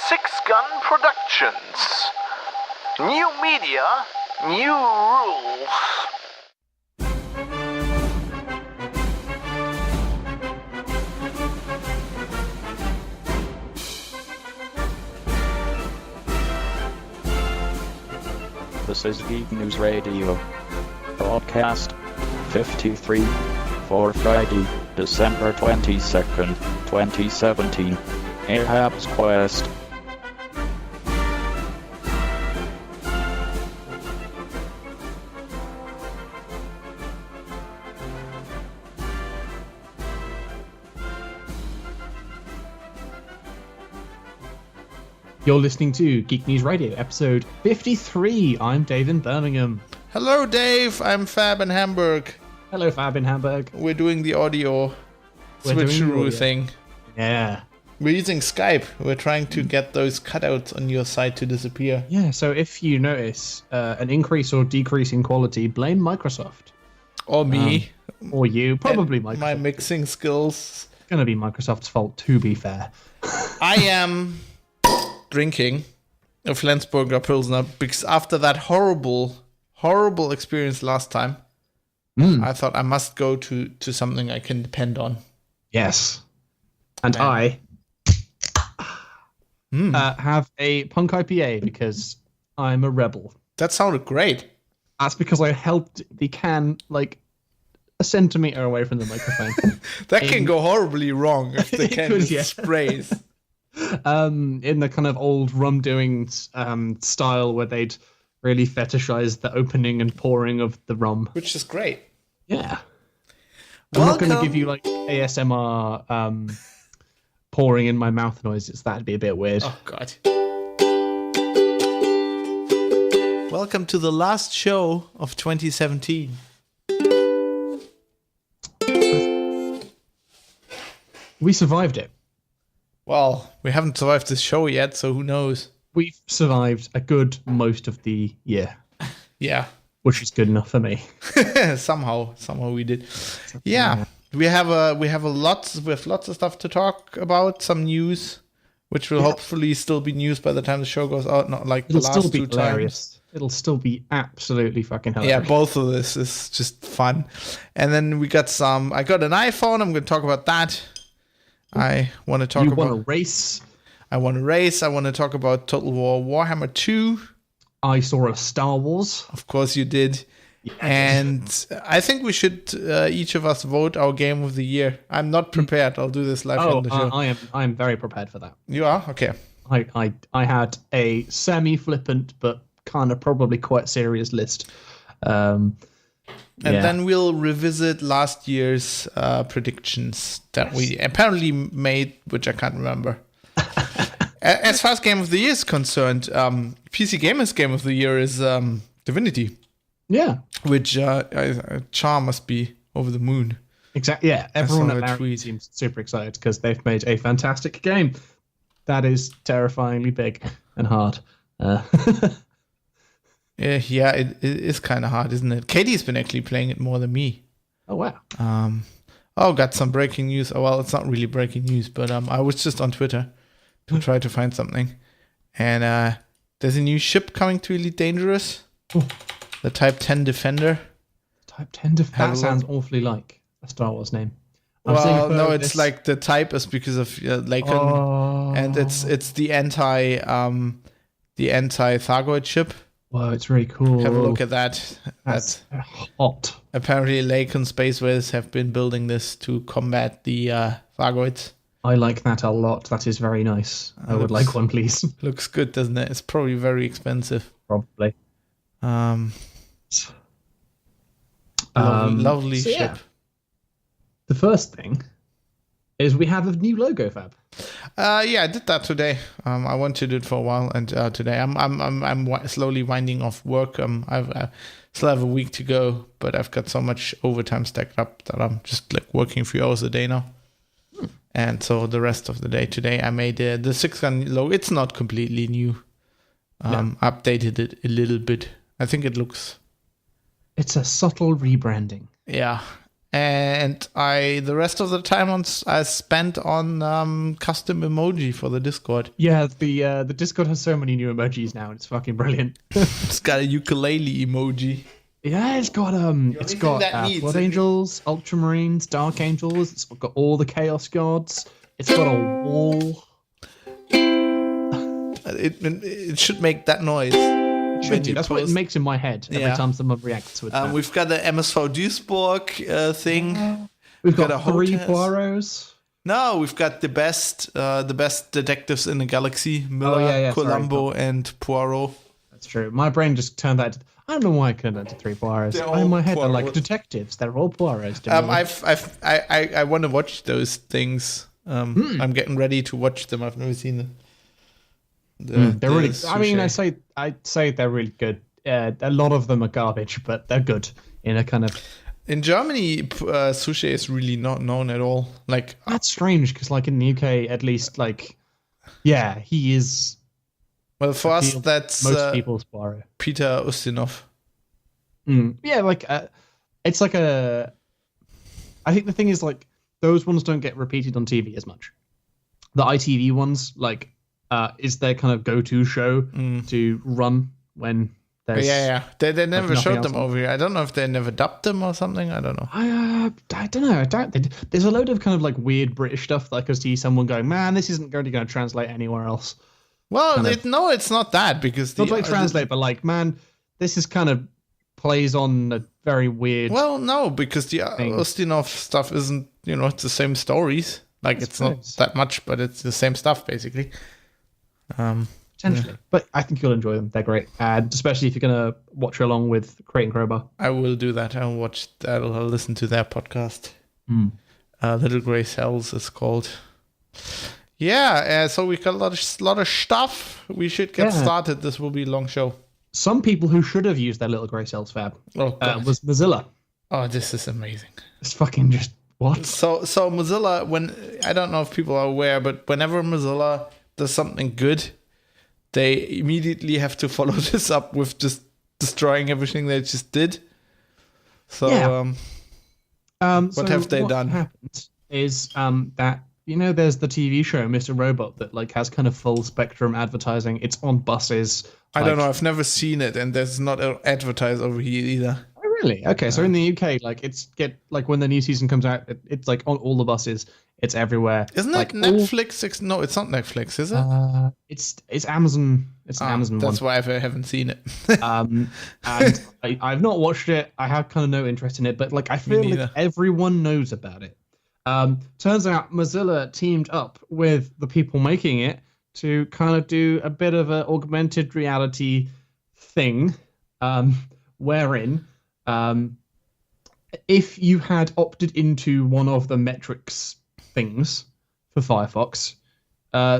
Six Gun Productions. New media, new rules. This is Geek News Radio. Broadcast 53 for Friday, December 22nd, 2017. Ahab's Quest. You're listening to Geek News Radio, episode 53. I'm Dave in Birmingham. Hello, Dave. I'm Fab in Hamburg. Hello, Fab in Hamburg. We're doing the audio switcheroo thing. Yeah. We're using Skype. We're trying to get those cutouts on your side to disappear. Yeah, so if you notice an increase or decrease in quality, blame Microsoft. Or me. Or you. Probably Microsoft. My mixing skills. It's going to be Microsoft's fault, to be fair. I am drinking a Flensburger Pilsner because after that horrible experience last time, I thought I must go to something I can depend on. Yes. And I have a Punk IPA because I'm a rebel. That sounded great. That's because I held the can like a centimeter away from the microphone. That can go horribly wrong if the can sprays. In the kind of old rum doing style where they'd really fetishize the opening and pouring of the rum. Which is great. Yeah. I'm not going to give you like ASMR pouring in my mouth noises. That'd be a bit weird. Oh, God. Welcome to the last show of 2017. We survived it. Well, we haven't survived this show yet, so who knows? We've survived a good most of the year. Yeah. Which is good enough for me. somehow we did. Yeah. We have lots of stuff to talk about, some news, which will hopefully still be news by the time the show goes out, not like the last two times. It'll still be absolutely fucking hilarious. Yeah, both of this is just fun. And then I got an iPhone, I'm going to talk about that. I want to talk about... You want to race? I want to race. I want to talk about Total War Warhammer II. I saw a Star Wars. Of course you did. Yes. And I think we should each of us vote our game of the year. I'm not prepared. I'll do this live on the show. I am very prepared for that. You are? Okay. I had a semi-flippant but kind of probably quite serious list. And then we'll revisit last year's predictions that we apparently made, which I can't remember. As far as Game of the Year is concerned, PC Gamer's Game of the Year is Divinity. Yeah. Which Char must be over the moon. Exactly. Yeah. Everyone at Larry seems super excited because they've made a fantastic game that is terrifyingly big and hard. Yeah, it is kind of hard, isn't it? Katie's been actually playing it more than me. Oh, wow. Got some breaking news. Oh, well, it's not really breaking news, but I was just on Twitter to try to find something. And there's a new ship coming to Elite Dangerous. Ooh. The Type 10 Defender. Type 10 Defender? That sounds awfully like a Star Wars name. Well, no, it's like the type is because of Lakon, and it's the anti-Thargoid ship. Wow, it's really cool. Have a look at that. That's hot. Apparently, Lakon Spaceways have been building this to combat the Thargoids. I like that a lot. That is very nice. I would like one, please. Looks good, doesn't it? It's probably very expensive. Probably. Lovely ship. Yeah. The first thing is we have a new logo, Fab. Yeah, I did that today. I wanted to do it for a while, and today I'm slowly winding off work. I still have a week to go, but I've got so much overtime stacked up that I'm just like working a few hours a day now. And so the rest of the day today, I made the Six Gun logo. It's not completely new. Updated it a little bit. I think it looks... It's a subtle rebranding. Yeah. And the rest of the time I spent on custom emoji for the Discord. Yeah, the Discord has so many new emojis now, and it's fucking brilliant. It's got a ukulele emoji. Yeah, it's got Blood Angels, Ultramarines, Dark Angels. It's got all the Chaos Gods. It's got a wall. It should make that noise. It should do. That's what it makes in my head every time someone reacts to it. We've got the MSV Duisburg thing. We've got 3 Poirots. No, we've got the best detectives in the galaxy: Miller, Columbo, and Poirot. That's true. My brain just turned that. I don't know why I turned that to 3 Poirots. In my head, they're like detectives. They're all Poirots. I want to watch those things. I'm getting ready to watch them. I've never seen them. They're really. I mean, I'd say they're really good. A lot of them are garbage, but they're good in a kind of. In Germany, Sushi is really not known at all. Like that's strange because, like in the UK, at least, like, yeah, he is. Well, for us, that's most people's Poirot. Peter Ustinov. Yeah, like it's like a. I think the thing is like those ones don't get repeated on TV as much. The ITV ones, like. Is their kind of go-to show to run when there's... Yeah. They never showed them over here. I don't know if they never dubbed them or something. I don't know. I don't know. There's a load of kind of like weird British stuff that I could see someone going, man, this isn't going to translate anywhere else. Well, no, it's not that because... Not like translate, but like, man, this is kind of plays on a very weird... Well, no, because the Ustinov stuff isn't, it's the same stories. Like, it's not that much, but it's the same stuff, basically. Potentially, but I think you'll enjoy them. They're great, and especially if you're gonna watch along with Crate and Crowbar. I will do that. I'll watch that. I'll listen to their podcast. Little Grey Cells is called. Yeah, so we got a lot of stuff. We should get started. This will be a long show. Some people who should have used their Little Grey Cells fab was Mozilla. Oh, this is amazing. It's fucking just what? So Mozilla. When I don't know if people are aware, but whenever Mozilla does something good, they immediately have to follow this up with just destroying everything they just did. So, what have they done? What happened is that there's the TV show Mr. Robot that like has kind of full spectrum advertising. It's on buses. I don't know. I've never seen it, and there's not advertised over here either. Oh, really? Okay, so in the UK, like when the new season comes out, it's like on all the buses. It's everywhere. Isn't it Netflix? No, it's not Netflix, is it? It's Amazon. It's an Amazon one. That's why I haven't seen it. And I've not watched it. I have kind of no interest in it, but like I feel like everyone knows about it. Turns out Mozilla teamed up with the people making it to kind of do a bit of an augmented reality thing, wherein if you had opted into one of the metrics things for Firefox,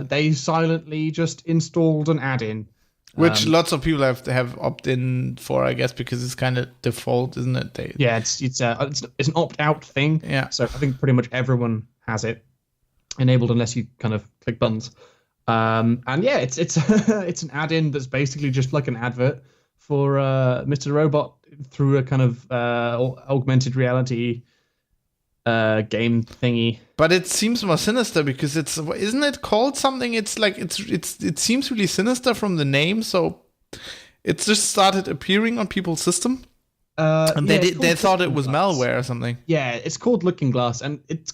they silently just installed an add-in, which lots of people have opt-in for, I guess, because it's kind of default, isn't it? It's an opt-out thing. Yeah. So I think pretty much everyone has it enabled unless you kind of click buttons. And yeah, it's it's an add-in that's basically just like an advert for Mr. Robot through a kind of augmented reality game thingy. But it seems more sinister because isn't it called something? It's like it seems really sinister from the name, so it's just started appearing on people's system. And they thought it was malware or something. Yeah, it's called Looking Glass, and it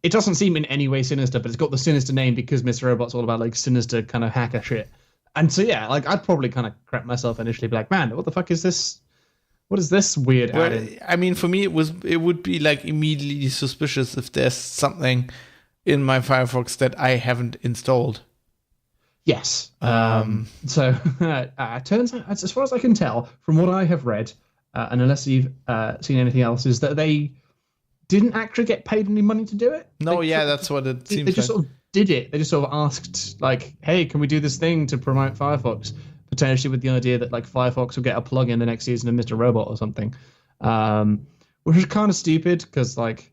doesn't seem in any way sinister, but it's got the sinister name because Mr. Robot's all about like sinister kind of hacker shit. And so yeah, like I'd probably kind of crap myself initially, be like, man, what the fuck is this? What is this weird add-in? I mean, for me, it would be like immediately suspicious if there's something in my Firefox that I haven't installed. Yes. So it turns out, as far as I can tell, from what I have read, and unless you've seen anything else, is that they didn't actually get paid any money to do it. No, that's what it seems like. They just sort of did it. They just sort of asked, like, hey, can we do this thing to promote Firefox? Potentially with the idea that like Firefox will get a plug in the next season of Mr. Robot or something, which is kind of stupid because like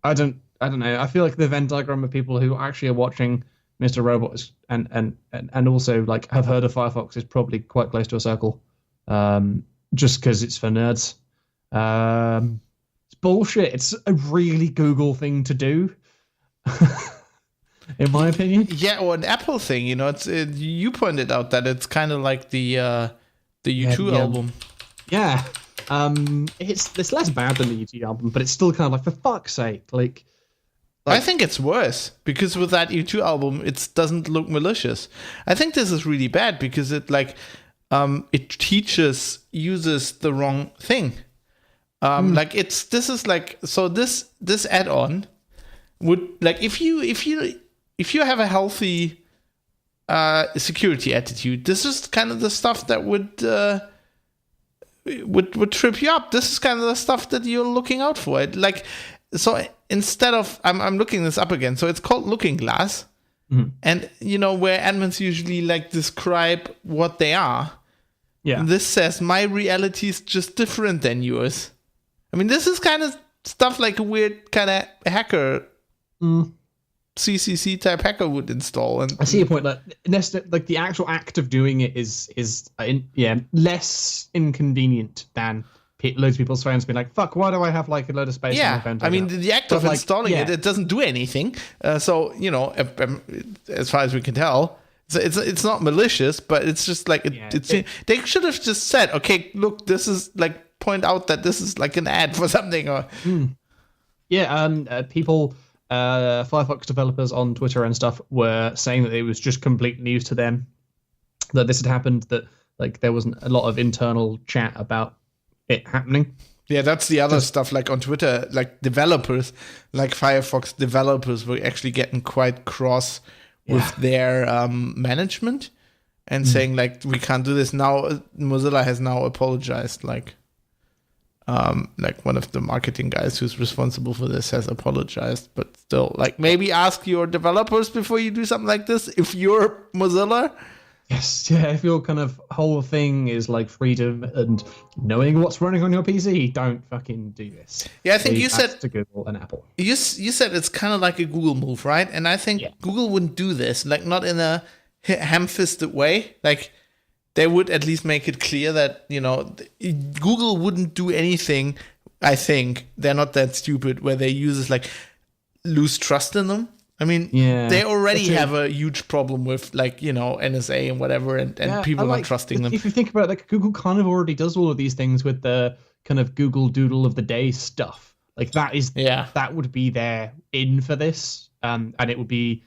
I don't know. I feel like the Venn diagram of people who actually are watching Mr. Robot and also like have heard of Firefox is probably quite close to a circle, just because it's for nerds. It's bullshit. It's a really Google thing to do, in my opinion. Yeah, or an Apple thing. It's you pointed out that it's kind of like the U2 album. Yeah. It's less bad than the U2 album, but it's still kind of like, for fuck's sake, like I think it's worse because with that U2 album, it doesn't look malicious. I think this is really bad because it it teaches users the wrong thing. This add-on would, like, if you have a healthy security attitude, this is kind of the stuff that would trip you up. This is kind of the stuff that you're looking out for. So instead of, I'm looking this up again. So it's called Looking Glass, and where admins usually describe what they are. Yeah. This says my reality is just different than yours. I mean, this is kind of stuff like a weird kind of hacker, CCC type hacker would install. And I see your point. Like the actual act of doing it is less inconvenient than loads of people's phones being like, fuck, why do I have a load of space on my phone? I mean, the act of installing it doesn't do anything. So, as far as we can tell, it's not malicious, but it's just they should have just said, okay, look, this is point out that this is an ad for something. Or people, Firefox developers on Twitter and stuff were saying that it was just complete news to them that this had happened, that there wasn't a lot of internal chat about it happening. Yeah, that's the other stuff. On Twitter, developers, Firefox developers were actually getting quite cross with their management and saying we can't do this now. Mozilla has now apologized. One of the marketing guys who's responsible for this has apologized, but still, maybe ask your developers before you do something like this. If you're Mozilla. Yes, yeah. If your kind of whole thing is freedom and knowing what's running on your PC, don't fucking do this. Yeah, I think you said to Google and Apple. You said it's kind of like a Google move, right? And I think Google wouldn't do this, not in a ham-fisted way. They would at least make it clear that Google wouldn't do anything. I think they're not that stupid where they use lose trust in them. I mean, they already have a huge problem with NSA and whatever, and people not trusting them. If you think about it, Google kind of already does all of these things with the kind of Google Doodle of the Day stuff. That would be their in for this, and it would be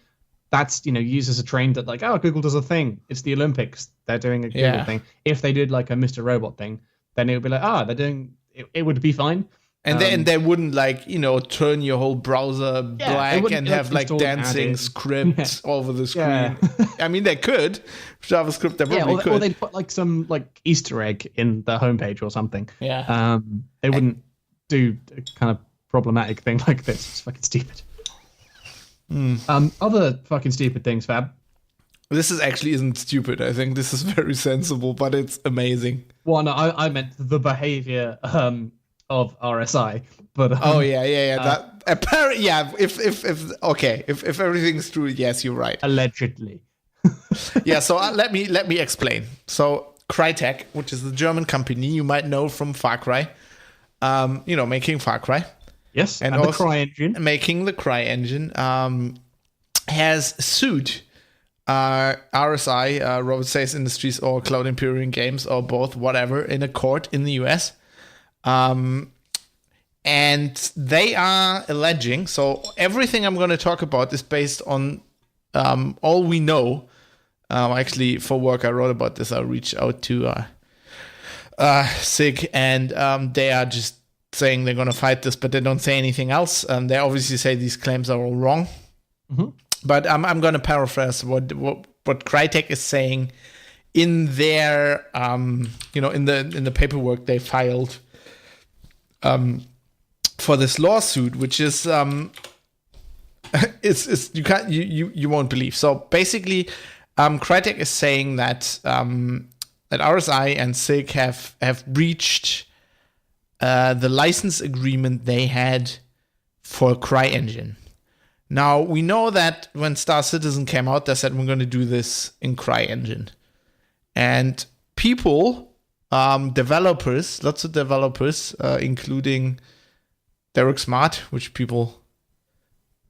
users are trained that Google does a thing. It's the Olympics. They're doing a Google thing. If they did a Mr. Robot thing, then it would be they're doing it would be fine. And then they wouldn't turn your whole browser black and have dancing scripts over the screen. Yeah. I mean, they could JavaScript. They probably could. Or they'd put some Easter egg in the homepage or something. Yeah. They wouldn't do a kind of problematic thing like this. It's fucking stupid. Other fucking stupid things, Fab. This isn't stupid. I think this is very sensible, but it's amazing. Well, no, I meant the behavior of RSI, but that apparently, if everything's true, yes, you're right. Allegedly. So let me explain. So Crytek, which is the German company you might know from Far Cry, making Far Cry. Yes, and the Cry engine. Making the Cry engine, has sued RSI, Robert Says Industries, or Cloud Imperium Games, or both, whatever, in a court in the US. And they are alleging, so everything I'm going to talk about is based on all we know. Actually, for work, I wrote about this. I reached out to SIG, and they are just saying they're going to fight this, but they don't say anything else. They obviously say these claims are all wrong. Mm-hmm. But I'm going to paraphrase what Crytek is saying in their, in the paperwork they filed for this lawsuit, which is you won't believe. So basically, Crytek is saying that that RSI and SIG have breached the license agreement they had for CryEngine. Now, we know that when Star Citizen came out, they said, we're going to do this in CryEngine. And people developers, including Derek Smart, which people,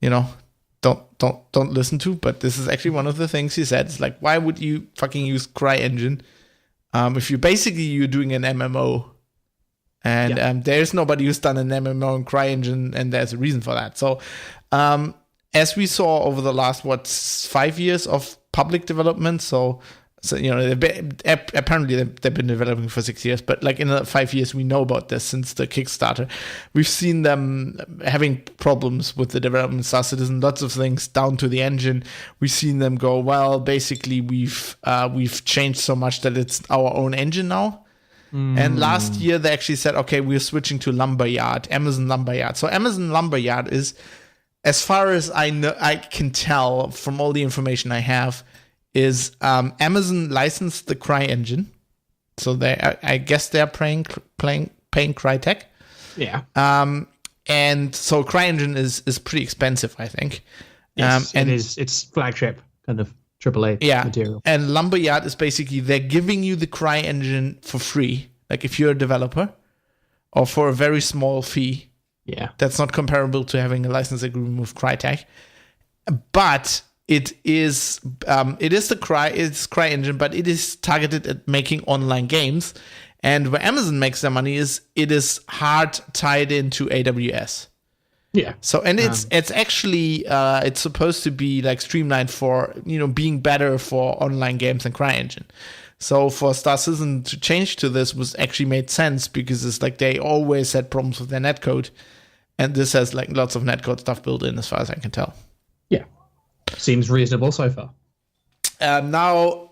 don't listen to. But this is actually one of the things he said. It's like, why would you fucking use CryEngine if you're doing an MMO? And there's nobody who's done an MMO in CryEngine, and there's a reason for that. So, as we saw over the last 5 years of public development, so apparently they've been developing for 6 years, but like in the 5 years we know about this since the Kickstarter, we've seen them having problems with the development of Star Citizen, lots of things down to the engine. We've seen them go, well, basically we've changed so much that it's our own engine now. And last year they actually said, okay, we're switching to Lumberyard, Amazon Lumberyard. So Amazon Lumberyard is, as far as I can tell from all the information I have, is Amazon licensed the CryEngine. So I guess they're paying Crytek. Yeah. And so CryEngine is pretty expensive, I think. Yes, and it's flagship kind of AAA material. And Lumberyard is basically, they're giving you the CryEngine for free, like if you're a developer, or for a very small fee. Yeah. That's not comparable to having a license agreement with Crytek. But it's CryEngine, but it is targeted at making online games. And where Amazon makes their money is it is hard tied into AWS. Yeah. So, and it's actually it's supposed to be like streamlined for, being better for online games than CryEngine. So for Star Citizen to change to this was actually made sense, because it's like they always had problems with their netcode, and this has like lots of netcode stuff built in, as far as I can tell. Yeah. Seems reasonable so far. Now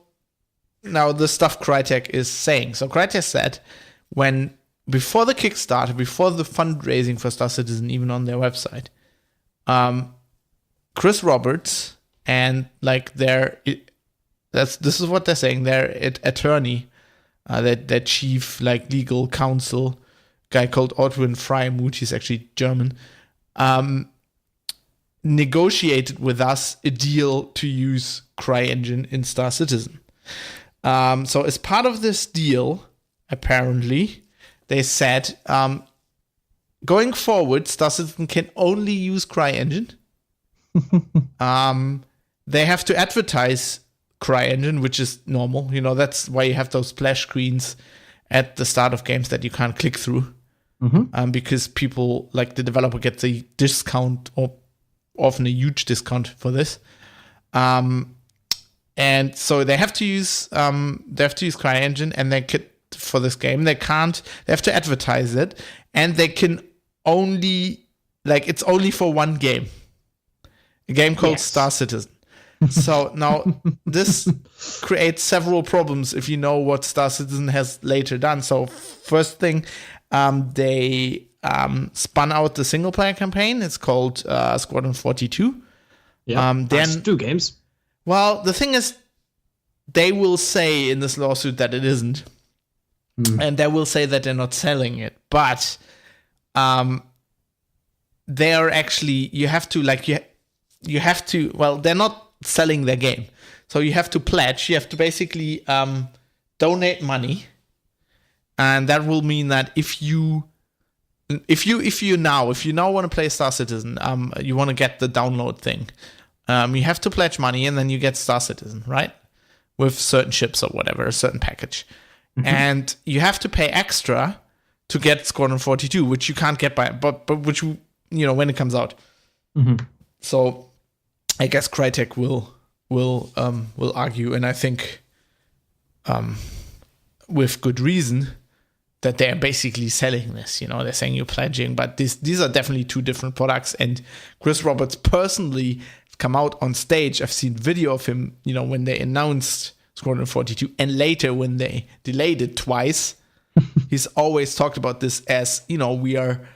the stuff Crytek is saying. So Crytek said before the Kickstarter, before the fundraising for Star Citizen, even on their website, Chris Roberts and like this is what they're saying, their attorney, their chief like legal counsel, guy called Ortwin Freimuth, he's actually German, negotiated with us a deal to use CryEngine in Star Citizen. So as part of this deal, apparently, they said, going forward, Star Citizen can only use CryEngine. They have to advertise CryEngine, which is normal. That's why you have those splash screens at the start of games that you can't click through. Because people, like the developer, gets a discount, or often a huge discount for this. And so they have to use CryEngine, and they could, for this game, they have to advertise it, and they can only, like, it's only for one game, a game called Star Citizen. So now this creates several problems if you know what Star Citizen has later done. So first thing, they spun out the single player campaign. It's called Squadron 42. Yeah, that's 2 games. Well, the thing is, they will say in this lawsuit that it isn't. And they will say that they're not selling it. But they are actually, you have to, well, they're not selling their game. So you have to pledge, you have to basically donate money. And that will mean that if you now want to play Star Citizen, you want to get the download thing, you have to pledge money, and then you get Star Citizen, right? With certain ships or whatever, a certain package. And you have to pay extra to get Squadron 42, which you can't get but which, when it comes out. So I guess Crytek will argue, and I think with good reason, that they're basically selling this. They're saying you're pledging, but these are definitely 2 different products. And Chris Roberts personally come out on stage. I've seen video of him, when they announced Squadron 42, and later when they delayed it twice. He's always talked about this as, we are.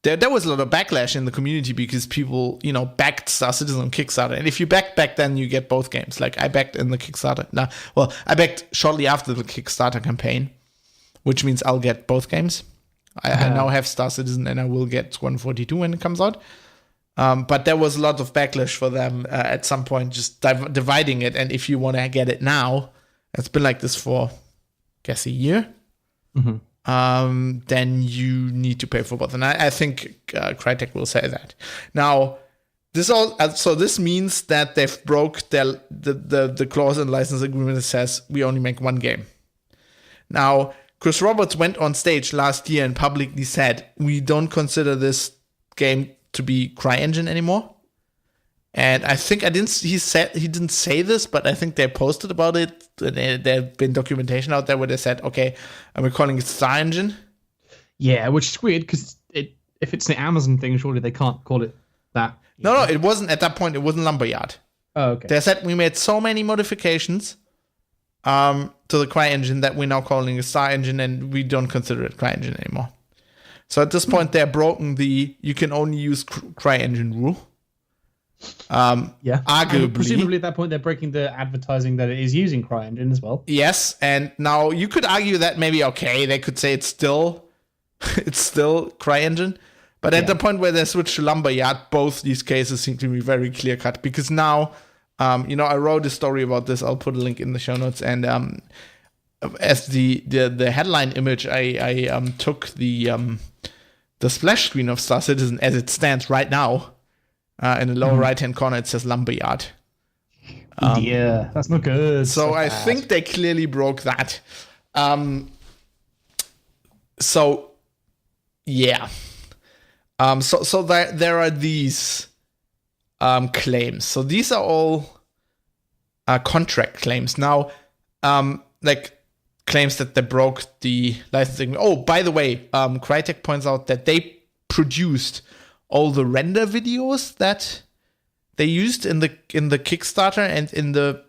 There was a lot of backlash in the community because people, backed Star Citizen on Kickstarter. And if you back then, you get both games. Like I backed in the Kickstarter. I backed shortly after the Kickstarter campaign, which means I'll get both games. I now have Star Citizen, and I will get Squadron 42 when it comes out. But there was a lot of backlash for them at some point, just dividing it. And if you want to get it now, it's been like this for, I guess, a year. then you need to pay for both. And I think Crytek will say that. Now, this means that they've broke the clause in the license agreement that says we only make one game. Now, Chris Roberts went on stage last year and publicly said, we don't consider this game to be CryEngine anymore. And I think he didn't say this, but I think they posted about it. There's been documentation out there where they said, okay, and we're calling it StarEngine. Yeah, which is weird because if it's an Amazon thing, surely they can't call it that. No, it wasn't at that point. It wasn't Lumberyard. Oh, okay. They said we made so many modifications to the CryEngine that we're now calling it StarEngine, and we don't consider it CryEngine anymore. So at this point, they're broken the you can only use CryEngine rule. Arguably. And presumably at that point, they're breaking the advertising that it is using CryEngine as well. Yes, and now you could argue that maybe, okay, they could say it's still CryEngine. But at the point where they switch to Lumberyard, both these cases seem to be very clear cut because now, I wrote a story about this. I'll put a link in the show notes. And as the headline image, I took the splash screen of Star Citizen as it stands right now. In the lower right-hand corner, it says Lumberyard. Yeah, that's not good. So I think they clearly broke that. So there are these claims. So these are all contract claims. Now, claims that they broke the licensing. Oh, by the way, Crytek points out that they produced all the render videos that they used in the Kickstarter and in the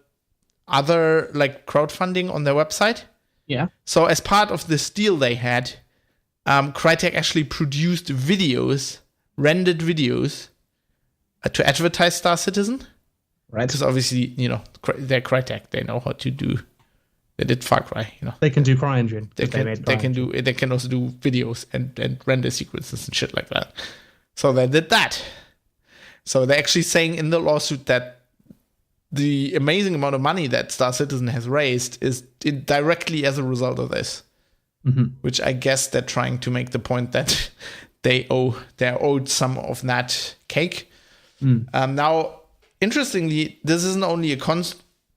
other crowdfunding on their website. Yeah. So as part of this deal they had, Crytek actually produced videos, rendered videos, to advertise Star Citizen. Right. Because obviously, they're Crytek. They know how to do. They did Far Cry. They can do CryEngine. They can also do videos and render sequences and shit like that. So they did that. So they're actually saying in the lawsuit that the amazing amount of money that Star Citizen has raised is directly as a result of this. Mm-hmm. Which I guess they're trying to make the point that they're owed some of that cake. Now, interestingly, this isn't only a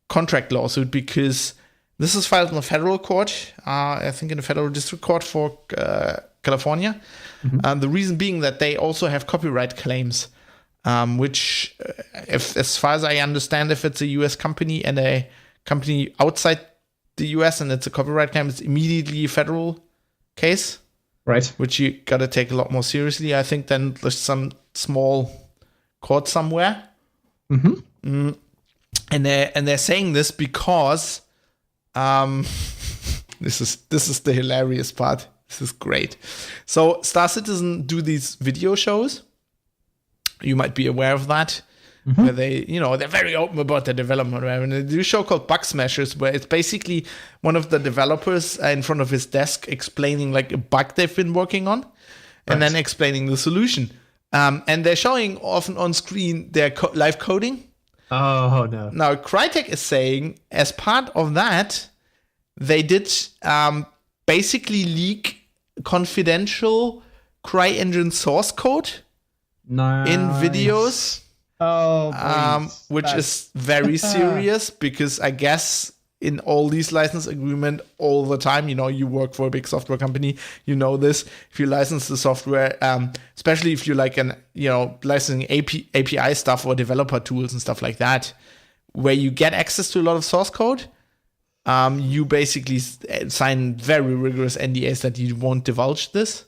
contract lawsuit because this is filed in the federal court, I think in the federal district court for California. Mm-hmm. The reason being that they also have copyright claims, which, as far as I understand, if it's a U.S. company and a company outside the U.S. and it's a copyright claim, it's immediately a federal case. Right. Which you got to take a lot more seriously, I think, than there's some small court somewhere. Mm-hmm. And they're saying this because this is the hilarious part. This is great. So Star Citizen do these video shows. You might be aware of that. Mm-hmm. Where they're very open about their development. And they do a show called Bug Smashers, where it's basically one of the developers in front of his desk explaining a bug they've been working on, and then explaining the solution. And they're showing often on screen their live coding. Oh no! Now Crytek is saying, as part of that, they did basically leak confidential CryEngine source code in videos. Oh, which is very serious because I guess in all these license agreement all the time, you work for a big software company, this. If you license the software, especially if you licensing API stuff or developer tools and stuff like that, where you get access to a lot of source code, you basically sign very rigorous NDAs that you won't divulge this.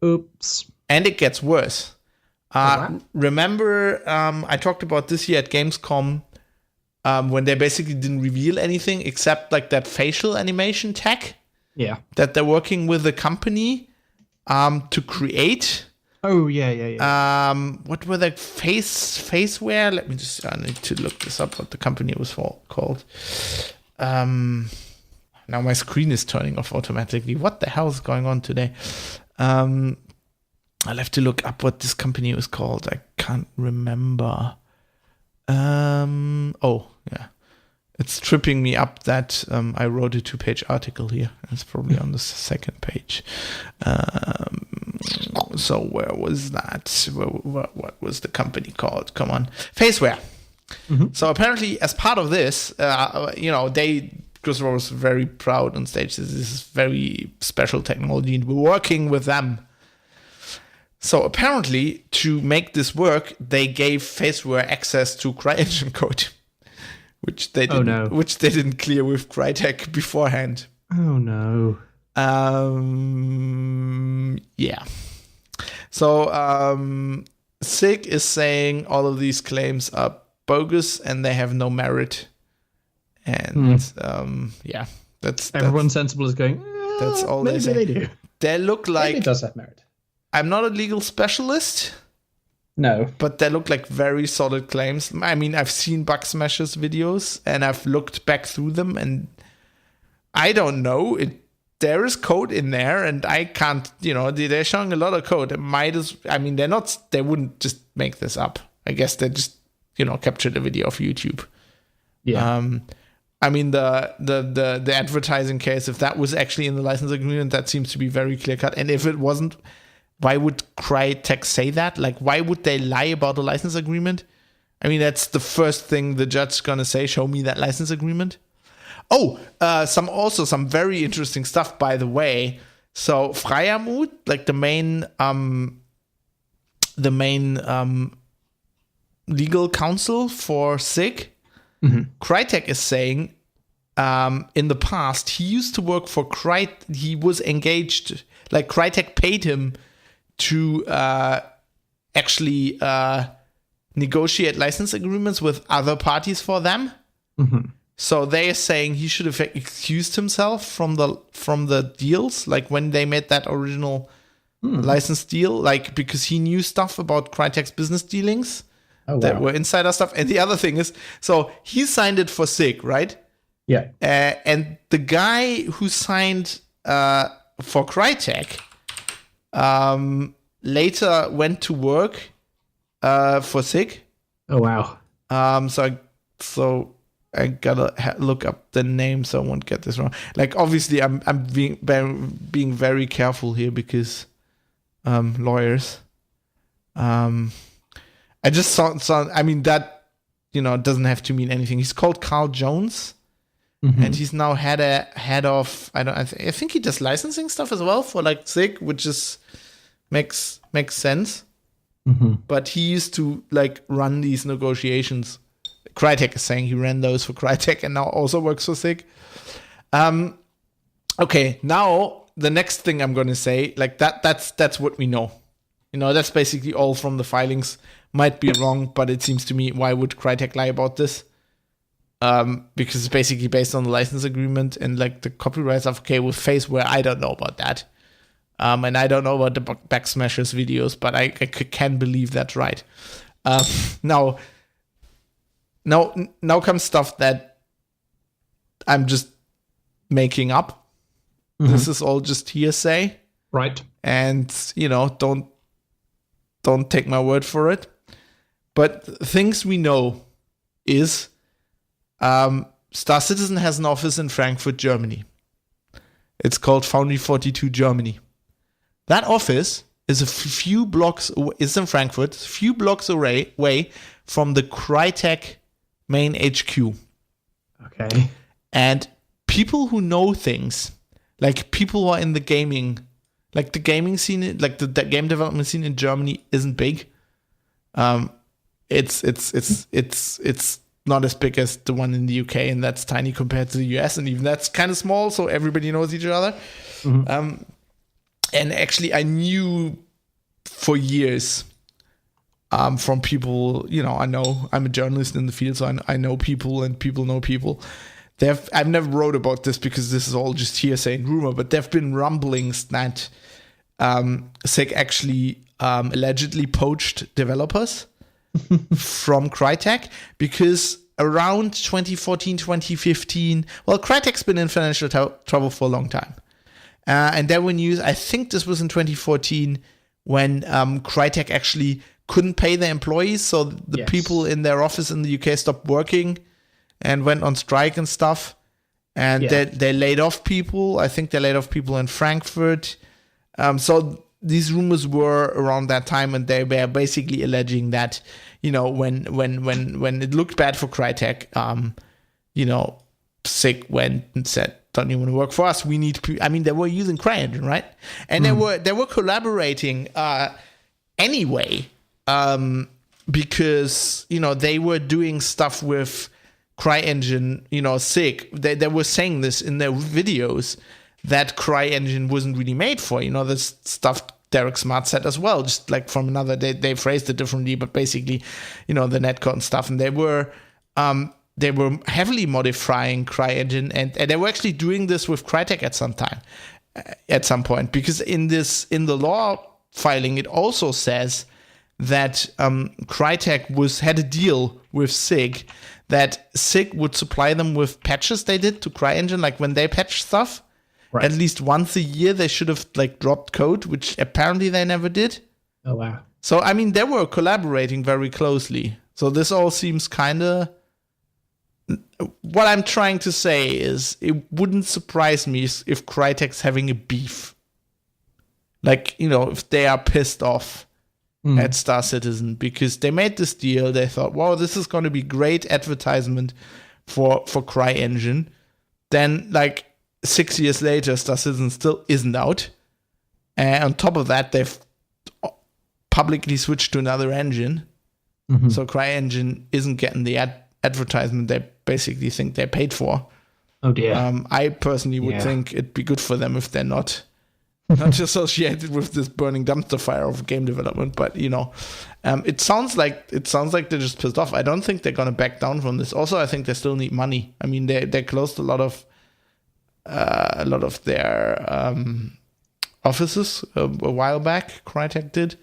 Oops. And it gets worse. Remember, I talked about this here at Gamescom when they basically didn't reveal anything except that facial animation tech. Yeah. That they're working with the company to create. Oh, yeah. What were the faceware? Let me I need to look this up, what the company was called. Now my screen is turning off automatically. What the hell is going on today? I'll have to look up what this company was called. I can't remember. It's tripping me up that I wrote a 2-page article here. It's probably on the second page. So where was that? What was the company called? Come on. Faceware. Mm-hmm. So apparently, as part of this, Christopher was very proud on stage. This is very special technology, and we're working with them. So apparently, to make this work, they gave Faceware access to CryEngine code, which they didn't clear with Crytek beforehand. Oh no. Yeah. So SIG is saying all of these claims are bogus and they have no merit. And that's everyone sensible is going. That's all maybe they say. They do. They look like. Maybe it does have merit. I'm not a legal specialist. No. But they look like very solid claims. I mean, I've seen Bug Smashers videos and I've looked back through them, and I don't know. There is code in there, and I can't. They're showing a lot of code. They wouldn't just make this up. I guess they just captured a video of YouTube. Yeah. The advertising case, if that was actually in the license agreement, that seems to be very clear cut. And if it wasn't, why would Crytek say that? Like, why would they lie about the license agreement? I mean, that's the first thing the judge's gonna say. Show me that license agreement. Oh, some very interesting stuff, by the way. So Freiermut, like the main legal counsel for SIG, mm-hmm. Crytek is saying in the past he used to work for Crytek. He was engaged, like Crytek paid him to actually negotiate license agreements with other parties for them. Mm-hmm. So they are saying he should have excused himself from the deals, like when they made that original license deal, like because he knew stuff about Crytek's business dealings that were insider stuff. And the other thing is, so he signed it for SIG, right? Yeah. And the guy who signed for Crytek later went to work for SIG. Oh wow. So I gotta look up the name so I won't get this wrong. Like, obviously, I'm being very careful here because lawyers. I just saw. I mean, that doesn't have to mean anything. He's called Carl Jones, mm-hmm. and he's now head of. I think he does licensing stuff as well for like SIG, which is makes sense. Mm-hmm. But he used to like run these negotiations. Crytek is saying he ran those for Crytek and now also works for SIG. Okay, now the next thing I'm going to say, like that's what we know. That's basically all from the filings. Might be wrong, but it seems to me, why would Crytek lie about this? Because it's basically based on the license agreement and like the copyright stuff. Okay, with Faceware, I don't know about that. And I don't know about the Bug Smashers videos, but I can believe that's right. Now comes stuff that I'm just making up. Mm-hmm. This is all just hearsay. Right. And, don't take my word for it. But things we know is Star Citizen has an office in Frankfurt, Germany. It's called Foundry 42 Germany. That office is a few blocks away, it's in Frankfurt, a few blocks away from the Crytek main HQ. Okay. And people who know things, like people who are in the gaming, like the gaming scene, like the game development scene in Germany isn't big. It's not as big as the one in the UK, and that's tiny compared to the US, and even that's kind of small, so everybody knows each other. Mm-hmm. And actually, I knew for years from people, I know I'm a journalist in the field, so I know people and people know people. I've never wrote about this because this is all just hearsay and rumor, but there have been rumblings that SIG actually allegedly poached developers from Crytek, because around 2014, 2015, well, Crytek's been in financial trouble for a long time. And there were news, I think this was in 2014, when Crytek actually couldn't pay their employees, so the people in their office in the UK stopped working, and went on strike and stuff. And they laid off people. I think they laid off people in Frankfurt. So these rumors were around that time, and they were basically alleging that, when it looked bad for Crytek, SIG went and said, "Don't you want to work for us? We need." They were using CryEngine, right? And they were collaborating anyway, because they were doing stuff with CryEngine, SIG. They were saying this in their videos that CryEngine wasn't really made for. This stuff Derek Smart said as well, just like from another. They phrased it differently, but basically, the netcode and stuff. And they were heavily modifying CryEngine, and they were actually doing this with Crytek at some point, because in the law filing it also says that Crytek had a deal with SIG that SIG would supply them with patches they did to CryEngine, like when they patch stuff. Right. At least once a year they should have dropped code, which apparently they never did. Oh wow. So they were collaborating very closely. So this all seems kind of... What I'm trying to say is it wouldn't surprise me if Crytek's having a beef. If they are pissed off at Star Citizen because they made this deal. They thought, wow, this is going to be great advertisement for CryEngine. Then 6 years later, Star Citizen still isn't out. And on top of that, they've publicly switched to another engine. Mm-hmm. So CryEngine isn't getting the advertisement they basically think they paid for. Oh dear. I personally would think it'd be good for them if they're not associated with this burning dumpster fire of game development. But it sounds like they're just pissed off. I don't think they're gonna back down from this. Also, I think they still need money. They closed a lot of their offices a while back. Crytek did.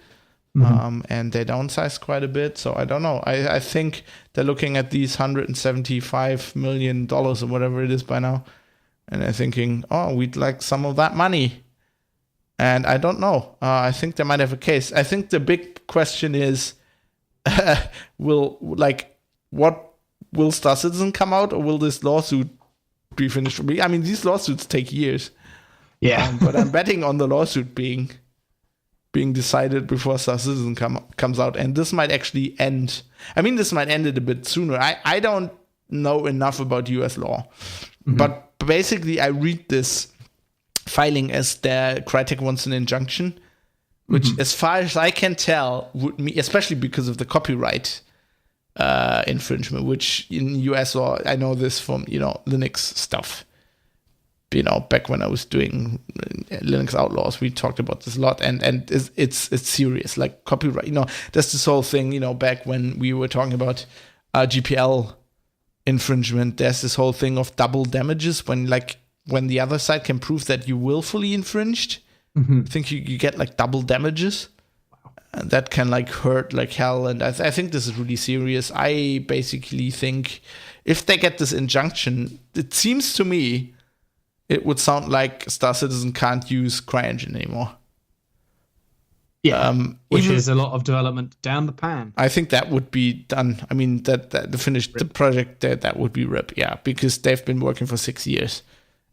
And they downsized quite a bit. So I don't know. I think they're looking at these $175 million or whatever it is by now. And they're thinking, oh, we'd like some of that money. And I don't know. I think they might have a case. I think the big question is, will Star Citizen come out, or will this lawsuit be finished for me? These lawsuits take years. Yeah. But I'm betting on the lawsuit being decided before Star Citizen comes out, and this might actually end. This might end it a bit sooner. I don't know enough about US law, but basically I read this filing as the Crytek wants an injunction, which, as far as I can tell, would mean, especially because of the copyright infringement, which in US law, I know this from Linux stuff. Back when I was doing Linux Outlaws, we talked about this a lot, and it's serious, like copyright. There's this whole thing, back when we were talking about GPL infringement. There's this whole thing of double damages when the other side can prove that you willfully infringed. I think you get double damages. Wow. And that can hurt like hell. And I think this is really serious. I basically think if they get this injunction, it seems to me it would sound like Star Citizen can't use CryEngine anymore. Yeah, which is a lot of development down the pan. I think that would be done. That the finished the project that would be RIP. Yeah, because they've been working for 6 years,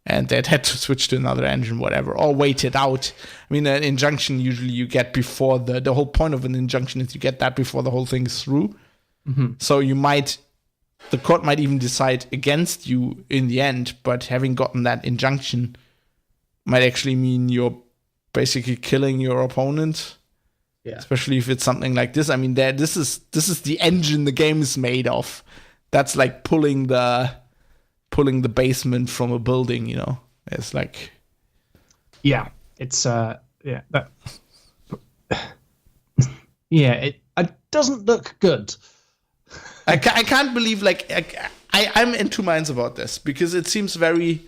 and they'd had to switch to another engine, whatever, or wait it out. An injunction usually you get before the whole point of an injunction is you get that before the whole thing is through. So the court might even decide against you in the end, but having gotten that injunction might actually mean you're basically killing your opponent. Yeah. Especially if it's something like this. This is the engine the game is made of. That's like pulling the basement from a building, It's like, yeah, it's it doesn't look good. I can't believe I'm in two minds about this, because it seems very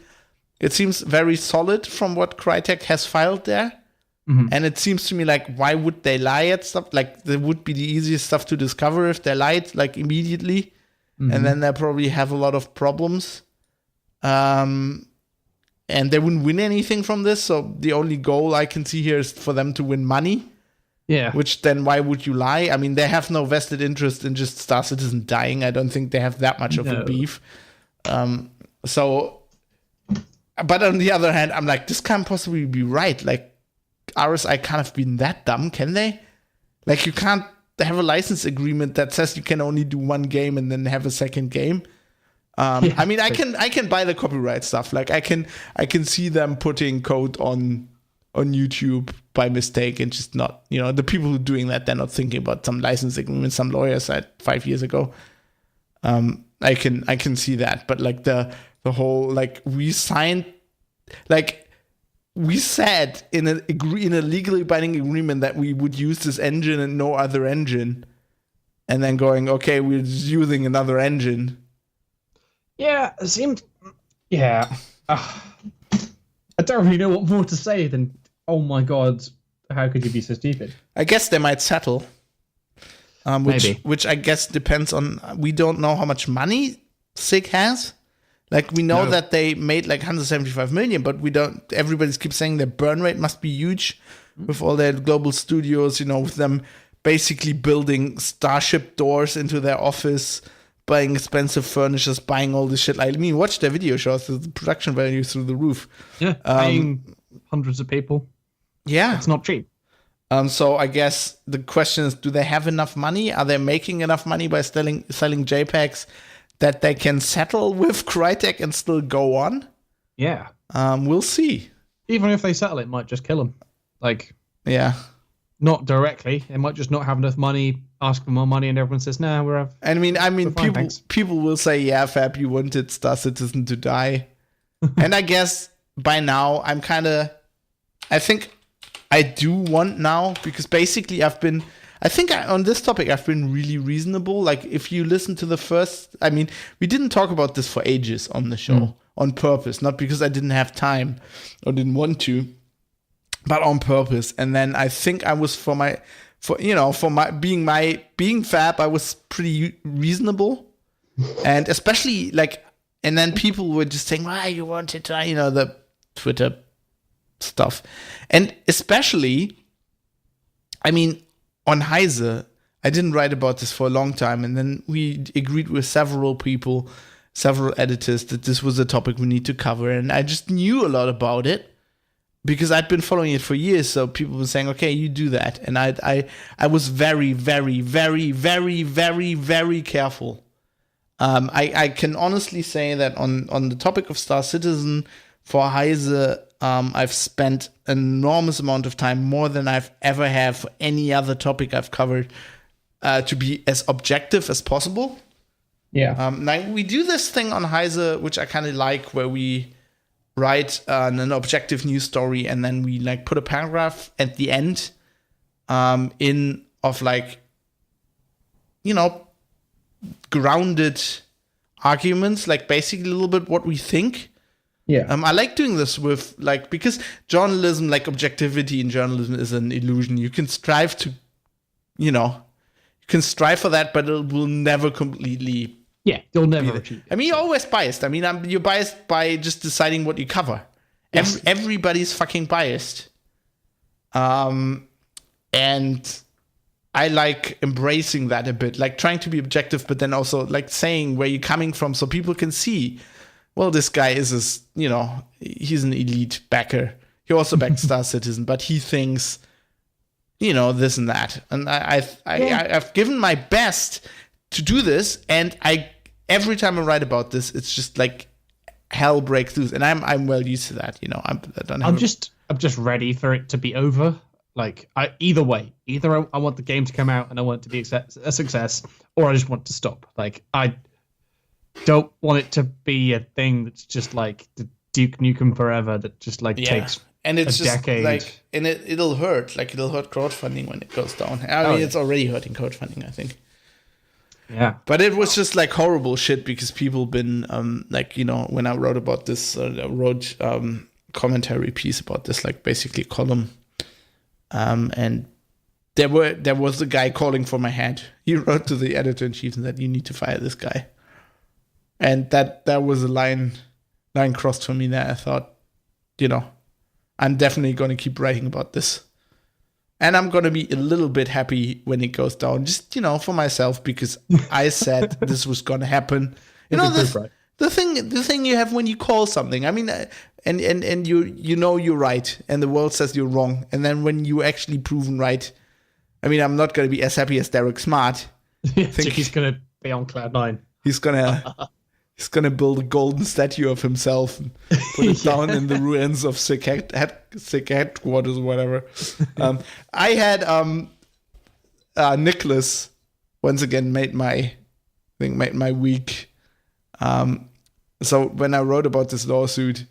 solid from what Crytek has filed there. And it seems to me why would they lie at stuff? There would be the easiest stuff to discover if they lied immediately. And then they probably have a lot of problems. And they wouldn't win anything from this. So the only goal I can see here is for them to win money. Yeah. Which then why would you lie? I mean, they have no vested interest in just Star Citizen dying. I don't think they have that much of a beef. So, but on the other hand, I'm like, this can't possibly be right. Like, RSI can't have been that dumb, can they? Like, you can't have a license agreement that says you can only do one game and then have a second game. I mean, I can buy the copyright stuff. Like, I can see them putting code on YouTube by mistake and just not, the people who are doing that, they're not thinking about some license agreement some lawyer said 5 years ago. I can see that, but like the whole, like, we said in a legally binding agreement that we would use this engine and no other engine, and then going, okay, we're just using another engine. Yeah, it seemed. Yeah, I don't really know what more to say than, oh my god, how could you be so stupid? I guess they might settle. Which I guess depends on, we don't know how much money SIG has. Like, we know that they made like 175 million, but we don't, everybody keeps saying their burn rate must be huge with all their global studios, with them basically building Starship doors into their office, buying expensive furnitures, buying all this shit. I mean, watch their video shows, the production value through the roof. Yeah, paying hundreds of people. Yeah. It's not cheap. So I guess the question is, do they have enough money? Are they making enough money by selling JPEGs that they can settle with Crytek and still go on? Yeah. We'll see. Even if they settle, it might just kill them. Like, yeah. Not directly. They might just not have enough money, ask for more money, and everyone says, nah, we're I mean, fine, people will say, yeah, Fab, you wanted Star Citizen to die. And I guess by now, I think I do want now, because basically on this topic, I've been really reasonable. Like, if you listen to the first, I mean, we didn't talk about this for ages on the show on purpose, not because I didn't have time or didn't want to, but on purpose. And then I think I was being Fab, I was pretty reasonable. And especially like, and then people were just saying, why you wanted to, the Twitter stuff. And especially, I mean, on Heise, I didn't write about this for a long time, and then we agreed with several people, several editors, that this was a topic we need to cover, and I just knew a lot about it because I'd been following it for years. So people were saying, okay, you do that, and I was very, very, very, very, very, very careful. I can honestly say that on the topic of Star Citizen for Heise, I've spent an enormous amount of time, more than I've ever had for any other topic I've covered, to be as objective as possible. Yeah. Now we do this thing on Heise, which I kind of like, where we write an objective news story and then we like put a paragraph at the end, grounded arguments, like basically a little bit what we think. Yeah. I like doing this with because journalism, like objectivity in journalism, is an illusion. You can strive to, you can strive for that, but it will never completely. Yeah, you'll never achieve it. I mean, you're always biased. I mean, you're biased by just deciding what you cover. Yes. Everybody's fucking biased. And I like embracing that a bit, like trying to be objective, but then also like saying where you're coming from so people can see, well, this guy is he's an elite backer. He also backs Star Citizen, but he thinks, this and that. And I've given my best to do this, and every time I write about this, it's just like hell breaks loose, and I'm well used to that. I'm just ready for it to be over. Like, either way, either I want the game to come out and I want it to be a success, or I just want to stop. Like, I don't want it to be a thing that's just like the Duke Nukem Forever that just takes and it's a just decade. Like, and it'll hurt. Like, it'll hurt crowdfunding when it goes down. I mean, it's already hurting crowdfunding, I think. Yeah, but it was just like horrible shit because people been when I wrote about this, wrote commentary piece about this, like basically column. And there was a guy calling for my head. He wrote to the editor-in-chief and said, you need to fire this guy. And that was a line crossed for me there. I thought, I'm definitely going to keep writing about this. And I'm going to be a little bit happy when it goes down, just, for myself, because I said this was going to happen. The thing you have when you call something, I mean, and you're right, and the world says you're wrong. And then when you actually proven right, I mean, I'm not going to be as happy as Derek Smart. I think he's going to be on cloud 9. He's gonna build a golden statue of himself and put it down in the ruins of Sick headquarters or whatever. I had Nicholas once again made my week. So when I wrote about this lawsuit,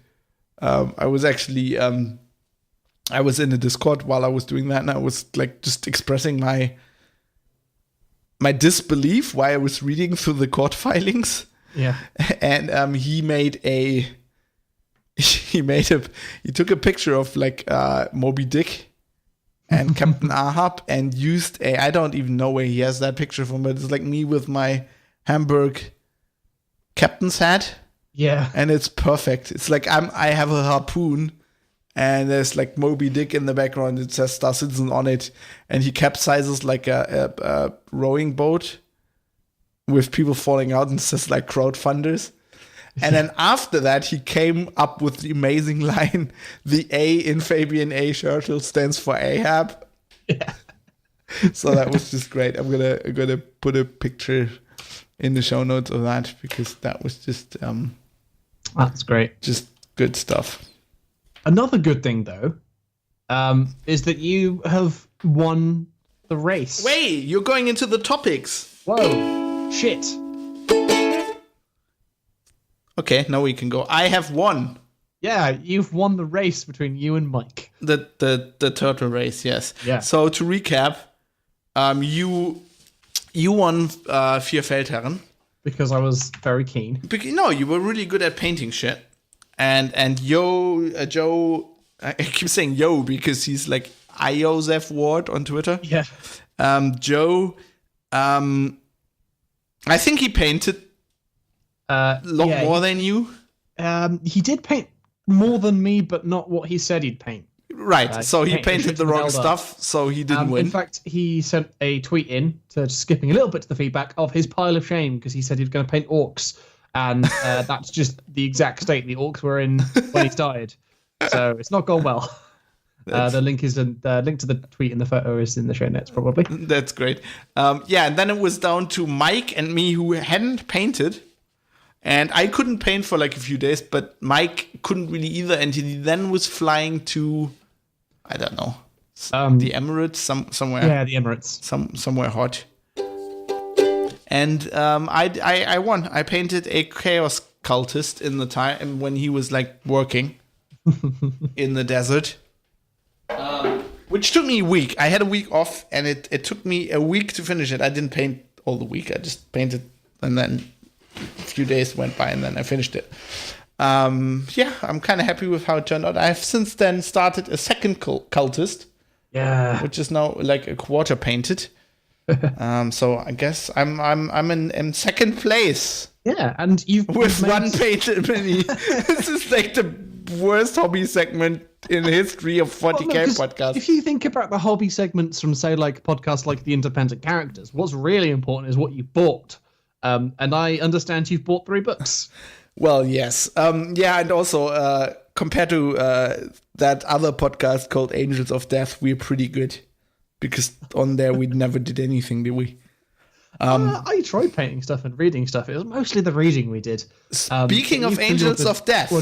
I was actually I was in a Discord while I was doing that, and I was like just expressing my disbelief why I was reading through the court filings. Yeah. And he took a picture of like Moby Dick and Captain Ahab and used I don't even know where he has that picture from, but it's like me with my Hamburg captain's hat. Yeah. And it's perfect. It's like I have a harpoon and there's like Moby Dick in the background. It says Star Citizen on it, and he capsizes like a rowing boat with people falling out, and it says like crowdfunders. And then after that, he came up with the amazing line: "The A in Fabian A. Churchill stands for Ahab." Yeah. So that was just great. I'm gonna put a picture in the show notes of that, because that was just that's great. Just good stuff. Another good thing, though, is that you have won the race. Wait, you're going into the topics. Whoa, shit. Okay, now we can go. I have won. Yeah, you've won the race between you and Mike. The turtle race, yes. Yeah. So to recap, you won Vier Feldherren. Because I was very keen. No, you were really good at painting shit. And Joe, I keep saying Yo because he's like Iosef Ward on Twitter. Yeah. Joe, I think he painted a lot more than you. He did paint more than me, but not what he said he'd paint. Right, so he painted the wrong stuff, so he didn't win. In fact, he sent a tweet in, to skipping a little bit to the feedback, of his pile of shame, because he said he was going to paint orcs. And that's just the exact state the orcs were in when he started. So it's not gone well. The link to the tweet and the photo is in the show notes, probably. That's great. Yeah, and then it was down to Mike and me, who hadn't painted. And I couldn't paint for like a few days, but Mike couldn't really either. And he then was flying to, I don't know, the Emirates, somewhere. Yeah, the Emirates. Somewhere hot. And I won. I painted a chaos cultist in the time when he was like working in the desert, which took me a week. I had a week off, and it took me a week to finish it. I didn't paint all the week. I just painted, and then a few days went by, and then I finished it. Yeah, I'm kind of happy with how it turned out. I've since then started a second cultist, which is now like a quarter painted. So I guess I'm in second place. Yeah, and you've with one painted mini. This is like the worst hobby segment in the history of 40K podcasts. If you think about the hobby segments from, say, like podcasts like the Independent Characters, what's really important is what you bought. And I understand you've bought 3 books. Well, yes. Yeah, and also compared to that other podcast called Angels of Death, we're pretty good. Because on there we never did anything, did we? I tried painting stuff and reading stuff. It was mostly the reading we did. Speaking of Angels of Death.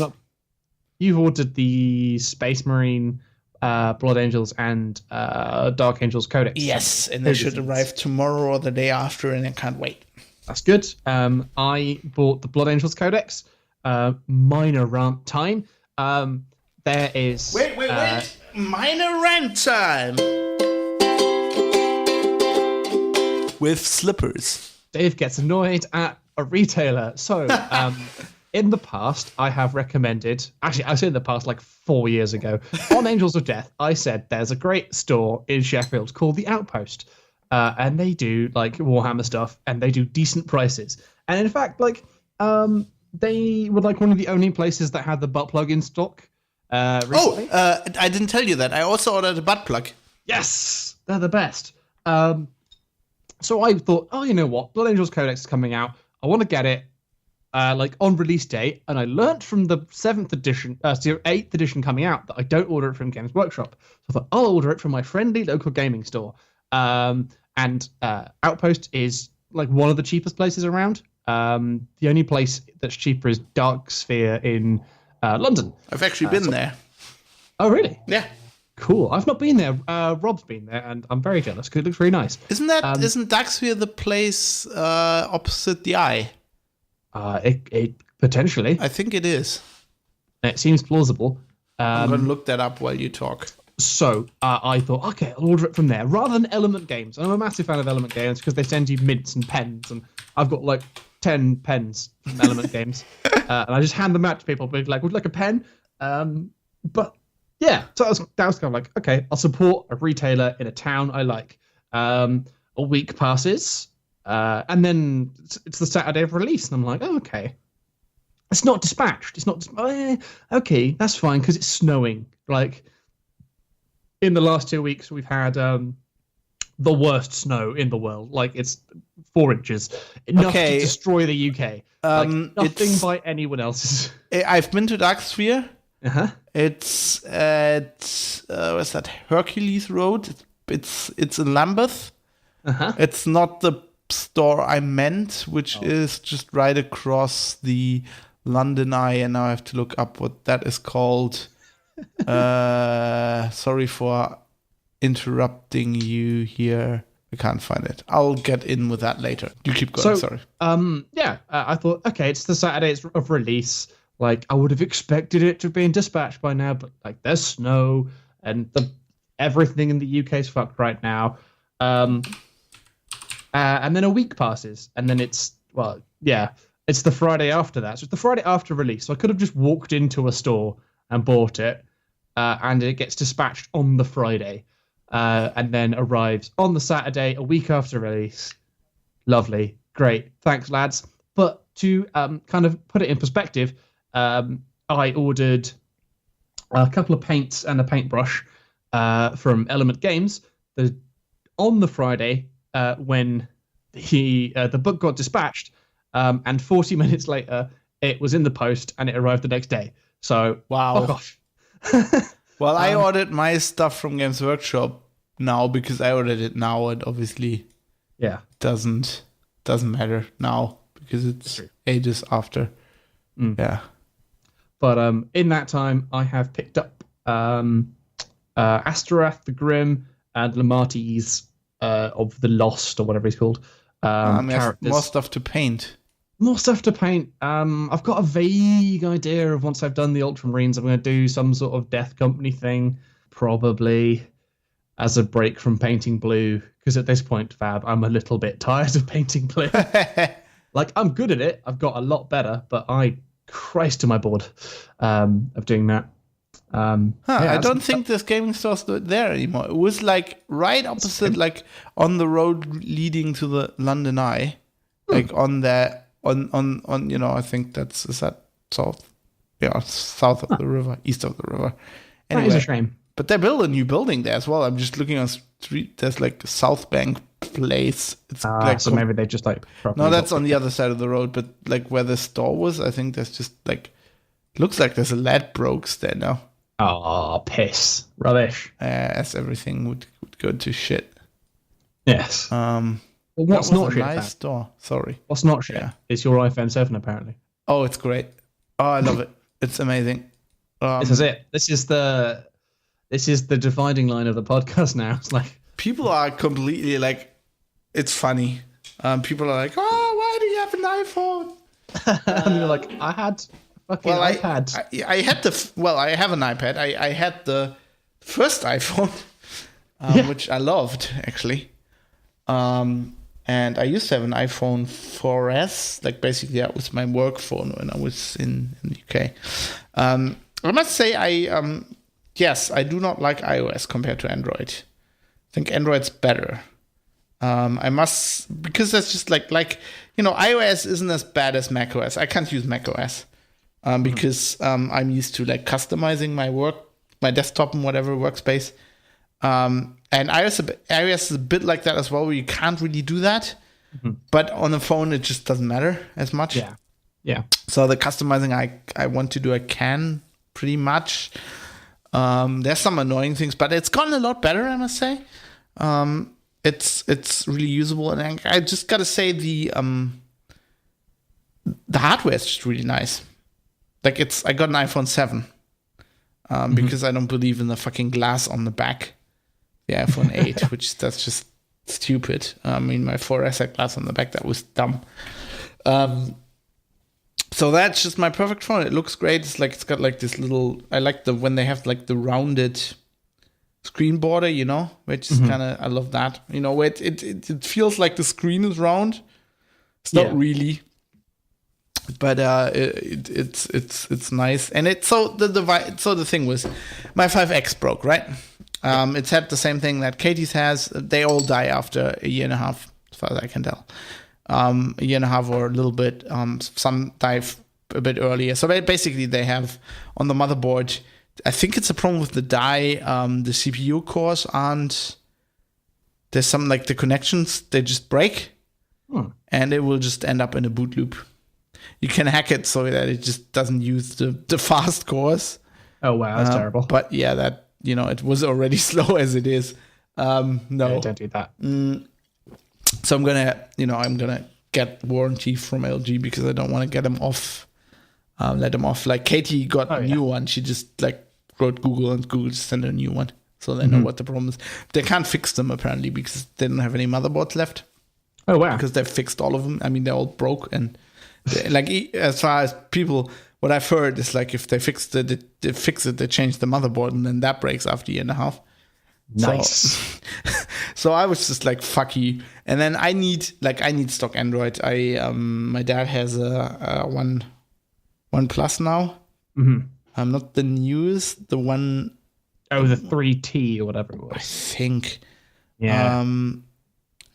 You've ordered the Space Marine, Blood Angels, and Dark Angels Codex. Yes, and they should arrive tomorrow or the day after, and I can't wait. That's good. I bought the Blood Angels Codex. Minor rant time. There is... Wait. Minor rant time. With slippers. Dave gets annoyed at a retailer. So, in the past, I have recommended... Actually, I said in the past, like 4 years ago, on Angels of Death, I said there's a great store in Sheffield called The Outpost. And they do, like, Warhammer stuff, and they do decent prices. And in fact, like, they were, like, one of the only places that had the butt plug in stock recently. I didn't tell you that. I also ordered a butt plug. Yes, they're the best. So I thought, oh, you know what? Blood Angels Codex is coming out. I want to get it on release day. And I learnt from the 8th edition coming out that I don't order it from Games Workshop. So I thought, I'll order it from my friendly local gaming store. And Outpost is like one of the cheapest places around. The only place that's cheaper is Dark Sphere in London. I've actually been there. Oh, really? Yeah. Cool. I've not been there. Rob's been there, and I'm very jealous because it looks really nice. Isn't Darksphere the place opposite the Eye? It potentially. I think it is. It seems plausible. I'm going to look that up while you talk. So I thought, okay, I'll order it from there rather than Element Games. And I'm a massive fan of Element Games because they send you mints and pens, and I've got like 10 pens from Element Games, and I just hand them out to people. Be like, would you like a pen? But yeah, so that was kind of like, okay, I'll support a retailer in a town I like. A week passes, and then it's the Saturday of release, and I'm like, oh, okay. It's not dispatched. It's not. Okay, that's fine because it's snowing. Like in the last 2 weeks, we've had the worst snow in the world. Like it's 4 inches, enough to destroy the UK. Nothing by anyone else's. I've been to Darksphere. Uh-huh. It's at what's that? Hercules Road. It's in Lambeth. Uh-huh. It's not the store I meant, which is just right across the London Eye, and now I have to look up what that is called. Sorry for interrupting you here. I can't find it. I'll get in with that later. You keep going. Sorry. I thought, okay, it's the Saturday of release. Like, I would have expected it to have been dispatched by now, but like, there's snow and everything in the UK is fucked right now. And then a week passes, and then it's the Friday after that. So it's the Friday after release. So I could have just walked into a store and bought it, and it gets dispatched on the Friday, and then arrives on the Saturday, a week after release. Lovely. Great. Thanks, lads. But to kind of put it in perspective, I ordered a couple of paints and a paintbrush from Element Games on the Friday when the book got dispatched, and 40 minutes later it was in the post and it arrived the next day. So wow. Fuck off. Well, I ordered my stuff from Games Workshop now because I ordered it now, and obviously doesn't matter now because it's ages after. Yeah. But in that time, I have picked up Asterath the Grim and Lamartes of the Lost, or whatever he's called. Characters. More stuff to paint. More stuff to paint. I've got a vague idea of once I've done the Ultramarines, I'm going to do some sort of Death Company thing, probably as a break from painting blue. Because at this point, Fab, I'm a little bit tired of painting blue. Like, I'm good at it. I've got a lot better, but Christ, am I bored of doing that. I don't think this gaming store's there anymore. It was like right opposite, like on the road leading to the London Eye, like on I think is that south? Yeah, south of the river, east of the river. Anyway, that is a shame. But they built a new building there as well. I'm just looking on street. There's like South Bank Place. It's like so maybe they just like. No, that's on the other side of the road. But like where the store was, I think there's just like looks like there's a Ladbrokes there now. Oh, piss, rubbish. As everything would go to shit. Yes. Well, what's not shit? Nice store. Sorry. What's not shit? Yeah. It's your iPhone 7 apparently. Oh, it's great. Oh, I love it. It's amazing. This is it. This is the dividing line of the podcast now. It's like people are completely like, it's funny. People are like, oh, why do you have an iPhone? And you're like, I had fucking iPad. I have an iPad. I had the first iPhone, which I loved actually. And I used to have an iPhone 4S. Like basically that was my work phone when I was in the UK. I must say yes, I do not like iOS compared to Android. I think Android's better. Because that's just like iOS isn't as bad as macOS. I can't use macOS because I'm used to like customizing my desktop and whatever workspace. And iOS is a bit like that as well, where you can't really do that. Mm-hmm. But on the phone, it just doesn't matter as much. Yeah. So the customizing I want to do, I can pretty much. There's some annoying things, but it's gotten a lot better, I must say. It's really usable, and I just gotta say the hardware is just really nice. Like I got an iPhone 7 because I don't believe in the fucking glass on the back. The iPhone 8, that's just stupid. I mean, my 4S had glass on the back. That was dumb. So that's just my perfect phone. It looks great. It's got like this little. I like when they have like the rounded screen border, which is kind of. I love that. Where it feels like the screen is round. It's not really. But it's nice, and the thing was, my 5X broke, right? It's had the same thing that Katie's has. They all die after a year and a half, as far as I can tell. A year and a half or a little bit. Some die a bit earlier. So basically, they have on the motherboard. I think it's a problem with the die. The CPU cores aren't. There's some like the connections they just break, and it will just end up in a boot loop. You can hack it so that it just doesn't use the fast cores. Oh wow, that's terrible. But yeah, that it was already slow as it is. No, yeah, don't do that. So I'm gonna get warranty from LG because I don't want to get them off. Let them off. Like Katie got a new one. She just like wrote Google and Google just sent her a new one, so they know what the problem is. They can't fix them apparently because they don't have any motherboards left. Oh wow! Because they've fixed all of them. I mean, they're all broke and. Like as far as people, what I've heard is like if they fix it, they change the motherboard, and then that breaks after a year and a half. Nice. So I was just like, fuck you. And then I need stock Android. My dad has a One Plus now. Mm-hmm. Not the newest, the one. Oh, the 3T or whatever it was. I think. Yeah.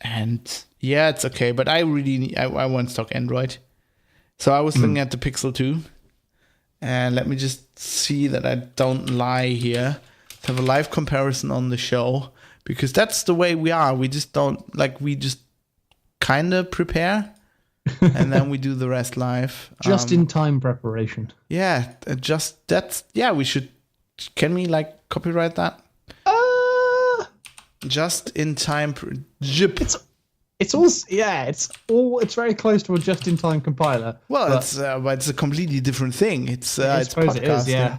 And yeah, it's okay, but I want stock Android. So I was looking at the Pixel 2, and let me just see that I don't lie here. To have a live comparison on the show, because that's the way we are. We just don't we just kind of prepare, and then we do the rest live. Just in time preparation. Yeah, we should. Can we copyright that? Just in time. It's very close to a just-in-time compiler. Well, it's a completely different thing. It's podcasting. It is, yeah.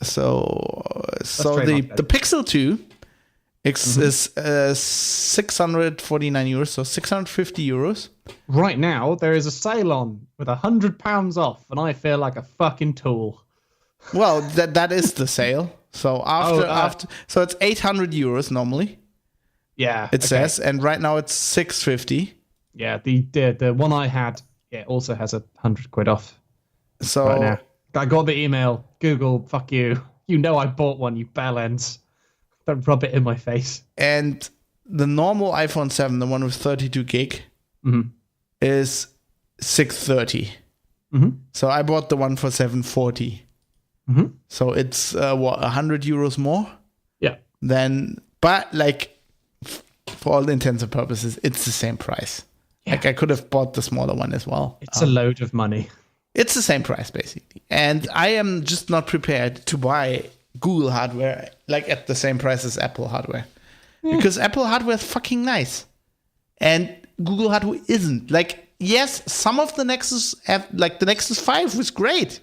So the Pixel 2 is 649 euros, so 650 euros. Right now, there is a sale on with £100 off, and I feel like a fucking tool. Well, that is the sale. So after so it's 800 euros normally. Yeah, it says, and right now it's 650. Yeah, the one I had also has £100 off. So right now. I got the email. Google, fuck you. You know I bought one, you bellends. Don't rub it in my face. And the normal iPhone 7, the one with 32 gig, is 630. So I bought the one for 740. So it's 100 euros more. Yeah. But for all intents and purposes, it's the same price. Yeah. I could have bought the smaller one as well. It's a load of money. It's the same price, basically. And I am just not prepared to buy Google hardware at the same price as Apple hardware. Yeah. Because Apple hardware is fucking nice. And Google hardware isn't. Yes, some of the Nexus, the Nexus 5 was great.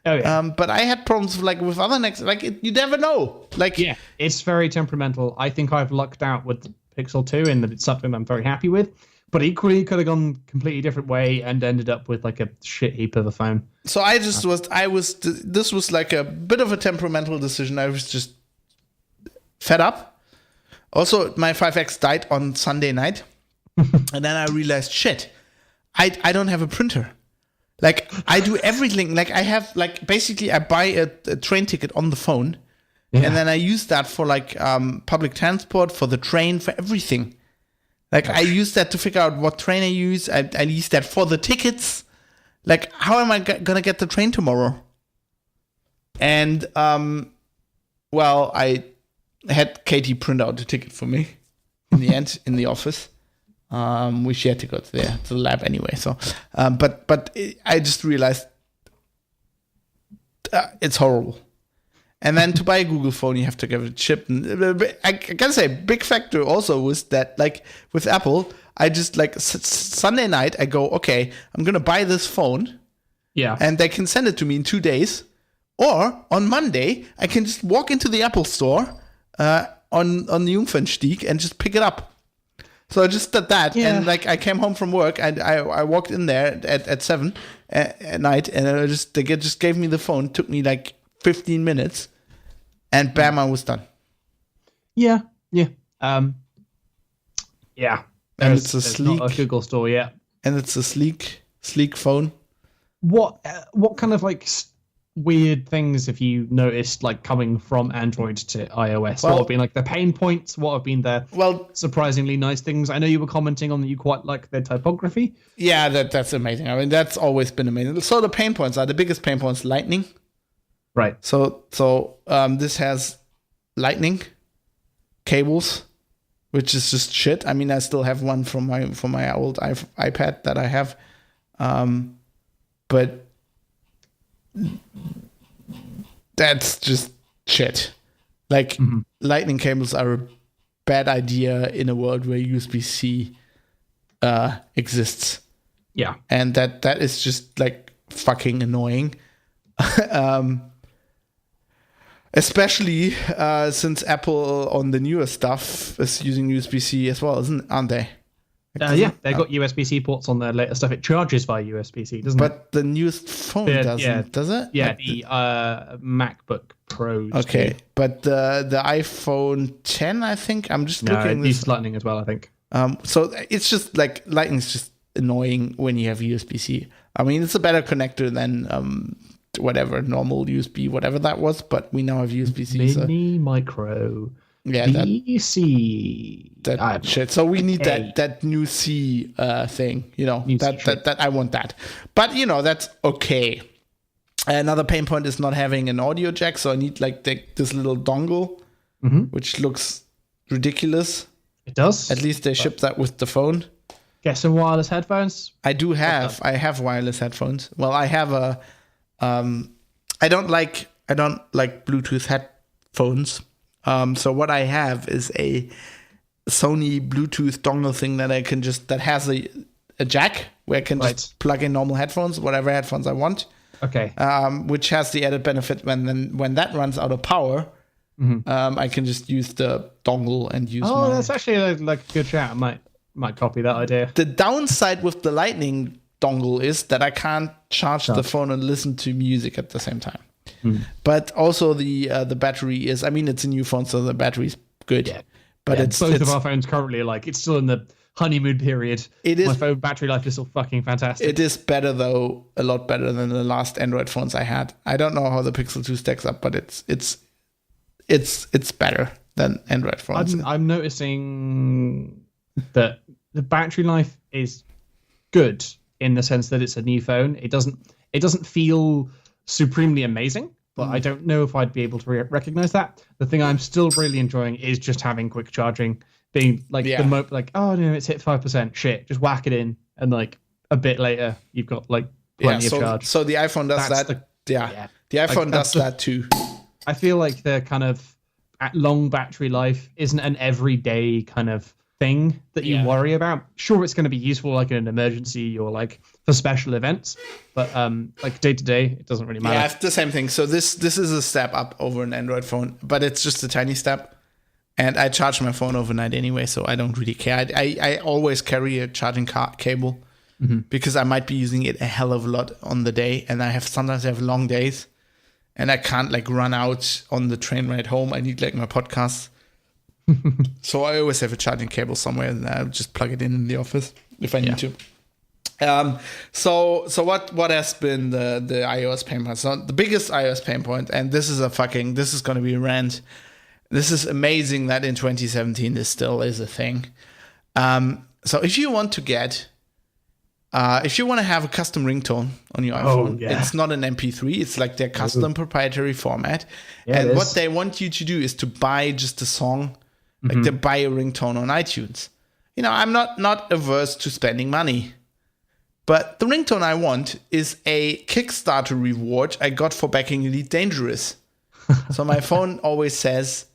Oh, yeah. But I had problems with other Nexus. You never know. Yeah, it's very temperamental. I think I've lucked out with the Pixel 2 in that it's something I'm very happy with. But equally, it could have gone a completely different way and ended up with a shit heap of a phone. So this was a bit of a temperamental decision. I was just fed up. Also, my 5X died on Sunday night. And then I realized, shit, I don't have a printer. I do everything. I have, basically, I buy a train ticket on the phone. Yeah. And then I use that for, public transport, for the train, for everything. I use that to figure out what train I use. I use that for the tickets. How am I going to get the train tomorrow? And, I had Katie print out the ticket for me in the end in the office. She had to go to the lab anyway. So, I just realized it's horrible. And then to buy a Google phone, you have to give it a chip. And I gotta say, big factor also was that, like, with Apple, I just, like, Sunday night, I go, okay, I'm gonna buy this phone. Yeah. And they can send it to me in 2 days. Or on Monday, I can just walk into the Apple store on the Jungfernstieg and just pick it up. So I just did that. Yeah. And, like, I came home from work and I walked in there at 7 at night, and they just gave me the phone. It took me, like, 15 minutes, and bam, I was done. Yeah. And it's a sleek, not a Google store yet. and it's a sleek phone. What kind of like weird things have you noticed, like, coming from Android to iOS? Well, what have been like the pain points? What have been the surprisingly nice things? I know you were commenting on that you quite like their typography. Yeah, that's amazing. I mean, that's always been amazing. So the pain points are the biggest pain points: lightning. Right. So this has lightning cables, which is just shit. I mean, I still have one from my old iPad that I have, but that's just shit. Like, lightning cables are a bad idea in a world where USB-C exists. Yeah. And that is just, like, fucking annoying. Especially since Apple on the newer stuff is using USB-C as well, aren't they? Yeah, they've got USB-C ports on their later stuff. It charges via USB-C, doesn't it? But the newest phone doesn't, does it? Yeah, like the MacBook Pro. Okay, but the iPhone 10, I think, I'm just looking. It uses Lightning as well, I think. So it's just like Lightning's just annoying when you have USB-C. I mean, it's a better connector than whatever normal USB, whatever that was. But we now have USB-C. Mini micro. Yeah, DC. that shit. So we need that new C thing, that I want that. But that's okay. Another pain point is not having an audio jack, so I need like this little dongle, which looks ridiculous. It does. At least they ship that with the phone. Get some wireless headphones. I do have. I have wireless headphones. Well, I have a. I don't like Bluetooth headphones. So what I have is a Sony Bluetooth dongle thing that has a jack where I can just plug in normal headphones, whatever headphones I want. Okay. Which has the added benefit when that runs out of power, I can just use the dongle and use. Oh, that's actually like a good chat. I might copy that idea. The downside with the Lightning dongle is that I can't charge the phone and listen to music at the same time. But also the battery is, I mean, it's a new phone, so the battery's good. Yeah. But it's both of our phones currently it's still in the honeymoon period. It is. My phone battery life is still fucking fantastic. It is better though, a lot better than the last Android phones I had. I don't know how the Pixel 2 stacks up, but it's better than Android phones. I'm noticing that the battery life is good in the sense that it's a new phone. It doesn't feel supremely amazing, but I don't know if I'd be able to recognize that. The thing I'm still really enjoying is just having quick charging, being like oh no, it's hit 5%. Shit, just whack it in, and like a bit later, you've got like plenty of charge. So the iPhone does that. The iPhone does that too. I feel like the kind of long battery life isn't an everyday kind of thing that you worry about. Sure, it's going to be useful like in an emergency or like for special events, but like day to day, it doesn't really matter. Yeah, it's the same thing. So this is a step up over an Android phone, but it's just a tiny step. And I charge my phone overnight anyway, so I don't really care. I always carry a charging cable because I might be using it a hell of a lot on the day, and sometimes I have long days, and I can't like run out on the train ride home. I need like my podcasts. So I always have a charging cable somewhere, and I just plug it in the office if I need to. So what has been the iOS pain point? So the biggest iOS pain point, and this is going to be a rant. This is amazing that in 2017 this still is a thing. So if you want to get if you want to have a custom ringtone on your iPhone, yeah. it's not an MP3. It's like their custom proprietary format. Yeah, and what they want you to do is to buy just a song, like to buy a ringtone on iTunes. You know, I'm not averse to spending money. But the ringtone I want is a Kickstarter reward I got for backing Elite Dangerous. So my phone always says,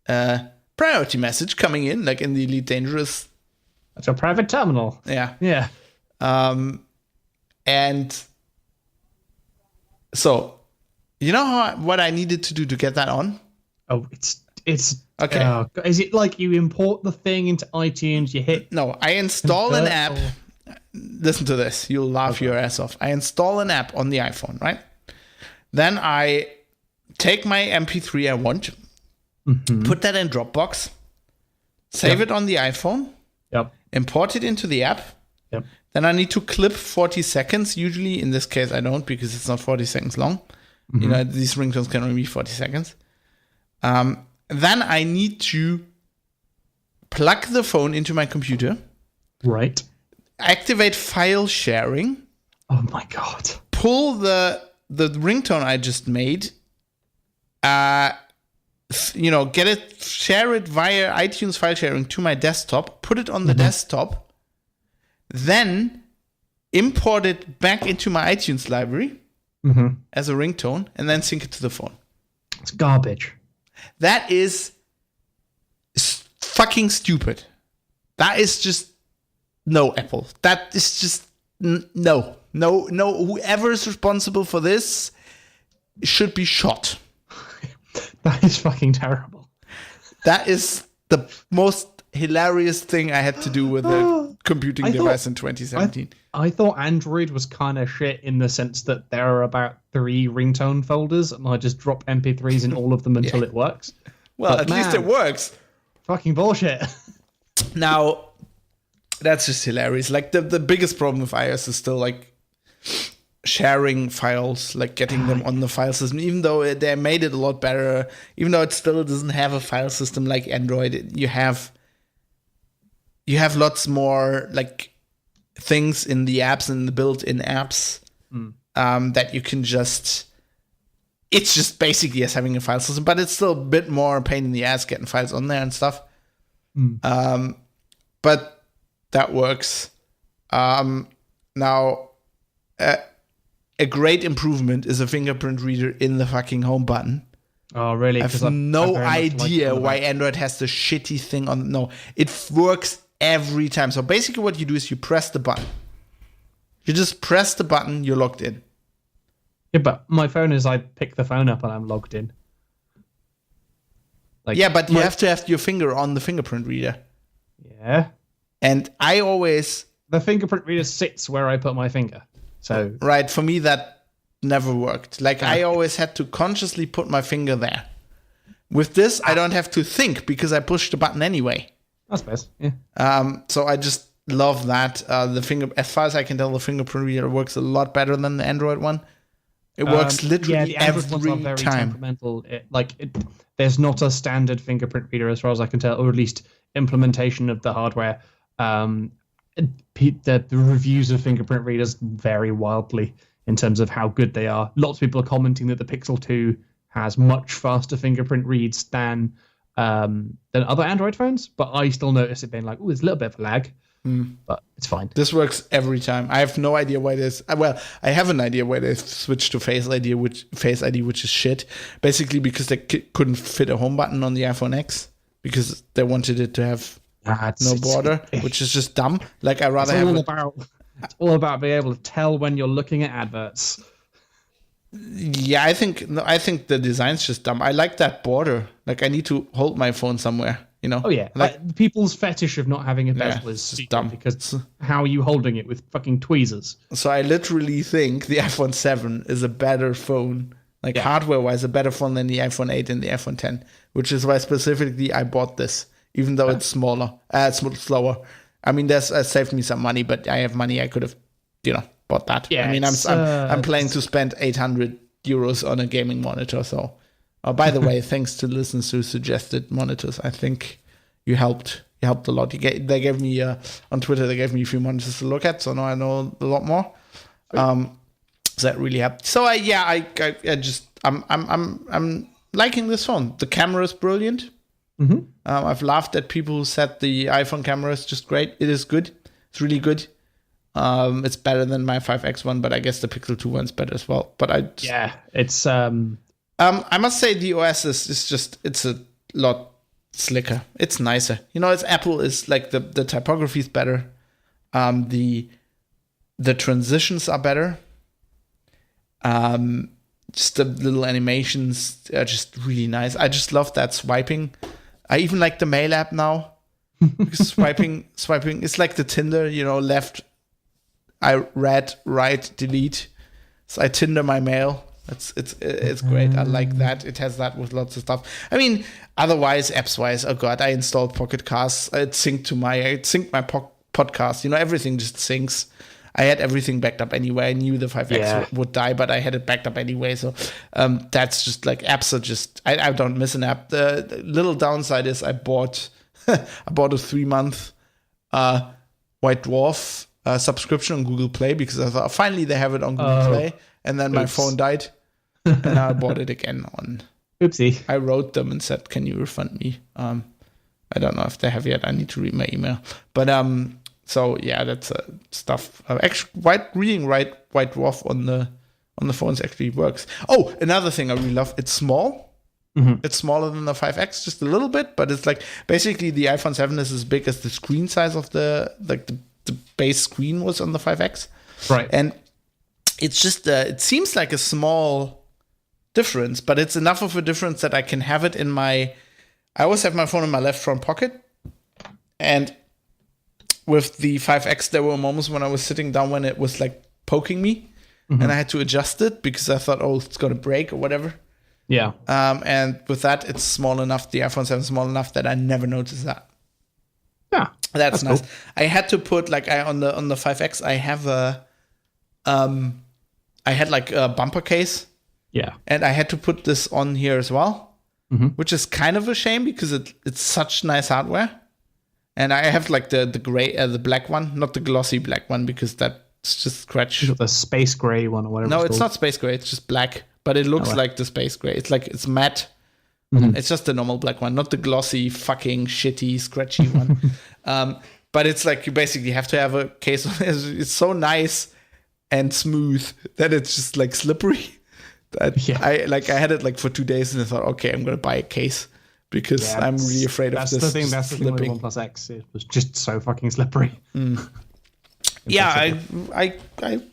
priority message coming in, like in the Elite Dangerous. That's a private terminal. Yeah. Yeah. And so, you know what I needed to do to get that on? Oh, it's okay. Is it like you import the thing into iTunes? You hit No, I install an app. Listen to this. You'll laugh your ass off. I install an app on the iPhone, right? Then I take my MP3 I want, put that in Dropbox, save it on the iPhone, import it into the app. Then I need to clip 40 seconds. Usually, in this case, I don't because it's not 40 seconds long. You know, these ringtones can only be 40 seconds. Then I need to plug the phone into my computer. Right. Activate file sharing. Oh my god. Pull the ringtone I just made. You know, get it, share it via iTunes file sharing to my desktop. Put it on the desktop. Then import it back into my iTunes library as a ringtone, and then sync it to the phone. It's garbage. That is fucking stupid. That is just no, Apple. That is just no. Whoever is responsible for this should be shot. That is fucking terrible. That is the most hilarious thing I had to do with a computing device in 2017. I thought Android was kind of shit in the sense that there are about 3 ringtone folders, and I just drop MP3s in all of them until it works. Well, at least it works. Fucking bullshit. Now, that's just hilarious. Like the biggest problem with iOS is still like sharing files, like getting them on the file system, even though they made it a lot better, even though it still doesn't have a file system like Android. You have lots more like things in the apps and the built-in apps that you can just, it's just basically as having a file system, but it's still a bit more pain in the ass getting files on there and stuff. But that works. Now, a great improvement is a fingerprint reader in the fucking home button. Oh, really? I have no idea why Android has the shitty thing on. No, it works every time. So basically what you do is you press the button. You just press the button, you're logged in. Yeah, but my phone is I pick the phone up and I'm logged in. Like, yeah, but you have to have your finger on the fingerprint reader. Yeah. And I always... The fingerprint reader sits where I put my finger. So right, for me that never worked. Like I always had to consciously put my finger there. With this, I don't have to think because I push the button anyway. I suppose, yeah. So I just love that. As far as I can tell, the fingerprint reader works a lot better than the Android one. It works literally every very time. Temperamental. There's not a standard fingerprint reader as far as I can tell, or at least implementation of the hardware. The reviews of fingerprint readers vary wildly in terms of how good they are. Lots of people are commenting that the Pixel 2 has much faster fingerprint reads than other Android phones, but I still notice it being like, oh, there's a little bit of a lag, but it's fine. This works every time. I have no idea why this. Well, I have an idea why they switched to Face ID, which is shit. Basically, because they couldn't fit a home button on the iPhone X because they wanted it to have no border, which is just dumb. Like I rather have. It's all about being able to tell when you're looking at adverts. Yeah, I think the design's just dumb. I like that border. Like I need to hold my phone somewhere, you know. Oh yeah, like people's fetish of not having a bezel is just dumb because how are you holding it with fucking tweezers? So I literally think the iPhone 7 is a better phone, like hardware-wise, a better phone than the iPhone 8 and the iPhone 10, which is why specifically I bought this, even though it's smaller, it's slower. I mean, that's saved me some money, but I have money I could have, bought that. Yeah, I mean, I'm planning to spend 800 euros on a gaming monitor. So, by the way, thanks to listeners who suggested monitors. I think you helped helped a lot. They gave me on Twitter. They gave me a few monitors to look at, so now I know a lot more. So that really helped. So I'm liking this phone. The camera is brilliant. Mm-hmm. I've laughed at people who said the iPhone camera is just great. It is good. It's really good. It's better than my 5X one, but I guess the Pixel 2 one's better as well. But it's I must say the OS it's a lot slicker. It's nicer. It's Apple is like the typography is better. The transitions are better. Just the little animations are just really nice. I just love that swiping. I even like the Mail app now. Because swiping, it's like the Tinder, left, I read, right, delete. So I Tinder my mail. It's great. I like that. It has that with lots of stuff. I mean, otherwise, apps-wise, oh god, I installed Pocket Casts. It synced my podcast. Everything just syncs. I had everything backed up anyway. I knew the 5X would die, but I had it backed up anyway. So that's just like apps are just. I don't miss an app. The little downside is I bought a 3-month White Dwarf subscription on Google Play because I thought finally they have it on Google Play, and then my phone died, and now I bought it again on. Oopsie. I wrote them and said, "Can you refund me?" I don't know if they have yet. I need to read my email, but So yeah, that's stuff. Actually, reading White Dwarf on the phones actually works. Oh, another thing I really love. It's small. Mm-hmm. It's smaller than the 5X, just a little bit, but it's like basically the iPhone 7 is as big as the screen size of the base screen was on the 5X. Right. And it's just it seems like a small difference, but it's enough of a difference that I can have it in my. I always have my phone in my left front pocket, and with the 5X, there were moments when I was sitting down when it was like poking me, and I had to adjust it because I thought, it's going to break or whatever. Yeah. And with that, it's small enough. The iPhone 7 is small enough that I never noticed that. Yeah, that's nice. Cool. I had to put on the 5X. I have I had like a bumper case. Yeah. And I had to put this on here as well, which is kind of a shame because it's such nice hardware. And I have like the gray, the black one, not the glossy black one, because that's just scratch. The space gray one or whatever. No, it's not space gray. It's just black, but it looks like the space gray. It's matte. Mm-hmm. It's just the normal black one, not the glossy, fucking shitty, scratchy one. But it's like you basically have to have a case. It's so nice and smooth that it's just like slippery. I had it like for 2 days and I thought, okay, I'm gonna buy a case. Because I'm really afraid of this. That's the thing with the OnePlus X. It was just so fucking slippery. Yeah, I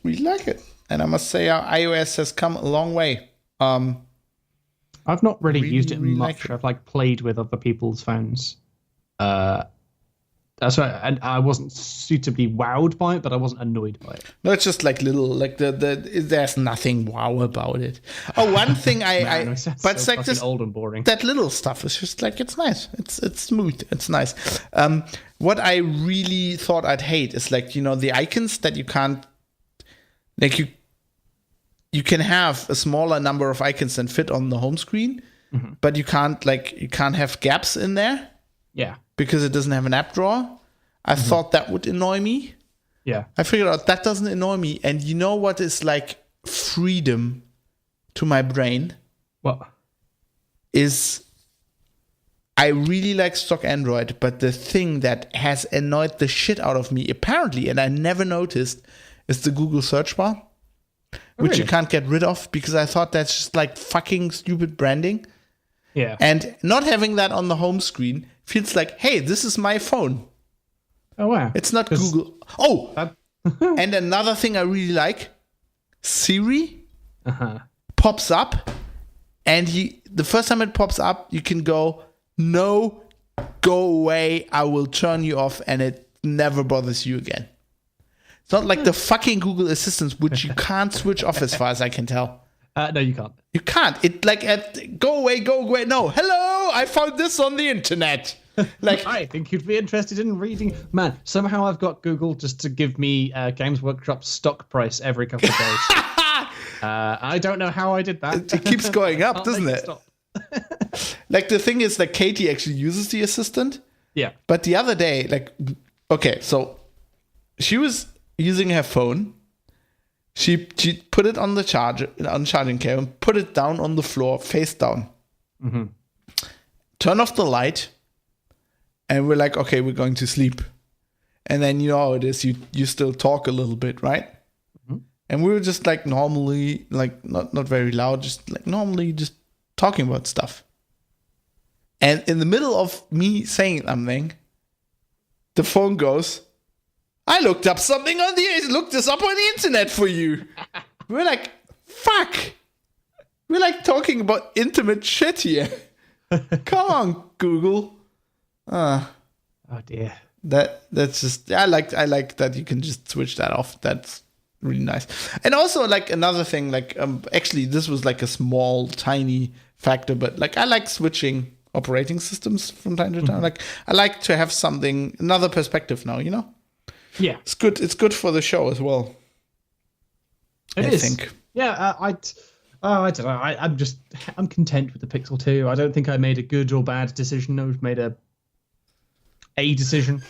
really like it, and I must say, our iOS has come a long way. I've not really used it much. Like I've played with other people's phones. That's right, and I wasn't suitably wowed by it, but I wasn't annoyed by it. No, it's just like little, like there's nothing wow about it. Oh, one thing but it's like this old and boring. That little stuff is just like it's nice. It's smooth. It's nice. What I really thought I'd hate is like the icons that you can't like you can have a smaller number of icons than fit on the home screen, but you can't have gaps in there. Yeah. Because it doesn't have an app drawer. I thought that would annoy me. Yeah. I figured out that doesn't annoy me. And you know what is like freedom to my brain? What? Is I really like stock Android, but the thing that has annoyed the shit out of me, apparently, and I never noticed, is the Google search bar. Which you can't get rid of because I thought that's just like fucking stupid branding. Yeah. And not having that on the home screen feels like, hey, this is my phone. Oh, wow. It's not Google. Oh, and another thing I really like, Siri pops up, and the first time it pops up, you can go, no, go away, I will turn you off, and it never bothers you again. It's not like the fucking Google Assistant, which you can't switch off as far as I can tell. No, you can't. You can't. It go away. No, hello, I found this on the internet. Like, I think you'd be interested in reading. Man, somehow I've got Google just to give me Games Workshop stock price every couple of days. I don't know how I did that. It keeps going up, doesn't it? Stop. Like the thing is that Katie actually uses the assistant, Yeah. But the other day, like, okay, so she was using her phone. She put it on the charging cable, put it down on the floor, face down. Mm-hmm. Turn off the light, and we're like, okay, we're going to sleep. And then you know how it is, you still talk a little bit, right? Mm-hmm. And we were just like normally, like not very loud, just like normally just talking about stuff. And in the middle of me saying something, the phone goes, I looked this up on the internet for you. We're like, fuck. We're like talking about intimate shit here. Come on, Google. Oh dear. That's just, I like that you can just switch that off. That's really nice. And also, like, another thing, like, actually this was like a small tiny factor, but like I like switching operating systems from time to time. Mm-hmm. Like, I like to have another perspective now, you know? Yeah. It's good for the show as well. I think. Yeah, I don't know. I'm content with the Pixel 2. I don't think I made a good or bad decision. I've made a decision,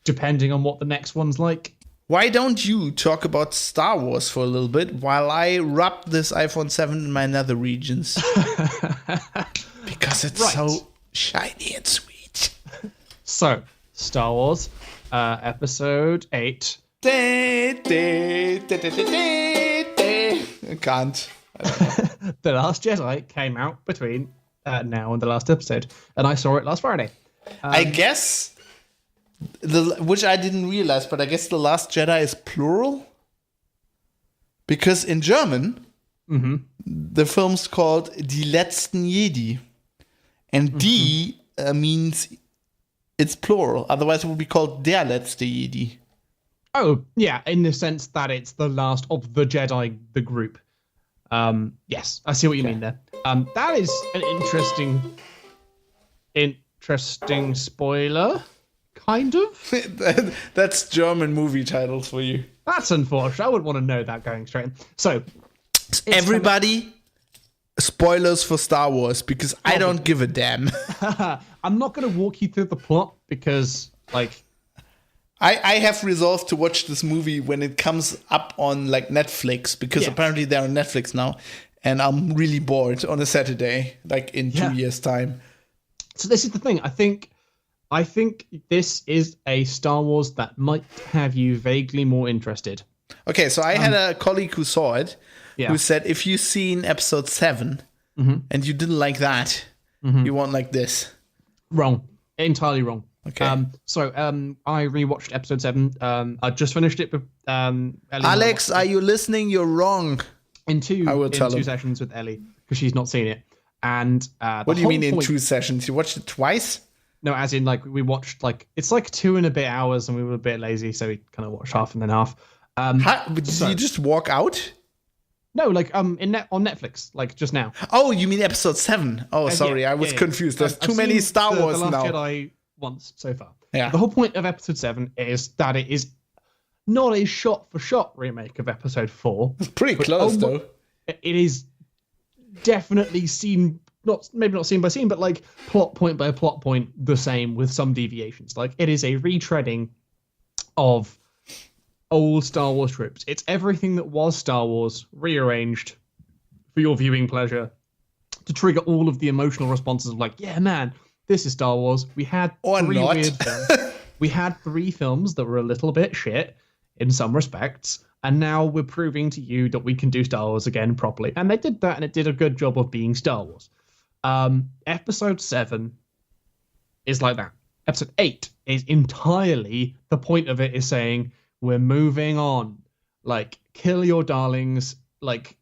depending on what the next one's like. Why don't you talk about Star Wars for a little bit while I rub this iPhone 7 in my nether regions? Because it's so shiny and sweet. So, Star Wars, Episode 8. I can't. The Last Jedi came out between now and the last episode, and I saw it last Friday. I guess, which I didn't realize, but I guess The Last Jedi is plural. Because in German, the film's called Die letzten Jedi. And Die means it's plural. Otherwise, it would be called Der letzte Jedi. Oh, yeah, in the sense that it's the last of the Jedi, the group. Yes, I see what you mean there. That is an interesting spoiler, kind of. That's German movie titles for you. That's unfortunate. I would want to know that going straight in. So, everybody, spoilers for Star Wars, because I don't give a damn. I'm not going to walk you through the plot because, like, I have resolved to watch this movie when it comes up on like Netflix, because apparently they're on Netflix now, and I'm really bored on a Saturday, like in 2 years' time. So this is the thing. I think this is a Star Wars that might have you vaguely more interested. Okay, so I had a colleague who saw it, who said if you've seen episode 7 and you didn't like that, you won't like this. Wrong. Entirely wrong. Okay. I rewatched episode 7. I just finished it with Ellie. Alex, are you listening? You're wrong. In two sessions with Ellie, because she's not seen it. And what do you mean in 2 sessions? You watched it twice? No, as in like we watched it's like 2 and a bit hours, and we were a bit lazy, so we kind of watched half and then half. Did you just walk out? No, like on Netflix, like just now. Oh, you mean episode 7? Oh, sorry, I was confused. There's too many Star Wars now. The Last Jedi once so far. Yeah. The whole point of episode 7 is that it is not a shot-for-shot remake of episode 4. It's pretty close, though. It is definitely maybe not scene by scene, but like plot point by plot point, the same with some deviations. Like it is a retreading of old Star Wars tropes. It's everything that was Star Wars rearranged for your viewing pleasure to trigger all of the emotional responses of like, yeah, man, this is Star Wars. We had weird films. We had 3 films that were a little bit shit in some respects, and now we're proving to you that we can do Star Wars again properly. And they did that, and it did a good job of being Star Wars. Episode 7 is like that. Episode 8 is entirely, the point of it is saying, we're moving on. Like, kill your darlings. Like,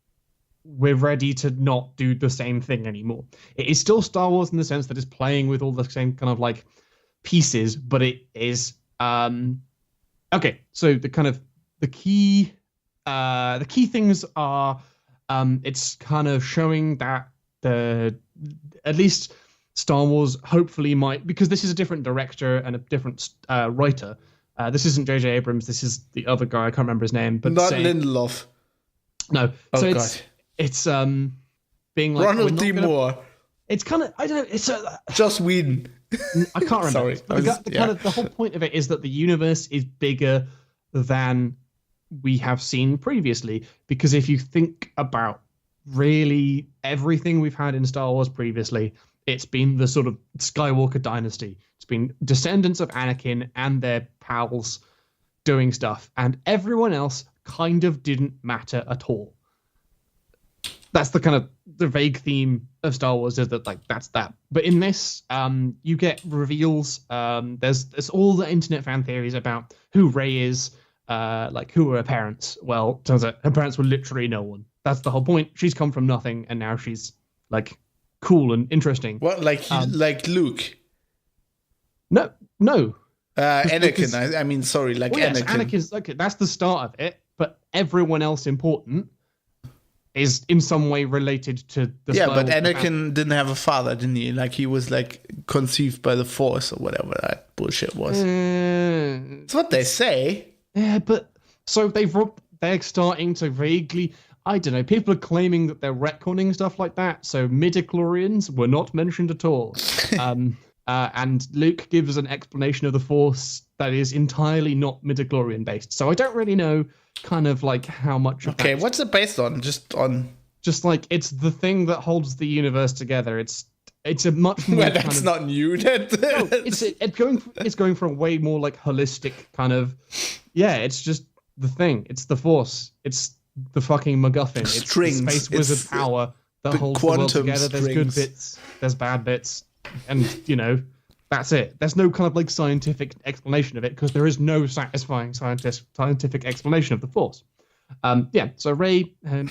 we're ready to not do the same thing anymore. It is still Star Wars in the sense that it's playing with all the same kind of like pieces, but it is okay. So the key things are it's kind of showing that at least Star Wars hopefully might, because this is a different director and a different writer. This isn't J.J. Abrams. This is the other guy. I can't remember his name. But not Lindelof. No. Oh, so God. It's being like Ronald D. Moore. It's kind of, I don't know. It's Joss Whedon. I can't remember. Sorry. But the whole point of it is that the universe is bigger than we have seen previously. Because if you think about really everything we've had in Star Wars previously, it's been the sort of Skywalker dynasty. It's been descendants of Anakin and their pals doing stuff, and everyone else kind of didn't matter at all. That's the kind of the vague theme of Star Wars, is that like that's that. But in this, you get reveals. There's all the internet fan theories about who Rey is, like who are her parents. Well, turns out her parents were literally no one. That's the whole point. She's come from nothing, and now she's like cool and interesting. What, like Luke? No. Anakin. I mean, sorry, like well, yes, Anakin. Anakin's okay. That's the start of it. But everyone else important is in some way related to the Yeah, Skywalker but Anakin didn't have a father, didn't he? Like he was like conceived by the Force or whatever that bullshit was. It's what they say. Yeah, but so they're starting to vaguely. I don't know. People are claiming that they're retconning stuff like that. So midichlorians were not mentioned at all. And Luke gives an explanation of the Force that is entirely not midichlorian based. So I don't really know kind of like how much of Okay, what's it based on? Just like it's the thing that holds the universe together. It's a much more well, that's not new. It's going for a way more like holistic kind of it's just the thing. It's the Force. It's the fucking MacGuffin. It's strings. The space wizard power that holds the world together. There's good bits, there's bad bits, and that's it. There's no kind of like scientific explanation of it because there is no satisfying scientific explanation of the Force. So Rey, her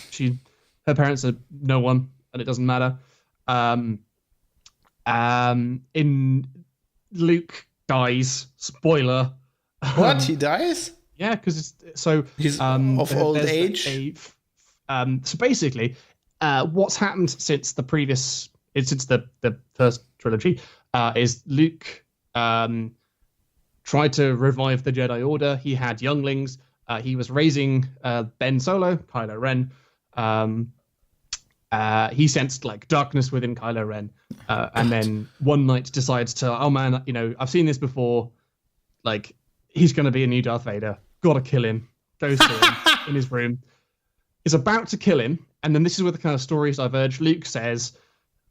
parents are no one, and it doesn't matter. In Luke dies. Spoiler. What? He dies? Yeah, because he's of old age. So basically, what's happened since the first trilogy is Luke tried to revive the Jedi Order. He had younglings. He was raising Ben Solo, Kylo Ren. He sensed like darkness within Kylo Ren, and then one night decides to, oh man, I've seen this before. Like he's going to be a new Darth Vader. Gotta kill him. Goes to him in his room. Is about to kill him, and then this is where the kind of stories diverge. Luke says,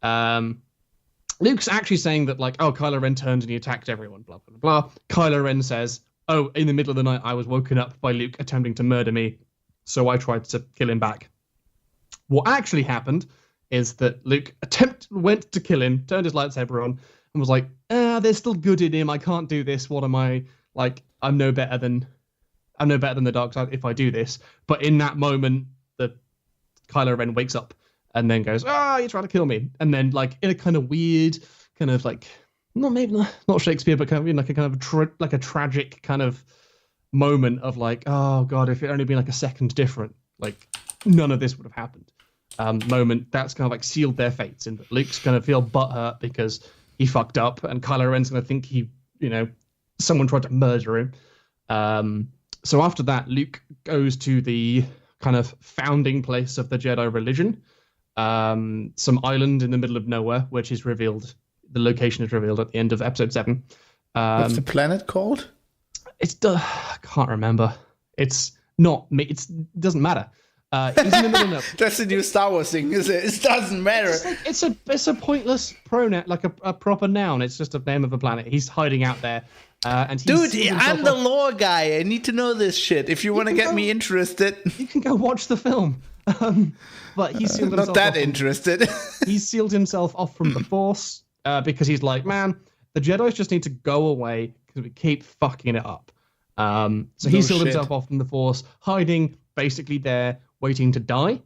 Luke's actually saying that like, oh, Kylo Ren turned and he attacked everyone. Blah blah blah. Kylo Ren says, oh, in the middle of the night, I was woken up by Luke attempting to murder me, so I tried to kill him back. What actually happened is that Luke went to kill him, turned his lightsaber on, and was like, there's still good in him. I can't do this. What am I like? I'm no better than the dark side if I do this. But in that moment, the Kylo Ren wakes up and then goes, you're trying to kill me. And then like in a kind of weird, kind of like not Shakespeare, but kind of like a kind of like a tragic kind of moment of like, oh god, if it only been like a second different, like none of this would have happened. Moment that's kind of like sealed their fates, and Luke's gonna feel butthurt because he fucked up, and Kylo Ren's gonna think someone tried to murder him. So after that, Luke goes to the kind of founding place of the Jedi religion, some island in the middle of nowhere, which is revealed. The location is revealed at the end of episode 7. What's the planet called? I can't remember. It's not me. It doesn't matter. He's in the middle of nowhere. That's the new Star Wars thing, is it? It doesn't matter. It's a pointless pronoun, like a proper noun. It's just a name of a planet. He's hiding out there. And dude, I'm the lore guy. I need to know this shit. If you want to get me interested, you can go watch the film. But he's sealed himself not that interested. He's sealed himself off from the Force because he's like, man, the Jedi's just need to go away because we keep fucking it up. So he sealed himself off from the Force, hiding basically there, waiting to die.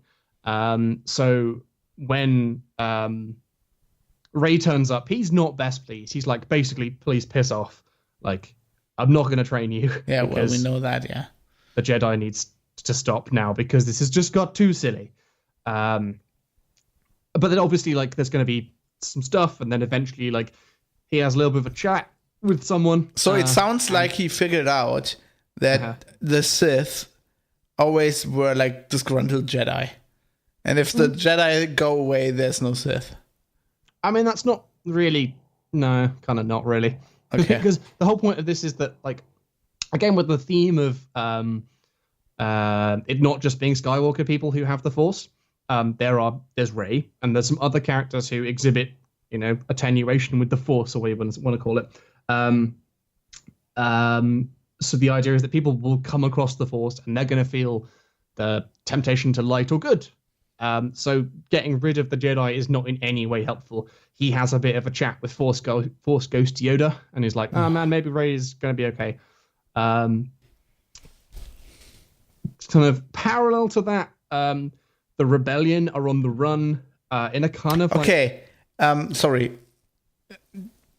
So when Rey turns up, he's not best pleased. He's like, basically, please piss off. Like, I'm not going to train you. Yeah, well, we know that, yeah. The Jedi needs to stop now because this has just got too silly. But then obviously, like, there's going to be some stuff, and then eventually, like, he has a little bit of a chat with someone. So it sounds like he figured out that the Sith always were, like, disgruntled Jedi. And if the Jedi go away, there's no Sith. I mean, that's not really No, kind of not really. Okay. Because the whole point of this is that, like, again, with the theme of it not just being Skywalker people who have the Force, there's Rey, and there's some other characters who exhibit, attenuation with the Force, or what you want to call it. So the idea is that people will come across the Force, and they're going to feel the temptation to light or good. So getting rid of the Jedi is not in any way helpful. He has a bit of a chat with Force Ghost Yoda, and he's like, "Oh man, maybe Rey's going to be okay." Kind of parallel to that, the Rebellion are on the run in a kind of okay. Sorry.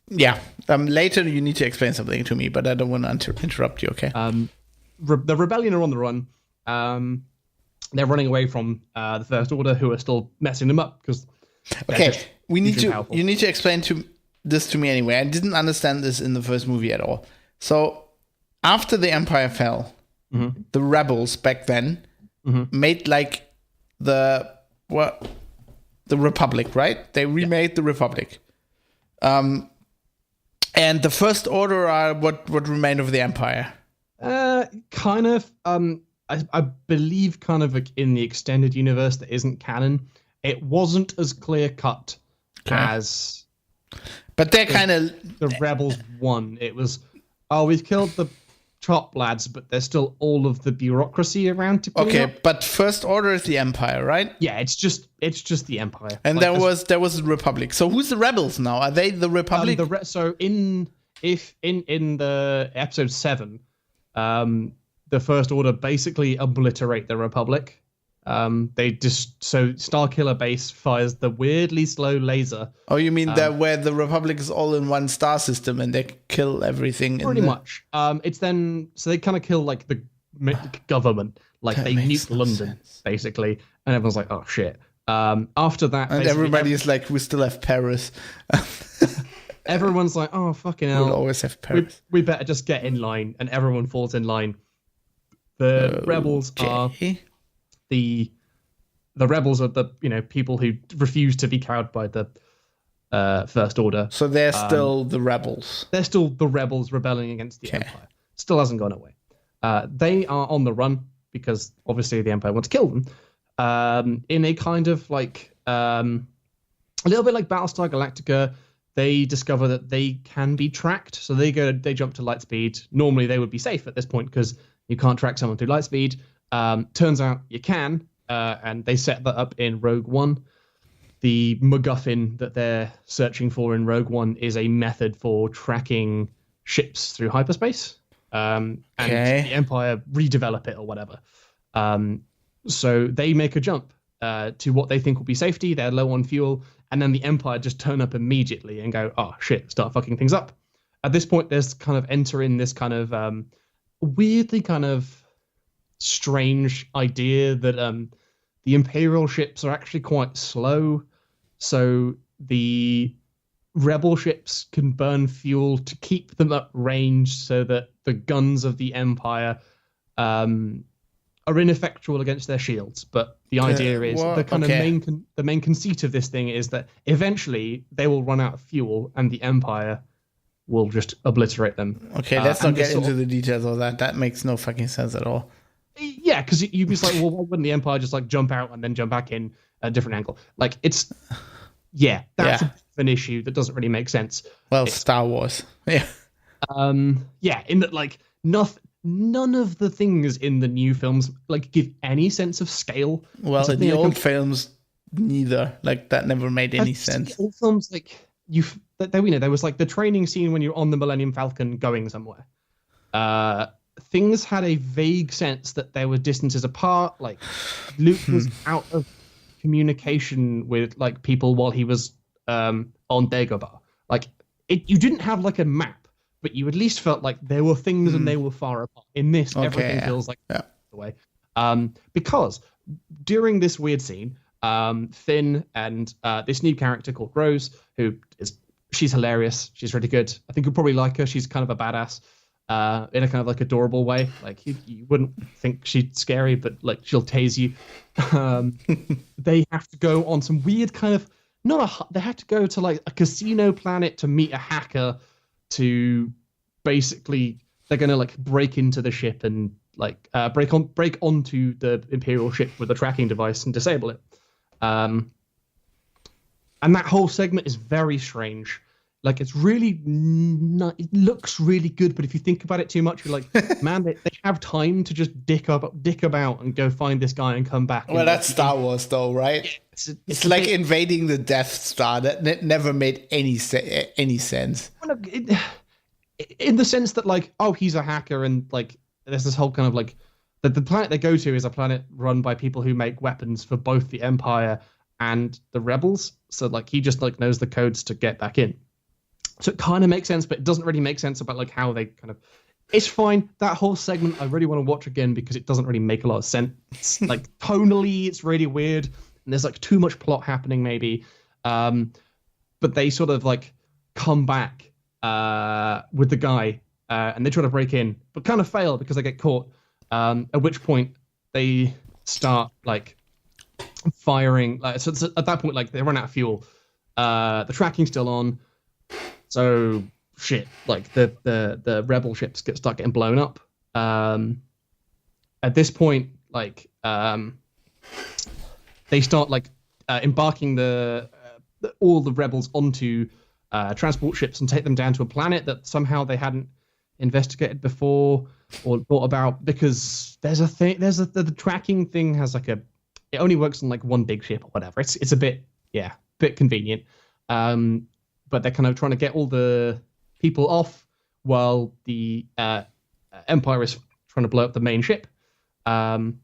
Yeah. Later you need to explain something to me, but I don't want to interrupt you. Okay. The Rebellion are on the run. They're running away from the First Order, who are still messing them up because. Okay, you need to explain this to me anyway. I didn't understand this in the first movie at all. So after the Empire fell, the rebels back then made like the Republic, right? They remade the Republic. And the First Order are what remained of the Empire. Kind of. I believe kind of in the extended universe that isn't canon, it wasn't as clear cut as. But they're kind of the rebels won. It was, we've killed the top lads, but there's still all of the bureaucracy around to clean up. But First Order is the Empire, right? Yeah, it's just the Empire. And there was the Republic. So who's the rebels now? Are they the Republic? So in the episode 7, the First Order basically obliterate the Republic. Starkiller Base fires the weirdly slow laser. Oh, you mean that where the Republic is all in one star system and they kill everything? Pretty much. It's then so they kind of kill like the government, like they nuke London basically, and everyone's like, oh shit. After that, and everybody is like, we still have Paris. Everyone's like, oh fucking hell, we'll always have Paris. We better just get in line, and everyone falls in line. The rebels are the rebels are the people who refuse to be cowed by the First Order. So they're still the rebels. They're still the rebels rebelling against the Empire. Still hasn't gone away. They are on the run because obviously the Empire wants to kill them. In a kind of like a little bit like Battlestar Galactica, they discover that they can be tracked. So they jump to light speed. Normally they would be safe at this point because you can't track someone through light speed. Turns out you can, and they set that up in Rogue One. The MacGuffin that they're searching for in Rogue One is a method for tracking ships through hyperspace. And the Empire redevelop it or whatever. So they make a jump to what they think will be safety. They're low on fuel, and then the Empire just turn up immediately and go, oh shit, start fucking things up. At this point, there's kind of entering this kind of weirdly kind of strange idea that the Imperial ships are actually quite slow, so the rebel ships can burn fuel to keep them at range so that the guns of the Empire are ineffectual against their shields. But the idea is the main conceit of this thing is that eventually they will run out of fuel and the Empire will just obliterate them. Okay, let's not get into the details of that. That makes no fucking sense at all. Yeah, because you'd be like, well, why wouldn't the Empire just like jump out and then jump back in at a different angle? Like it's, that's an issue that doesn't really make sense. Well, Star Wars, in that like none of the things in the new films like give any sense of scale. Well, in the old films, neither. Like that never made any sense. Old films, like there was like the training scene when you're on the Millennium Falcon going somewhere. Things had a vague sense that there were distances apart. Like Luke was out of communication with like people while he was on Dagobah. Like you didn't have like a map, but you at least felt like there were things and they were far apart. In this, everything feels like the way. Because during this weird scene, Finn and this new character called Rose, she's hilarious. She's really good. I think you'll probably like her. She's kind of a badass. In a kind of like adorable way. Like you wouldn't think she's scary, but like she'll tase you. They have to go on some weird kind of they had to go to like a casino planet to meet a hacker to basically they're going to like break into the ship and like break onto the Imperial ship with a tracking device and disable it. And that whole segment is very strange. Like, it's really it looks really good, but if you think about it too much, you're like, man, they have time to just dick about and go find this guy and come back. Well, that's Star Wars, though, right? It's like invading the Death Star. That never made any sense. Well, in the sense that, like, oh, he's a hacker, and like, there's this whole kind of like, the planet they go to is a planet run by people who make weapons for both the Empire and the Rebels. So like, he just like knows the codes to get back in. So it kind of makes sense, but it doesn't really make sense about like how they kind of. It's fine. That whole segment I really want to watch again because it doesn't really make a lot of sense. Like tonally, it's really weird, and there's like too much plot happening maybe. But they sort of like come back with the guy, and they try to break in, but kind of fail because they get caught. At which point they start like firing. Like so at that point, like they run out of fuel. The tracking's still on. So shit, like the rebel ships start getting blown up. At this point, like they start like embarking all the rebels onto transport ships and take them down to a planet that somehow they hadn't investigated before or thought about, because there's a thing. The tracking thing has like it only works on like one big ship or whatever. It's a bit convenient. But they're kind of trying to get all the people off while the Empire is trying to blow up the main ship. And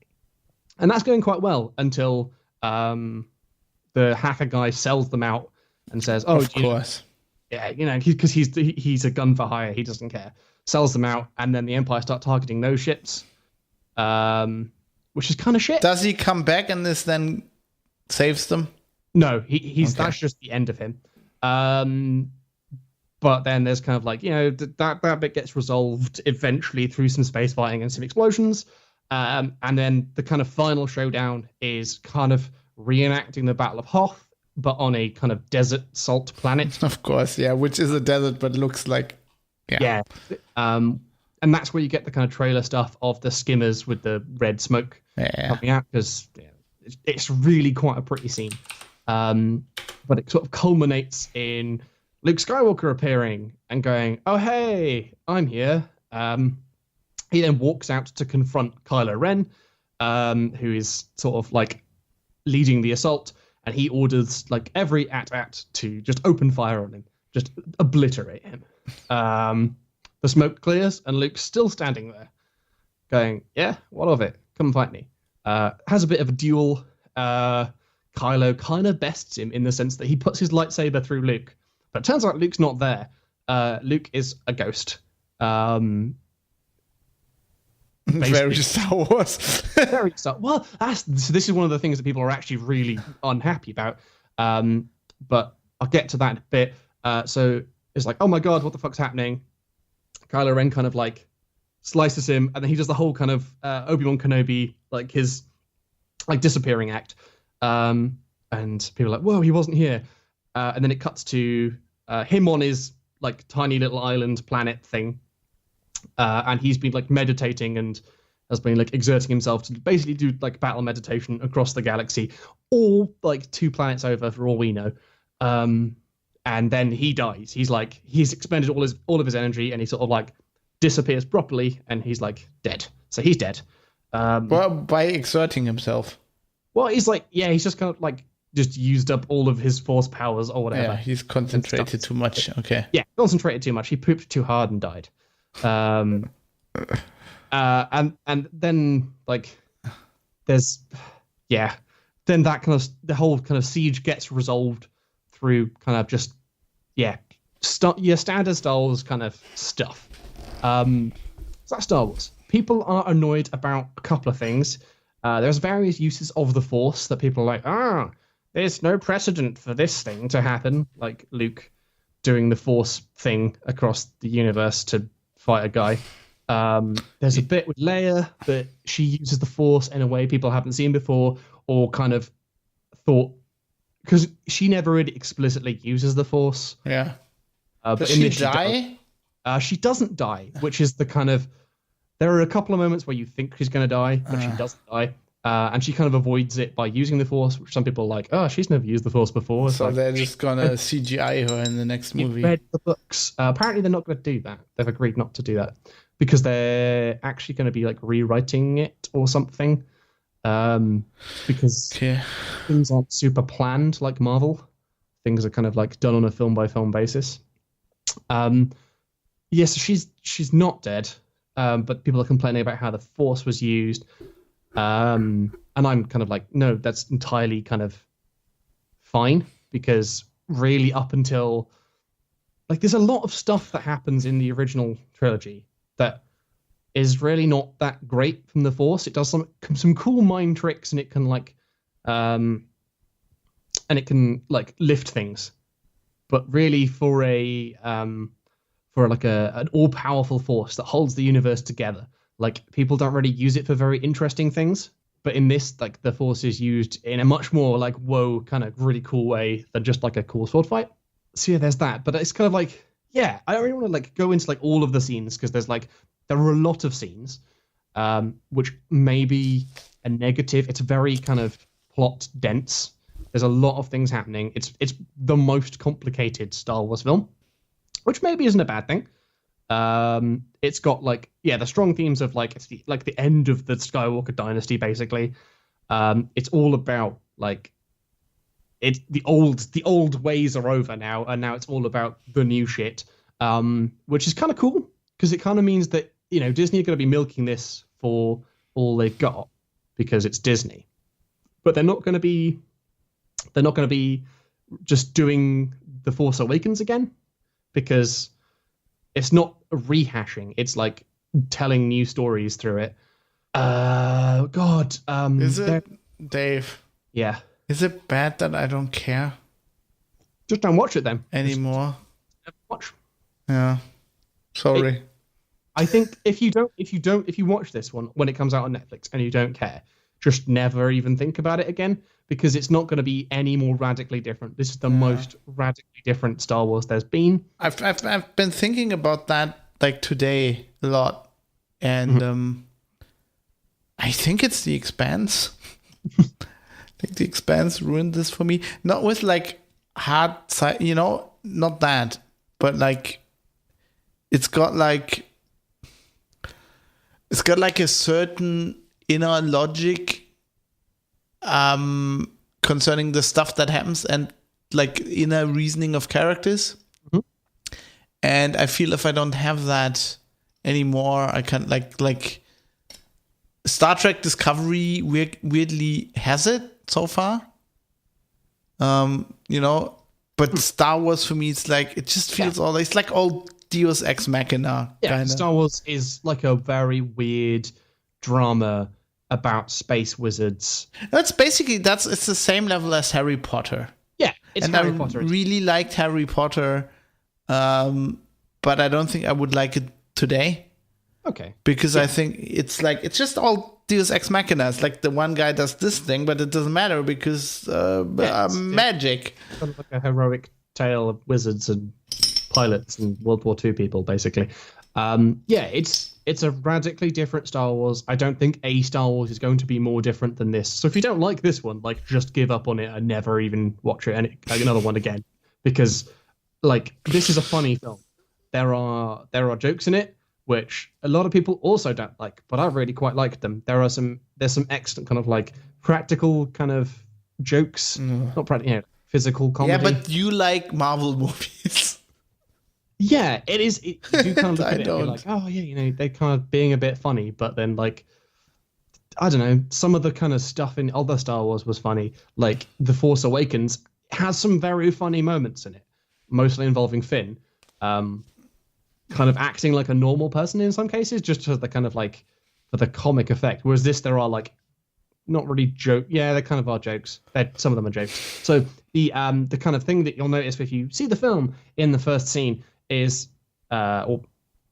that's going quite well until the hacker guy sells them out and says, "Oh, of course, because he's a gun for hire. He doesn't care." Sells them out, and then the Empire start targeting those ships, which is kind of shit. Does he come back and this then saves them? No, he's okay. That's just the end of him. But then there's kind of like, that bit gets resolved eventually through some space fighting and some explosions. And then the kind of final showdown is kind of reenacting the Battle of Hoth, but on a kind of desert salt planet. Of course, yeah, which is a desert, but looks like, yeah. And that's where you get the kind of trailer stuff of the skimmers with the red smoke coming out, because it's really quite a pretty scene. But it sort of culminates in Luke Skywalker appearing and going, "Oh, hey, I'm here." He then walks out to confront Kylo Ren, who is sort of like leading the assault, and he orders like every AT-AT to just open fire on him, just obliterate him. The smoke clears, and Luke's still standing there, going, "Yeah, what of it? Come fight me." Has a bit of a duel. Kylo kind of bests him in the sense that he puts his lightsaber through Luke, but it turns out Luke's not there. Luke is a ghost. Very Star Wars. Very Star. Well, so this is one of the things that people are actually really unhappy about. But I'll get to that in a bit. So it's like, oh my god, what the fuck's happening? Kylo Ren kind of like slices him, and then he does the whole kind of Obi-Wan Kenobi, like his like disappearing act. And people are like, whoa, he wasn't here. And then it cuts to him on his like tiny little island planet thing. And he's been like meditating and has been like exerting himself to basically do like battle meditation across the galaxy, all like 2 planets over for all we know. And then he dies. He's expended all of his energy, and he sort of like disappears properly, and he's like dead. So he's dead. Well, by exerting himself. Well, he's like, he's just kind of like just used up all of his force powers or whatever. Yeah, he's concentrated too much. Okay. Yeah, concentrated too much. He pooped too hard and died. And then like there's then that kind of the whole kind of siege gets resolved through kind of just your standard Star Wars kind of stuff. So that's Star Wars. People are annoyed about a couple of things. There's various uses of the Force that people are like, there's no precedent for this thing to happen, like Luke doing the Force thing across the universe to fight a guy. There's a bit with Leia that she uses the Force in a way people haven't seen before, or kind of thought because she never really explicitly uses the Force. Yeah. But Does in she this die? She doesn't die, which is the kind of. There are a couple of moments where you think she's going to die, but she doesn't die. And she kind of avoids it by using the Force, which some people are like, oh, she's never used the Force before. It's So like, they're just gonna CGI her in the next movie. read the books. Apparently, they're not going to do that. They've agreed not to do that because they're actually going to be like rewriting it or something. Because things aren't super planned like Marvel. Things are kind of like done on a film by film basis. Yes, she's not dead. But people are complaining about how the Force was used. And I'm kind of like, no, that's entirely kind of fine, because really up until like there's a lot of stuff that happens in the original trilogy that is really not that great from the Force. It does some cool mind tricks, and it can like lift things. But really for an all-powerful force that holds the universe together, like people don't really use it for very interesting things. But in this, like the Force is used in a much more like whoa kind of really cool way than just like a cool sword fight. So yeah, there's that. But it's kind of like, yeah, I don't really want to like go into like all of the scenes, because there are a lot of scenes which may be a negative. It's very kind of plot dense. There's a lot of things happening. It's the most complicated Star Wars film, which maybe isn't a bad thing. It's got like, yeah, the strong themes of like, it's the end of the Skywalker dynasty, basically. It's all about like, it's the old ways are over now, and now it's all about the new shit, which is kind of cool, because it kind of means that, you know, Disney are going to be milking this for all they've got, because it's Disney. But they're not going to be just doing The Force Awakens again, because it's not rehashing. It's like telling new stories through it. Is it, Dave? Yeah. Is it bad that I don't care Just don't watch it then. anymore? Just watch. Yeah. Sorry. I think if you watch this one when it comes out on Netflix and you don't care, just never even think about it again, because it's not going to be any more radically different. This is the most radically different Star Wars there's been. I've been thinking about that like today a lot, and I think it's The Expanse. I think The Expanse ruined this for me. Not with like hard side, you know, not that, but like it's got like a certain inner logic concerning the stuff that happens, and like inner reasoning of characters. And I feel if I don't have that anymore, I can't like Star Trek Discovery weirdly has it so far. You know, but Star Wars for me, it's like, it just feels it's like all Deus Ex Machina. Yeah, kinda. Star Wars is like a very weird drama about space wizards. It's the same level as Harry Potter. Yeah, it's And Harry I Potter. really liked Harry Potter, but I don't think I would like it today. Okay. Because I think it's just all Deus Ex Machina. It's like the one guy does this thing, but it doesn't matter because magic. It's kind of like a heroic tale of wizards and pilots and World War II people, basically. It's a radically different Star Wars. I don't think a Star Wars is going to be more different than this. So if you don't like this one, like, just give up on it and never even watch it and another one again, because like, this is a funny film. There are jokes in it which a lot of people also don't like, but I really quite liked them. There's some excellent kind of like practical kind of jokes, not practical, physical comedy. Yeah, but you like Marvel movies. Yeah, it is. You do kind of look at it and don't. be like, oh yeah, you know, they're kind of being a bit funny, but then like, I don't know, some of the kind of stuff in other Star Wars was funny. Like The Force Awakens has some very funny moments in it, mostly involving Finn, kind of acting like a normal person in some cases, just for the kind of like, for the comic effect. Whereas this, there are like, not really joke. Yeah, they kind of are jokes. Some of them are jokes. So the kind of thing that you'll notice if you see the film in the first scene is, or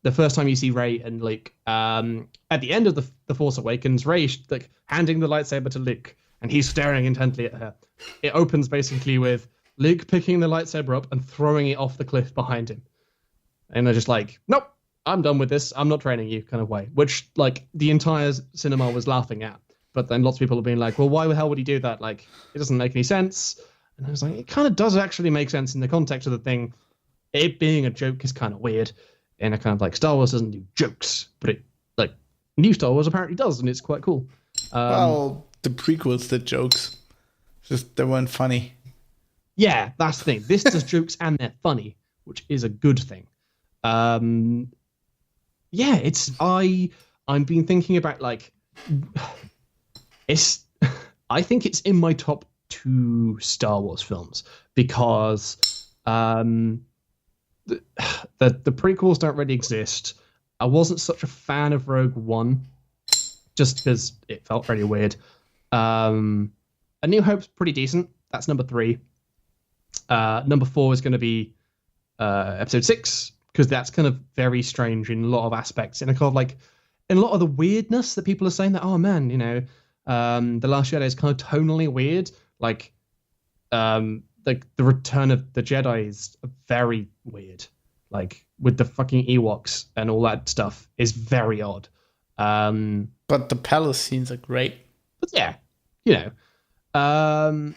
the first time you see Rey and Luke, at the end of the Force Awakens, Rey like handing the lightsaber to Luke, and he's staring intently at her. It opens basically with Luke picking the lightsaber up and throwing it off the cliff behind him. And they're just like, nope, I'm done with this. I'm not training you kind of way, which like the entire cinema was laughing at. But then lots of people have been like, well, why the hell would he do that? Like, it doesn't make any sense. And I was like, it kind of does actually make sense in the context of the thing. It being a joke is kind of weird. And a kind of like Star Wars doesn't do jokes, but it like new Star Wars apparently does, and it's quite cool. Well, the prequels did jokes. Just they weren't funny. Yeah, that's the thing. This does jokes and they're funny, which is a good thing. Yeah, it's I'm been thinking about like it's I think it's in my top 2 Star Wars films because the prequels don't really exist. I wasn't such a fan of Rogue One just because it felt really weird. A New Hope's pretty decent. That's number 3. Number 4 is going to be Episode 6 because that's kind of very strange in a lot of aspects. And I kind of like in a lot of the weirdness that people are saying that, oh man, you know, The Last Jedi is kind of tonally weird. Like the Return of the Jedi is very weird. Like with the fucking Ewoks and all that stuff is very odd. But the palace scenes are great. But yeah, you know.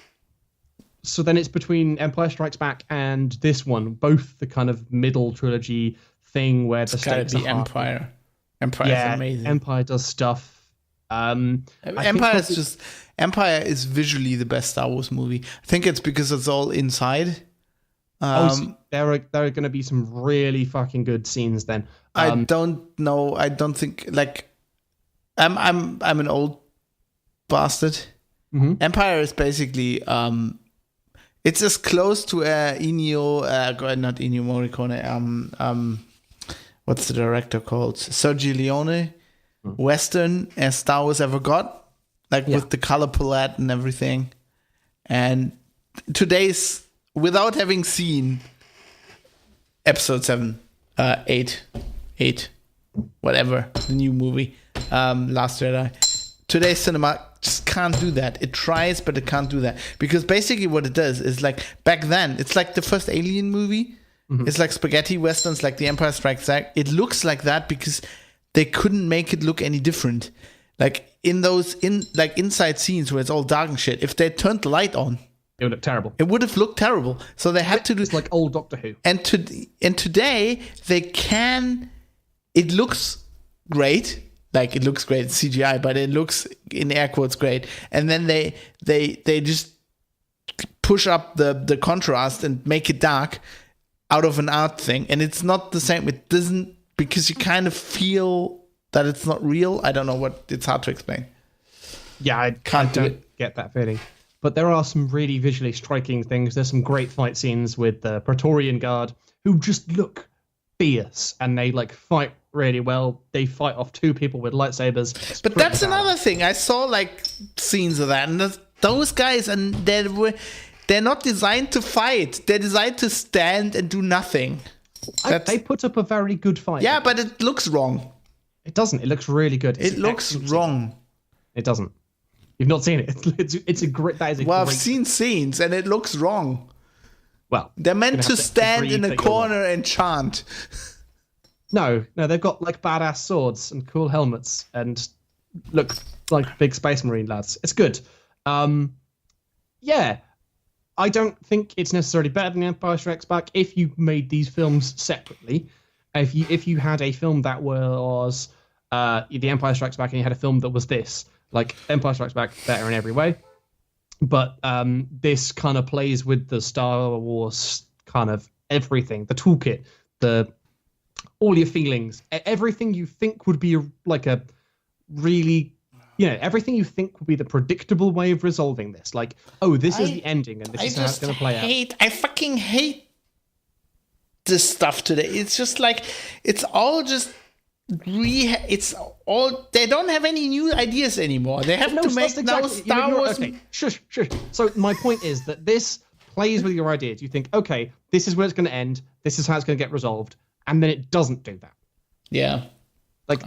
So then it's between Empire Strikes Back and this one, both the kind of middle trilogy thing where the stakes are Empire. Empire is amazing. Empire does stuff. Empire is visually the best Star Wars movie. I think it's because it's all inside. So there are going to be some really fucking good scenes then. I don't know. I don't think like I'm an old bastard. Mm-hmm. Empire is basically it's as close to not Ennio Morricone. What's the director called? Sergio Leone Western as Star Wars ever got, like with the color palette and everything. And today's, without having seen Episode 7, 8, whatever, the new movie, Last Jedi, today's cinema just can't do that. It tries, but it can't do that. Because basically what it does is like, back then, it's like the first Alien movie. Mm-hmm. It's like spaghetti westerns, like The Empire Strikes Back. It looks like that because they couldn't make it look any different. Like in those inside scenes where it's all dark and shit, if they turned the light on, it would look terrible. It would have looked terrible. So they had to do... It's like old Doctor Who. And today, they can... It looks great. Like, it looks great. It's CGI, but it looks, in air quotes, great. And then they just push up the contrast and make it dark out of an art thing. And it's not the same. It doesn't... Because you kind of feel that it's not real. I don't know what... It's hard to explain. Yeah, I don't get that feeling. But there are some really visually striking things. There's some great fight scenes with the Praetorian Guard who just look fierce and they like fight really well. They fight off 2 people with lightsabers. But that's another thing. I saw like scenes of that, and those guys, and they're not designed to fight. They're designed to stand and do nothing. They put up a very good fight. Yeah, but it looks wrong. It doesn't. It looks really good. It looks wrong. It doesn't. You've not seen it. It's a great. That is a well, great... I've seen scenes and it looks wrong. Well, they're meant to stand in a corner and chant. No, they've got like badass swords and cool helmets and look like big Space Marine lads. It's good. Yeah, I don't think it's necessarily better than Empire Strikes Back if you made these films separately. If you had a film that was The Empire Strikes Back and you had a film that was this. Like, Empire Strikes Back, better in every way. But this kind of plays with the Star Wars kind of everything. The toolkit, all your feelings. Everything you think would be a really... everything you think would be the predictable way of resolving this. Like, oh, this is the ending and this is how it's going to play out. I fucking hate this stuff today. It's just like... It's all just... they don't have any new ideas anymore. They have to make now Star Wars. Okay, shush. So my point is that this plays with your ideas. You think, okay, this is where it's going to end. This is how it's going to get resolved, and then it doesn't do that. Yeah, Like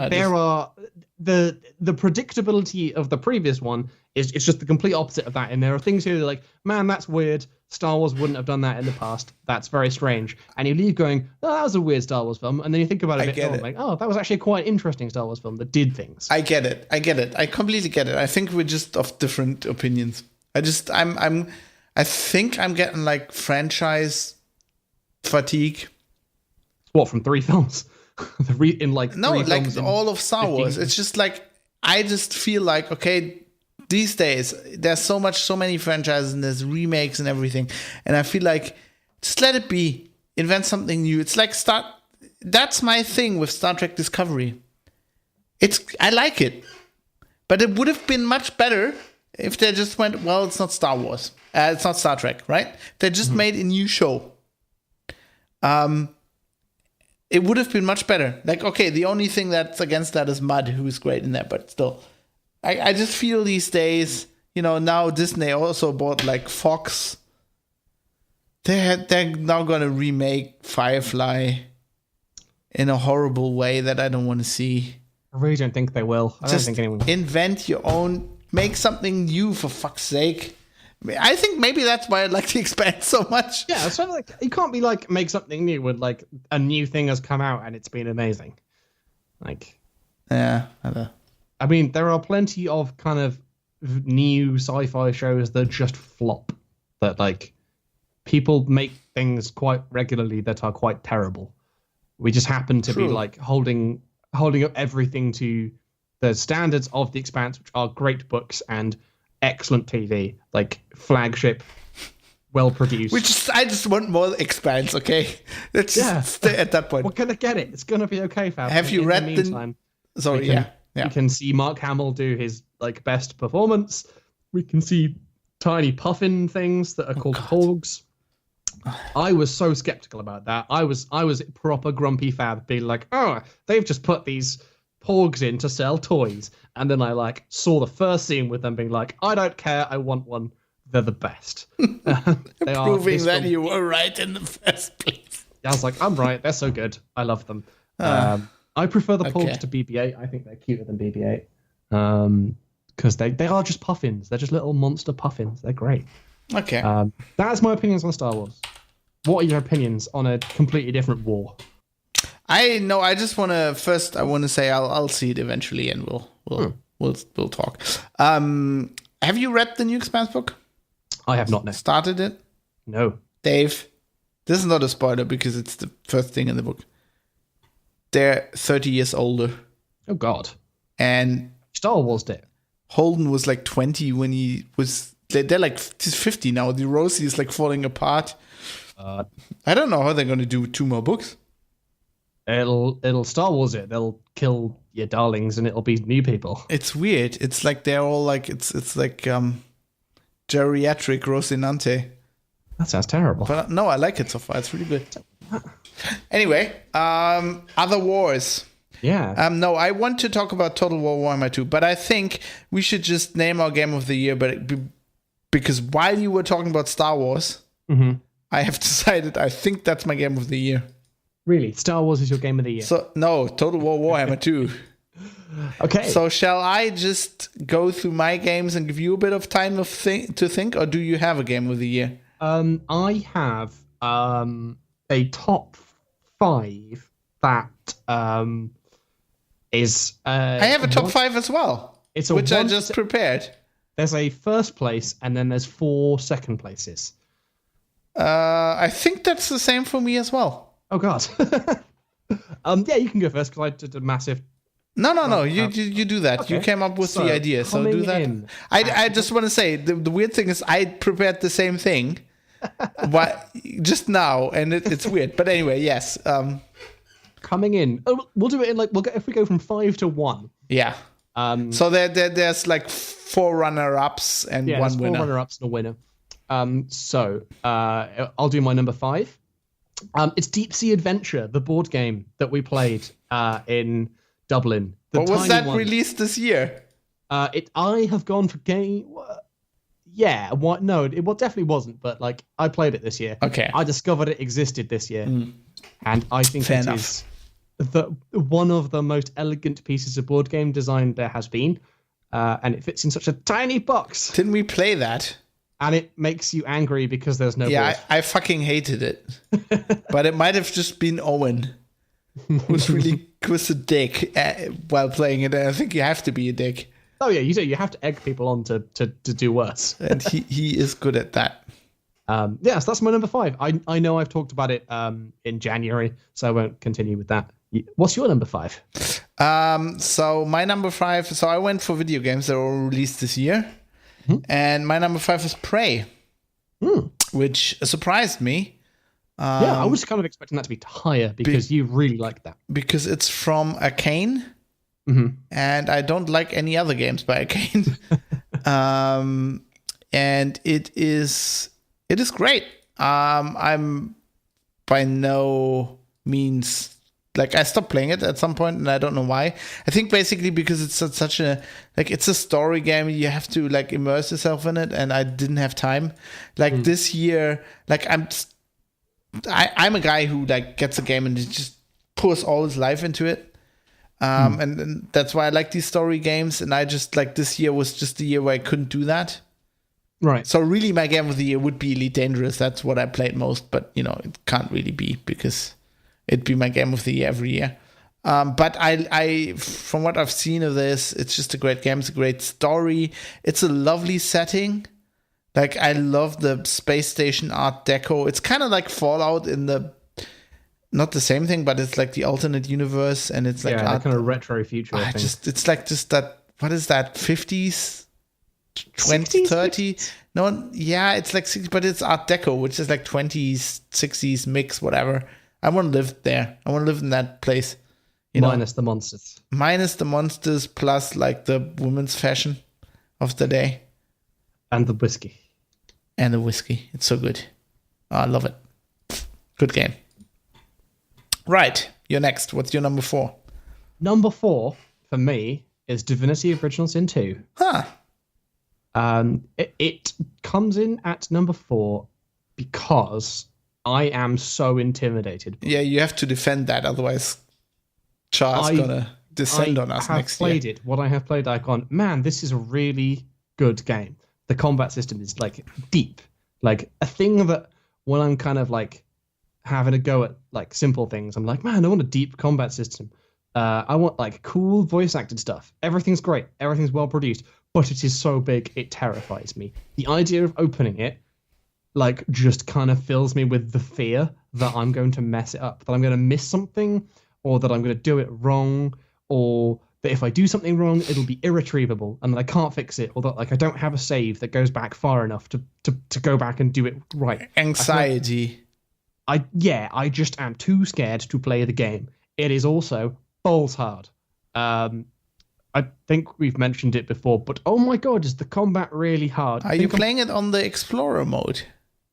the predictability of the previous one is just the complete opposite of that. And there are things here that are like, man, that's weird. Star Wars wouldn't have done that in the past. That's very strange. And you leave going, oh, that was a weird Star Wars film. And then you think about it a bit more, like, oh, that was actually a quite interesting Star Wars film that did things. I get it. I completely get it. I think we're just of different opinions. I think I'm getting like franchise fatigue. What, from 3 films? All of Star Wars. It's just like, I just feel like, okay, these days there's so many franchises and there's remakes and everything, and I feel like just let it be, invent something new. It's like that's my thing with Star Trek Discovery. I like it, but it would have been much better if they just went, well, it's not Star Wars, it's not Star Trek, right? They just made a new show. It would have been much better. Like, okay, the only thing that's against that is Mudd, who is great in there, but still. I just feel these days, now Disney also bought like Fox. They're now gonna remake Firefly in a horrible way that I don't want to see. I really don't think they will. I don't think anyone will. Invent your own, make something new for fuck's sake. I think maybe that's why I like The Expanse so much. Yeah, it's sort of like, you can't be like, make something new when like a new thing has come out and it's been amazing. Like, yeah, I know. I mean, there are plenty of kind of new sci-fi shows that just flop. That like people make things quite regularly that are quite terrible. We just happen to be like holding up everything to the standards of The Expanse, which are great books and excellent TV, like flagship, well produced. I just want more Expanse, okay? Let's just stay at that point. We're gonna get it. It's gonna be okay, fam. Have you read the meantime? Sorry, We can see Mark Hamill do his like best performance. We can see tiny puffin things that are called porgs. I was so skeptical about that. I was proper grumpy fab, being like, oh, they've just put these porgs in to sell toys. And then I like saw the first scene with them being like, I don't care, I want one. They're the best. They are proving that you were right in the first place. I was like, I'm right. They're so good. I love them. I prefer the porgs to BB-8. I think they're cuter than BB-8. Because they are just puffins. They're just little monster puffins. They're great. Okay. That's my opinions on Star Wars. What are your opinions on a completely different war? I just want to first. I want to say I'll see it eventually, and we'll talk. Have you read the new Expanse book? I have not. Started it? No. Dave, this is not a spoiler because it's the first thing in the book. They're 30 years older. Oh God. And Star Wars did. Holden was like 20 when he was. They're like 50 now. The Rosie is like falling apart. I don't know how they're going to do 2 more books. It'll Star Wars it. They'll kill your darlings and it'll be new people. It's weird. It's like they're all like it's like geriatric Rocinante. That sounds terrible. But no, I like it so far. It's really good. Anyway, other wars. Yeah. No, I want to talk about Total War Warhammer 2, but I think we should just name our game of the year. Because while you were talking about Star Wars, I have decided I think that's my game of the year. Really? Star Wars is your game of the year? So no, Total War Warhammer 2. Okay. So shall I just go through my games and give you a bit of time to think, or do you have a game of the year? I have a top 5 that is. I have a top 5 as well. Which I just prepared. There's a first place, and then there's 4 second places. I think that's the same for me as well. Oh God. Yeah, you can go first because I did a massive. No. You do that. Okay. You came up with the idea, so do that. I just want to say the weird thing is I prepared the same thing, just now, and it's weird. But anyway, yes. Coming in, we'll do it in if we go from 5 to 1. Yeah. So there's like 4 runner-ups and 1 winner. 4 runner-ups and a winner. So I'll do my number 5. It's Deep Sea Adventure, the board game that we played in Dublin. Was that released this year? I have gone for game. Yeah, what? No, it definitely wasn't. But I played it this year. Okay, I discovered it existed this year, and I think one of the most elegant pieces of board game design there has been, and it fits in such a tiny box. Didn't we play that? And it makes you angry because there's no board. Yeah, I fucking hated it. But it might have just been Owen, who's a dick while playing it. And I think you have to be a dick. Oh yeah, you do. You have to egg people on to do worse. And he is good at that. Yes, that's my number 5. I know I've talked about it in January, so I won't continue with that. What's your number 5? So my number 5. So I went for video games that were released this year. And my number 5 is Prey, which surprised me. Yeah, I was kind of expecting that to be higher because you really like that. Because it's from Arcane, and I don't like any other games by Arcane. And it is great. I'm by no means... Like, I stopped playing it at some point, and I don't know why. I think basically because it's such a... Like, it's a story game. You have to, like, immerse yourself in it, and I didn't have time. Like, this year... Like, I'm a guy who, like, gets a game and just pours all his life into it. And that's why I like these story games. And I just, like, this year was just the year where I couldn't do that. Right. So really my game of the year would be Elite Dangerous. That's what I played most. But, you know, it can't really be because... It'd be my game of the year every year. But I, from what I've seen of this, it's just a great game. It's a great story. It's a lovely setting. Like, I love the space station art deco. It's kind of like Fallout in the, not the same thing, but it's like the alternate universe. And it's like kind of retro future. I think. It's like just that, what is that, 50s? 20s, 30? No, yeah, it's like 60s, but it's art deco, which is like 20s, 60s mix, whatever. I want to live there. I want to live in that place. Minus the monsters. Minus the monsters, plus like the women's fashion of the day. And the whiskey. And the whiskey. It's so good. Oh, I love it. Good game. Right. You're next. What's your number 4? Number 4 for me is Divinity Original Sin 2. Huh. It comes in at number 4 because... I am so intimidated. Yeah, you have to defend that, otherwise Char's gonna descend on us next year. What I have played, I've gone, man, this is a really good game. The combat system is like deep, like a thing that when I'm kind of like having a go at like simple things, I'm like, man, I want a deep combat system. I want like cool voice acted stuff. Everything's great. Everything's well produced, but it is so big, it terrifies me. The idea of opening it like just kind of fills me with the fear that I'm going to mess it up, that I'm going to miss something, or that I'm going to do it wrong, or that if I do something wrong, it'll be irretrievable and that I can't fix it, or that like I don't have a save that goes back far enough to go back and do it right. Anxiety. I just am too scared to play the game. It is also balls hard. I think we've mentioned it before, but oh my god, is the combat really hard? Are you playing it on the Explorer mode?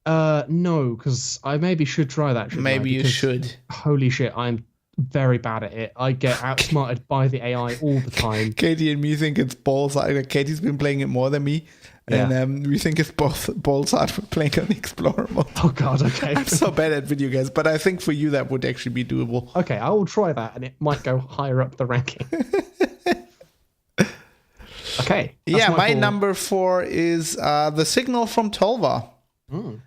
No, because I maybe should try that. Maybe you should. Holy shit, I'm very bad at it. I get outsmarted by the AI all the time. Katie and me think it's balls hard. Katie's been playing it more than me. And we think it's both balls hard for playing on the Explorer mode. Oh god, okay. I'm so bad at video games, but I think for you that would actually be doable. Okay, I will try that and it might go higher up the ranking. Okay. Yeah, my number 4 is The Signal from Tolva,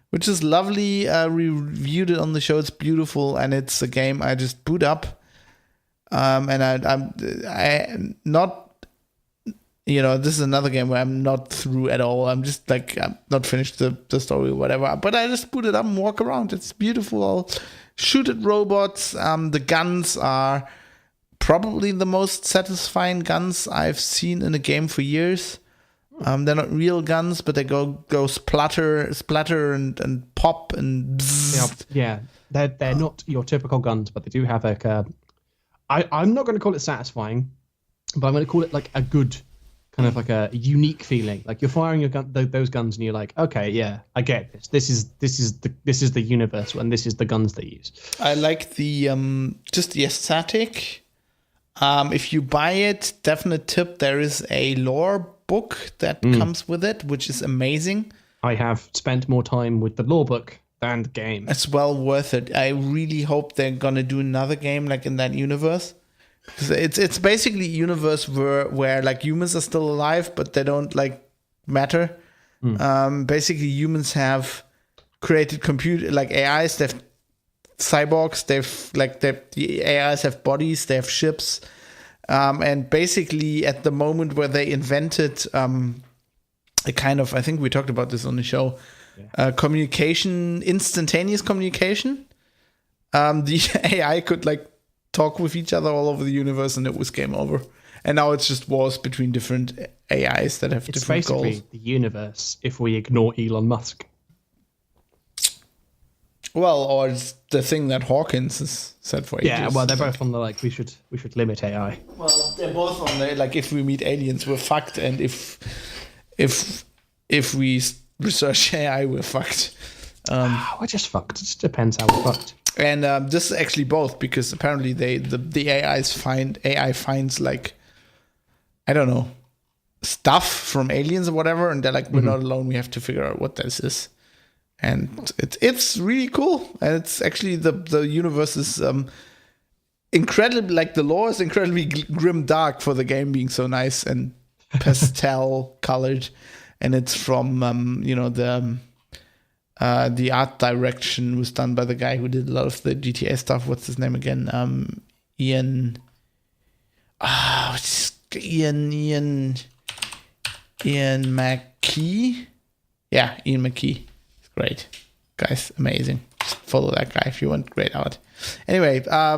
which is lovely. We reviewed it on the show. It's beautiful, and it's a game I just boot up. And I'm not, this is another game where I'm not through at all. I'm just like, I'm not finished the story or whatever. But I just boot it up and walk around. It's beautiful. I'll shoot at robots. The guns are probably the most satisfying guns I've seen in a game for years. They're not real guns, but they go splatter and pop and bzzz. Yeah, they're not your typical guns, but they do have like I'm not going to call it satisfying, but I'm going to call it like a good kind of like a unique feeling. Like you're firing your gun, those guns, and you're like, okay, yeah, I get this. This is the universe, and this is the guns they use. I like the just the aesthetic. If you buy it, definite tip, there is a lore book that comes with it, which is amazing. I have spent more time with the lore book and game. It's well worth it. I really hope they're gonna do another game like in that universe. It's basically a universe where like humans are still alive, but they don't like matter. Basically, humans have created like AIs. They've cyborgs. The AIs have bodies. They have ships. And basically, at the moment where they invented a kind of, I think we talked about this on the show, communication, instantaneous communication. The AI could like talk with each other all over the universe, and it was game over. And now it's just wars between different AIs that have different goals. It's basically the universe if we ignore Elon Musk. Well, or it's the thing that Hawkins has said for ages. Yeah, well, they're both on the like we should limit AI. Well, they're both on the like if we meet aliens, we're fucked, and if we research AI, we're fucked. We're just fucked. It just depends how we're fucked. And this is actually both, because apparently the AI finds like, I don't know, stuff from aliens or whatever, and they're like, we're not alone. We have to figure out what this is. And it's really cool, and it's actually the universe is incredibly, like the lore is incredibly grim dark for the game being so nice and pastel colored, and it's from the art direction was done by the guy who did a lot of the GTA stuff. What's his name again? Ian McKee. Yeah, Ian McKee. Great. Guy's amazing. Just follow that guy if you want great art. Anyway, I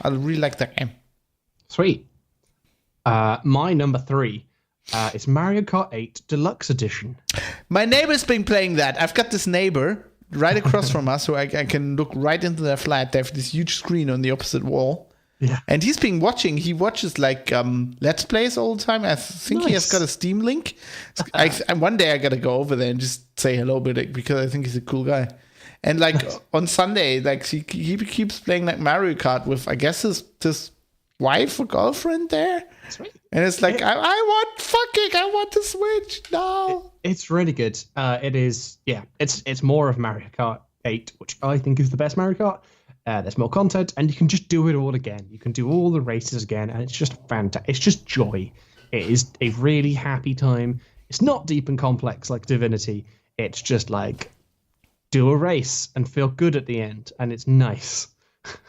really like that game. Sweet. My number 3 is Mario Kart 8 Deluxe Edition. My neighbor's been playing that. I've got this neighbor right across from us, so I can look right into their flat. They have this huge screen on the opposite wall. Yeah. And he's been watching. He watches like Let's Plays all the time. I think he has got a Steam link. One day I got to go over there and just say hello, because I think he's a cool guy. And like on Sunday, like he keeps playing like Mario Kart with, I guess, his wife or girlfriend there. Sweet. And it's like, I want to Switch now. It's really good. It is, it's more of Mario Kart 8, which I think is the best Mario Kart. There's more content, and you can just do it all again. You can do all the races again, and it's just fantastic. It's just joy. It is a really happy time. It's not deep and complex like Divinity. It's just like, do a race and feel good at the end, and it's nice.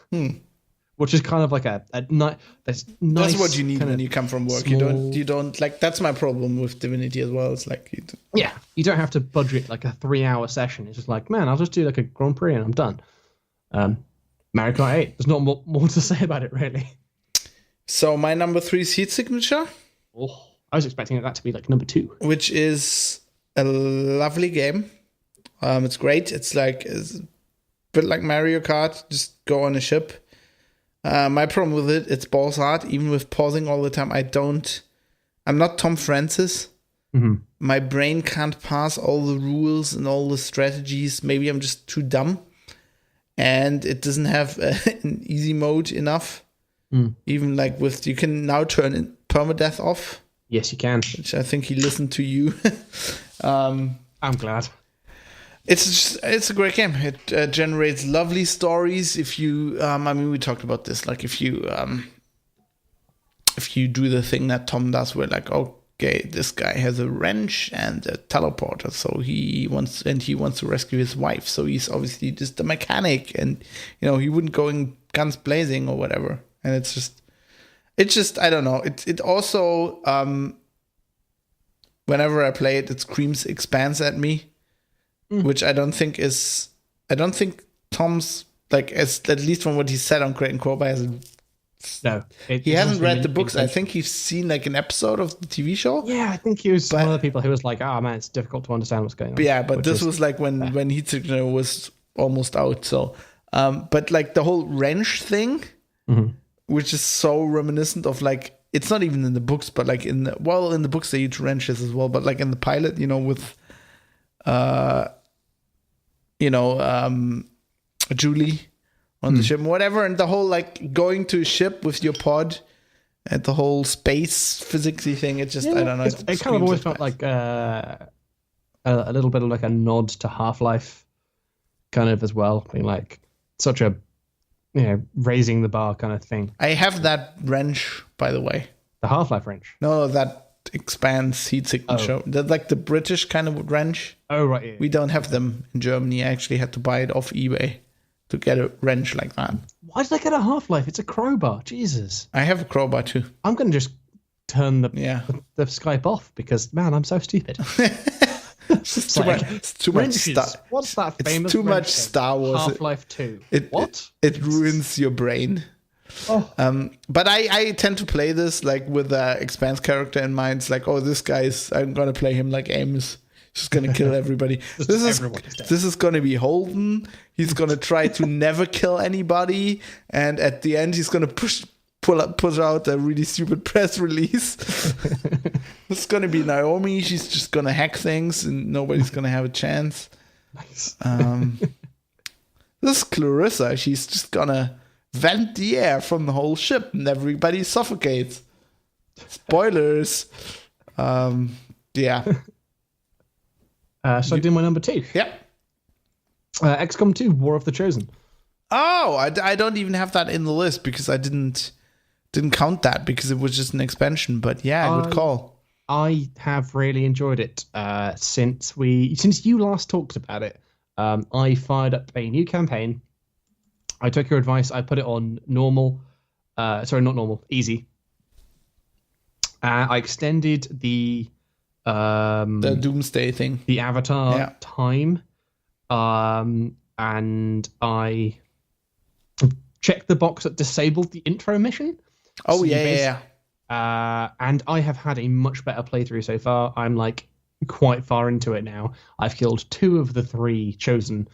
Which is kind of like a nice. That's what you need when you come from work. Small... You don't like. That's my problem with Divinity as well. It's like you don't have to budget like a 3-hour session. It's just like, man, I'll just do like a Grand Prix and I'm done. Mario Kart 8. There's not more to say about it really. So my number 3 is Heat Signature. Oh, I was expecting that to be like number 2, which is a lovely game. It's great. It's a bit like Mario Kart. Just go on a ship. My problem with it's balls hard, even with pausing all the time. I'm not Tom Francis. Mm-hmm. My brain can't pass all the rules and all the strategies. Maybe I'm just too dumb. And it doesn't have an easy mode enough. Even like you can now turn permadeath off. Yes, you can. Which I think he listened to you. I'm glad. It's a great game. It generates lovely stories. If you, we talked about this. Like if you do the thing that Tom does, where like, okay, this guy has a wrench and a teleporter, so he wants to rescue his wife. So he's obviously just a mechanic, and he wouldn't go in guns blazing or whatever. And it's just I don't know. It also whenever I play it, it screams expands at me. Which I don't think Tom's like, at least from what he said on Crate and Crowbar, he hasn't read the books. I think he's seen like an episode of the TV show. Yeah, I think he was one of the people who was like, man, it's difficult to understand what's going on. Yeah, but this was like when Heat Signature was almost out. So, but like the whole wrench thing, which is so reminiscent of like, it's not even in the books, but like in the books they use wrenches as well, but like in the pilot, with Julie on the ship, whatever, and the whole like going to a ship with your pod and the whole space physicsy thing. It just I don't know. It kind of always felt like a little bit of like a nod to Half-Life kind of as well, being like such a raising the bar kind of thing. I have that wrench, by the way. The Half-Life wrench. No, that expands heat signature. Like the British kind of wrench. Oh, right. Yeah. We don't have them in Germany. I actually had to buy it off eBay to get a wrench like that. Why did I get a Half-Life? It's a crowbar. Jesus. I have a crowbar too. I'm going to just turn the Skype off because, man, I'm so stupid. It's too much Star. What's that famous? It's too much Star Wars. Half-Life 2. It ruins your brain. Oh. But I tend to play this like with the Expanse character in mind. It's like, oh, this guy's, I'm gonna play him like Amos. He's just gonna kill everybody. This is gonna be Holden. He's gonna try to never kill anybody, and at the end he's gonna push out a really stupid press release. It's gonna be Naomi. She's just gonna hack things, and nobody's gonna have a chance. Nice. This is Clarissa. She's just gonna vent the air from the whole ship, and everybody suffocates. Spoilers. Yeah. So I do my number 2. Yep. XCOM 2: War of the Chosen. Oh, I don't even have that in the list because I didn't count that because it was just an expansion. But yeah, good call. I have really enjoyed it since you last talked about it. I fired up a new campaign. I took your advice. I put it on normal. Not normal, easy. I extended the Doomsday thing, the avatar time, and I checked the box that disabled the intro mission. Oh, so yeah. And I have had a much better playthrough so far. I'm like quite far into it now. I've killed 2 of the 3 chosen.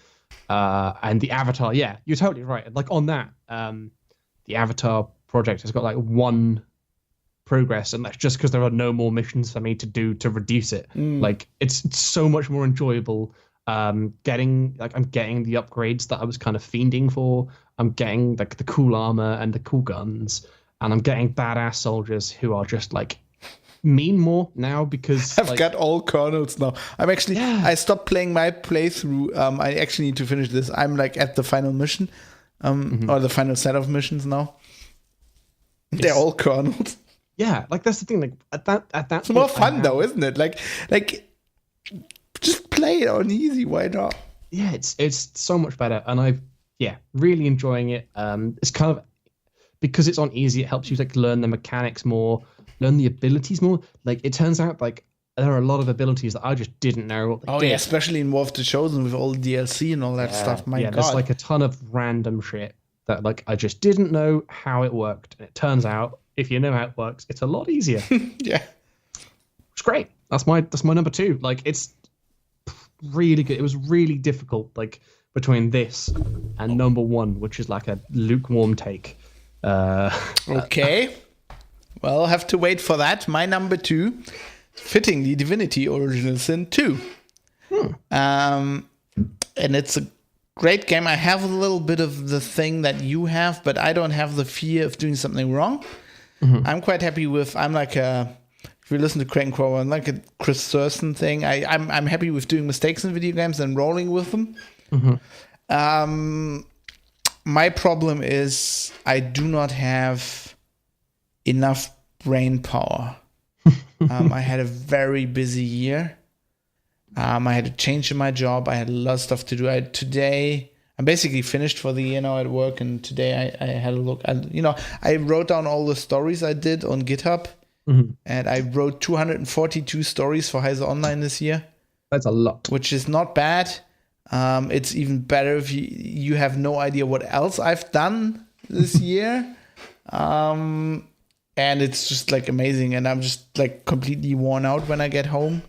And the Avatar, yeah, you're totally right. Like on that, the Avatar project has got like 1 progress, and that's just because there are no more missions for me to do to reduce it. Like it's so much more enjoyable. I'm getting the upgrades that I was kind of fiending for. I'm getting like the cool armor and the cool guns, and I'm getting badass soldiers who are just like mean more now because I've got all colonels now. I'm actually I stopped playing my playthrough. I actually need to finish this. I'm like at the final mission, or the final set of missions now. They're all colonels. Yeah, like that's the thing. Like at that it's more fun though, isn't it? Like just play it on easy. Why not? Yeah, it's so much better, and I've really enjoying it. It's kind of because it's on easy. It helps you like learn the mechanics more, learn the abilities more. Like it turns out like there are a lot of abilities that I just didn't know what they did. Yeah, especially in War of the Chosen with all the DLC and all that stuff. My God, there's like a ton of random shit that like I just didn't know how it worked, and it turns out if you know how it works, it's a lot easier. Yeah, it's great. That's my number 2. Like it's really good. It was really difficult, like between this and number 1, which is like a lukewarm take. Okay, well, I'll have to wait for that. My number 2, fittingly, Divinity: Original Sin 2. And it's a great game. I have a little bit of the thing that you have, but I don't have the fear of doing something wrong. I'm quite happy with. I'm like a. If you listen to Craig Crow, I'm like a Chris Thurston thing. I'm happy with doing mistakes in video games and rolling with them. My problem is I do not have enough brain power. I had a very busy year. I had a change in my job. I had a lot of stuff to do. Today, I'm basically finished for the year now at work, and today I had a look. I wrote down all the stories I did on GitHub, and I wrote 242 stories for Heise Online this year. That's a lot. Which is not bad. It's even better if you have no idea what else I've done this year. And it's just like amazing, and I'm just like completely worn out when I get home,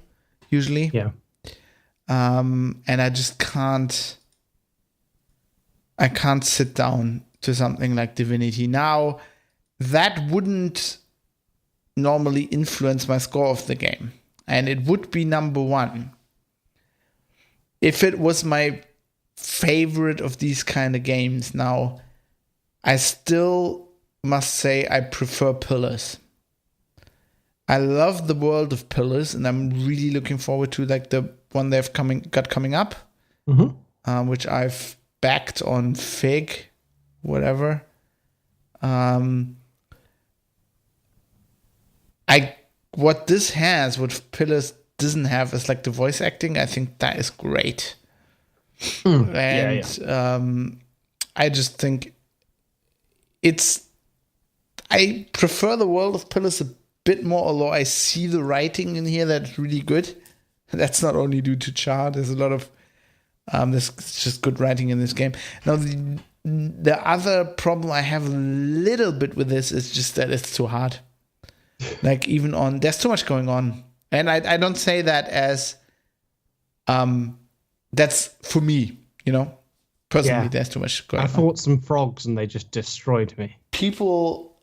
usually. Yeah. And I just can't sit down to something like Divinity. Now, that wouldn't normally influence my score of the game, and it would be number 1. If it was my favorite of these kind of games. Now, I still must say I prefer Pillars. I love the world of Pillars, and I'm really looking forward to like the one they've coming up. which I've backed on Fig, whatever. What this has, what Pillars doesn't have, is like the voice acting. I think that is great. I just think I prefer the world of Pillars a bit more, although I see the writing in here that's really good. That's not only due to Char. There's a lot of there's just good writing in this game. Now the other problem I have a little bit with this is just that it's too hard. Like there's too much going on, and I don't say that as that's for me, personally. There's too much going on. I fought some frogs and they just destroyed me. People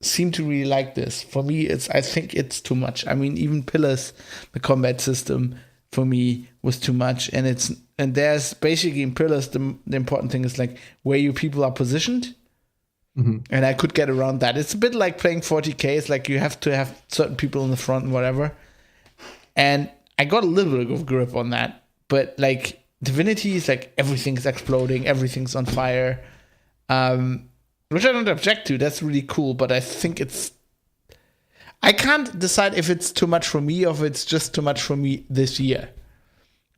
seem to really like this. For me, I think it's too much. I mean, even Pillars, the combat system for me was too much, and there's basically in Pillars the important thing is like where your people are positioned. Mm-hmm. And I could get around that. It's a bit like playing 40k. It's like you have to have certain people in the front and whatever. And I got a little bit of grip on that. But like Divinity is like everything's exploding, everything's on fire, which I don't object to. That's really cool. But I think I can't decide if it's too much for me or if it's just too much for me this year,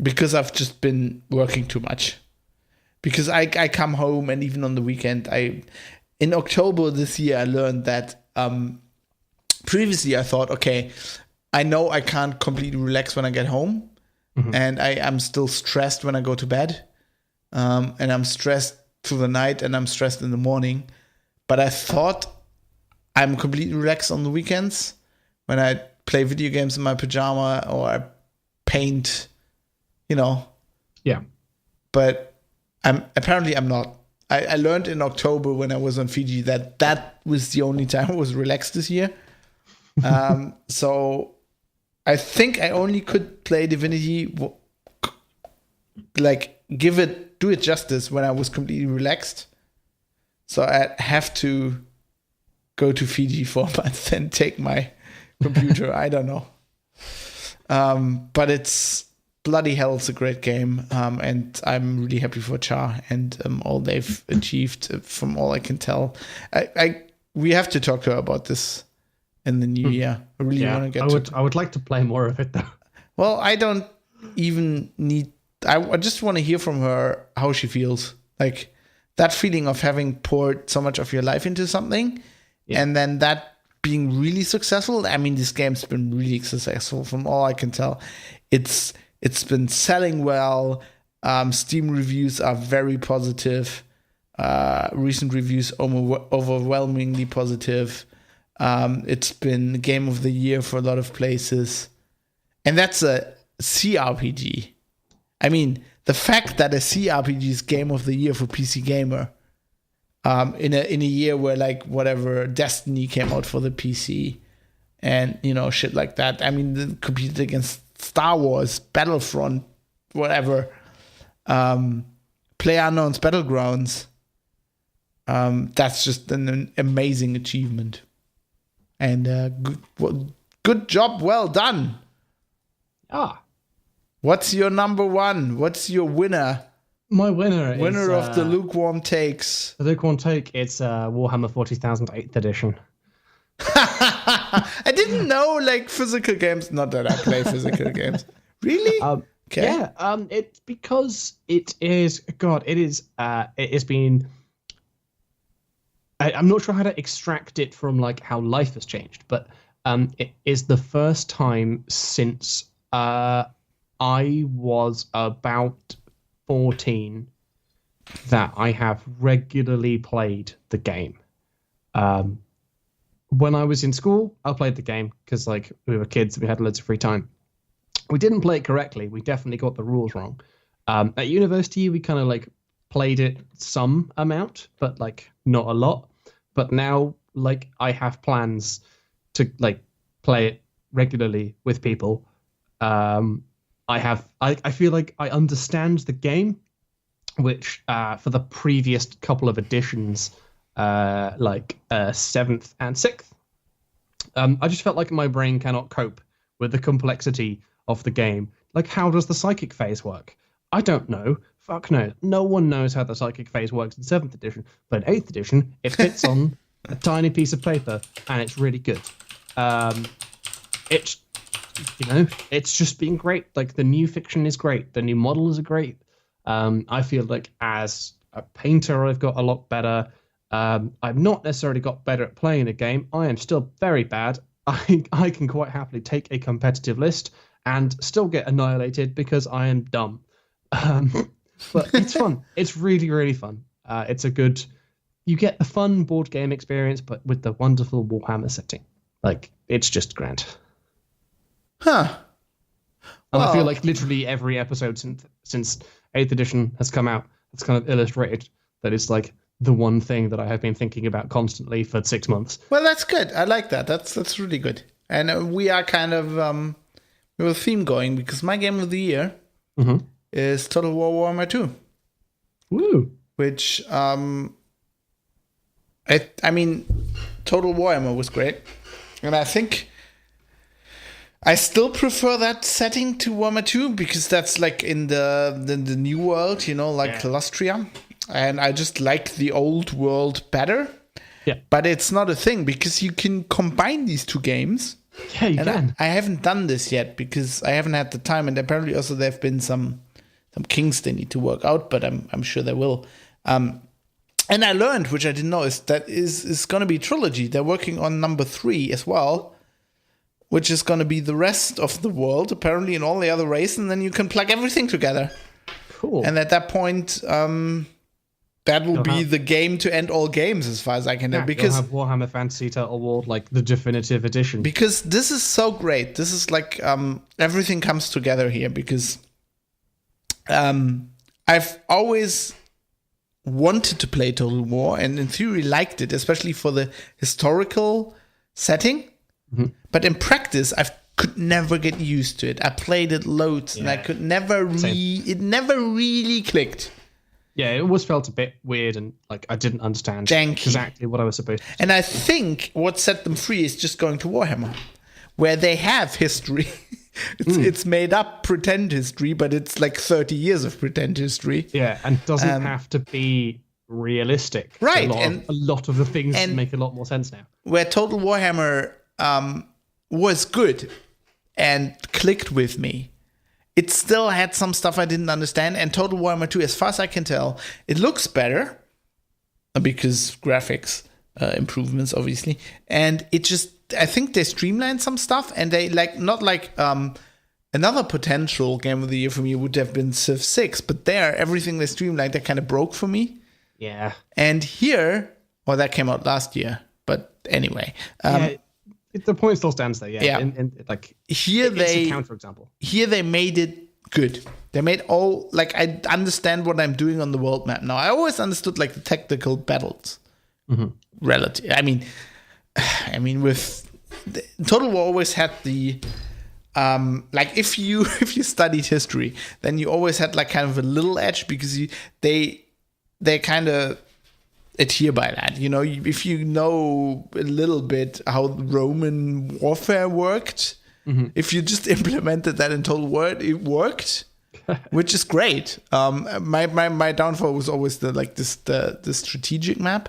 because I've just been working too much. Because I come home, and even on the weekend, in October this year, I learned that previously I thought, okay, I know I can't completely relax when I get home, and I'm still stressed when I go to bed, and I'm stressed through the night, and I'm stressed in the morning. But I thought I'm completely relaxed on the weekends when I play video games in my pajama or I paint, Yeah. But I'm not. I learned in October when I was on Fiji that was the only time I was relaxed this year. So I think I only could play Divinity, like do it justice when I was completely relaxed. So I have to go to Fiji for a month and take my computer. I don't know. But it's bloody hell, it's a great game. And I'm really happy for Char and all they've achieved from all I can tell. We have to talk to her about this in the new year. I really want to get I would like to play more of it though. Well, I don't even need... I just want to hear from her how she feels. Like that feeling of having poured so much of your life into something and then that being really successful. I mean, this game's been really successful from all I can tell. It's been selling well. Steam reviews are very positive. Recent reviews overwhelmingly positive. It's been Game of the Year for a lot of places. And that's a CRPG. I mean, the fact that a CRPG is Game of the Year for PC Gamer in a year where like whatever Destiny came out for the PC and shit like that. I mean, competed against Star Wars, Battlefront, whatever. PlayerUnknown's Battlegrounds. That's just an amazing achievement. And good job, well done. What's your number one? What's your winner? My winner is, of the lukewarm takes. The lukewarm take, it's Warhammer 40,000 8th edition. I didn't know like physical games. Not that I play physical games. Really? Okay. Yeah. It's because it is. God, it is. It has been. I'm not sure how to extract it from like how life has changed, but it is the first time since I was about 14 that I have regularly played the game. When I was in school, I played the game because like we were kids, we had loads of free time. We didn't play it correctly. We definitely got the rules wrong. At university, we kind of like played it some amount, but like not a lot. But now, like I have plans to like play it regularly with people. I feel like I understand the game, which for the previous couple of editions, like 7th and 6th, I just felt like my brain cannot cope with the complexity of the game. Like, how does the psychic phase work? I don't know. Fuck no. No one knows how the psychic phase works in 7th edition, but in 8th edition, it fits on a tiny piece of paper, and it's really good. It's, it's just been great. Like, the new fiction is great. The new models are great. I feel like as a painter, I've got a lot better. I've not necessarily got better at playing a game. I am still very bad. I can quite happily take a competitive list and still get annihilated because I am dumb. But it's fun. It's really, really fun. It's a good... You get the fun board game experience, but with the wonderful Warhammer setting. Like, it's just grand. Huh. And I feel like literally every episode since 8th edition has come out, it's kind of illustrated that it's like the one thing that I have been thinking about constantly for 6 months. Well, that's good. I like that. That's really good. And we are kind of we have a theme going, because my game of the year is Total War Warhammer 2. Woo! Which I mean, Total Warhammer was great, and I think I still prefer that setting to Warhammer 2, because that's like in the new world, like Lustria, and I just like the old world better. Yeah. But it's not a thing, because you can combine these two games. Yeah, you can. I haven't done this yet because I haven't had the time, and apparently also there have been some kinks they need to work out, but I'm sure they will. And I learned, which I didn't know, is that is going to be a trilogy. They're working on number 3 as well, which is going to be the rest of the world, apparently, and all the other races, and then you can plug everything together. Cool. And at that point, that will be the game to end all games, as far as I can know. Because you'll have Warhammer Fantasy Total War, like the definitive edition. Because this is so great. This is like everything comes together here. Because I've always wanted to play Total War, and in theory liked it, especially for the historical setting. Mm-hmm. But in practice, I could never get used to it. I played it loads, and I could never it never really clicked. Yeah, it always felt a bit weird, and like I didn't understand Janky. Exactly what I was supposed to do. And I think what set them free is just going to Warhammer, where they have history. It's made up pretend history, but it's like 30 years of pretend history. Yeah, and doesn't have to be realistic. Right. A lot of the things make a lot more sense now. Where Total Warhammer was good and clicked with me, it still had some stuff I didn't understand. And Total Warhammer 2, as far as I can tell, it looks better because graphics improvements, obviously. And it just, I think they streamlined some stuff, and they not like another potential game of the year for me would have been Civ 6, but there, everything they streamlined, that kind of broke for me. Yeah. And here, well, that came out last year, but anyway. The point still stands there, yeah. Like here it's a counterexample. Here they made it good. They made all, like, I understand what I'm doing on the world map now. I always understood like the tactical battles. Relative. I mean, with Total War always had the like if you studied history, then you always had like kind of a little edge, because they kind of adhere by that. If you know a little bit how Roman warfare worked, if you just implemented that in Total War, it worked, which is great. My downfall was always the strategic map.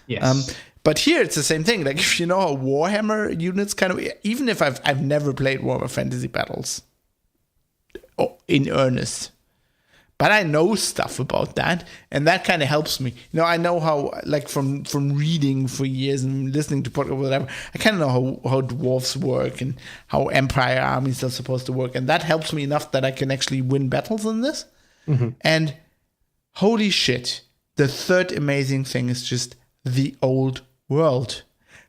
Yes. But here it's the same thing. Like, if you know how Warhammer units kind of, even if I've never played Warhammer Fantasy Battles in earnest, but I know stuff about that, and that kind of helps me. I know how, like, from reading for years and listening to podcasts or whatever, I kind of know how dwarves work and how Empire armies are supposed to work, and that helps me enough that I can actually win battles in this. And holy shit, the third amazing thing is just the old world.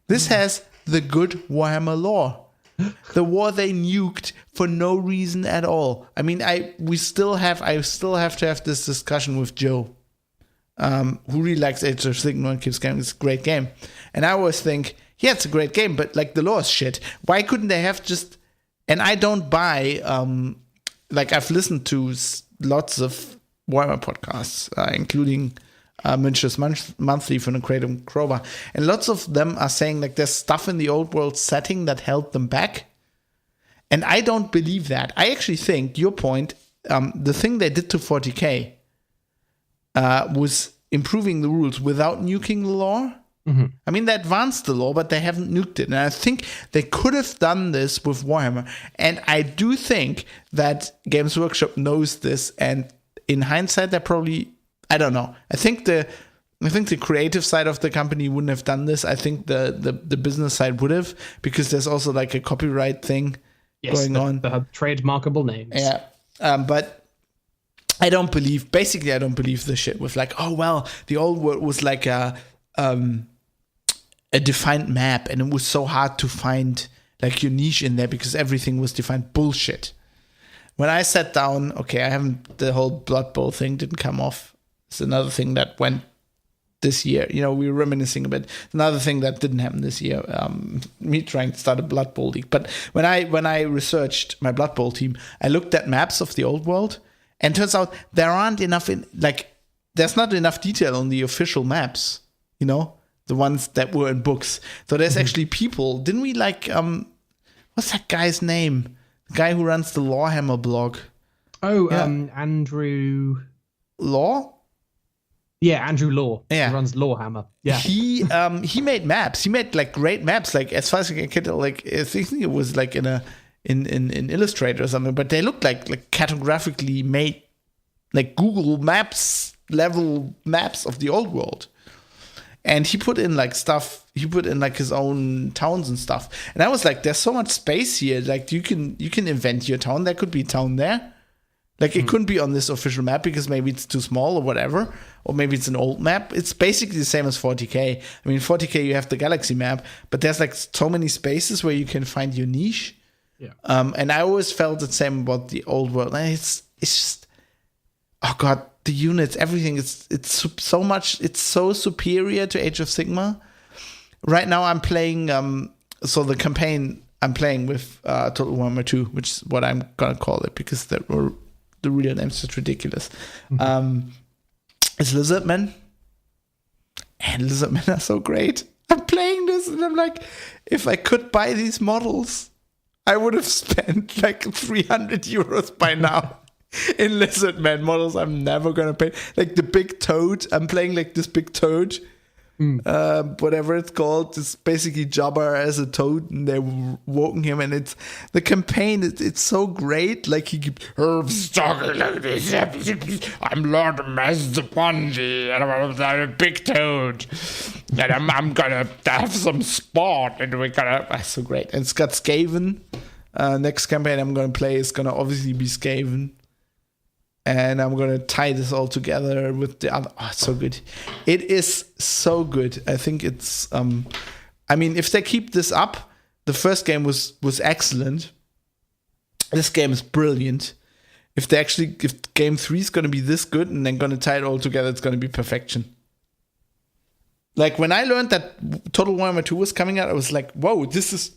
This has the good Warhammer lore. The war they nuked for no reason at all. I mean, I still have to have this discussion with Joe, who really likes Age of Sigmar and keeps going. It's a great game. And I always think, yeah, it's a great game, but like the lore is shit. Why couldn't they have just... And I don't buy... like, I've listened to lots of Warhammer podcasts, including... Münch's Monthly from the Kratom Crowbar, and lots of them are saying like there's stuff in the old world setting that held them back, and I don't believe that. I actually think your point the thing they did to 40k was improving the rules without nuking the lore. I mean, they advanced the lore, but they haven't nuked it. And I think they could have done this with Warhammer. And I do think that Games Workshop knows this. And in hindsight, they're probably, I don't know. I think the creative side of the company wouldn't have done this. I think the business side would have, because there's also like a copyright thing going on. The trademarkable names. Yeah. But I don't believe the shit with like, oh, well, the old world was like a defined map, and it was so hard to find like your niche in there because everything was defined. Bullshit. When I sat down, the whole Blood Bowl thing didn't come off. It's another thing that went this year. We were reminiscing a bit. Another thing that didn't happen this year, me trying to start a Blood Bowl league. But when I researched my Blood Bowl team, I looked at maps of the old world, and turns out there aren't enough there's not enough detail on the official maps, the ones that were in books. So there's actually people. Didn't we what's that guy's name? The guy who runs the Warhammer blog. Oh, yeah. Andrew Law? Yeah, Andrew Law. Yeah. He runs Lawhammer. Yeah. He made maps. He made like great maps. Like as far as I can tell, like I think it was like in Illustrator or something, but they looked like cartographically made, like Google Maps level maps of the old world. And he put in like stuff. He put in like his own towns and stuff. And I was like, there's so much space here. Like you can invent your town. There could be a town there. Like it couldn't be on this official map because maybe it's too small or whatever, or maybe it's an old map. It's basically the same as 40k. I mean, 40k you have the galaxy map, but there's like so many spaces where you can find your niche. Yeah. And I always felt the same about the old world. And it's just, oh god, the units, everything. It's so much. It's so superior to Age of Sigmar. Right now, I'm playing. So the campaign I'm playing with Total Warhammer 2, which is what I'm gonna call it because the real name's just ridiculous. It's Lizardmen, and Lizardmen are so great. I'm playing this, and I'm like, if I could buy these models, I would have spent like 300 euros by now. In Lizardman models, I'm never gonna pay. Like the big toad, I'm playing like this big toad, whatever it's called. It's basically Jabba as a toad, and they're woken him, and it's the campaign. It's so great. Like he keeps talking like this. I'm Lord Master Ponzi, and I'm a big toad, and I'm gonna have some sport, and we're gonna. That's so great. And it's got Skaven. Next campaign I'm gonna play is gonna obviously be Skaven. And I'm going to tie this all together with the other. Oh, it's so good. It is so good. I think it's, I mean, if they keep this up, the first game was excellent. This game is brilliant. If game 3 is going to be this good and then going to tie it all together, it's going to be perfection. Like when I learned that Total Warhammer 2 was coming out, I was like, whoa, this is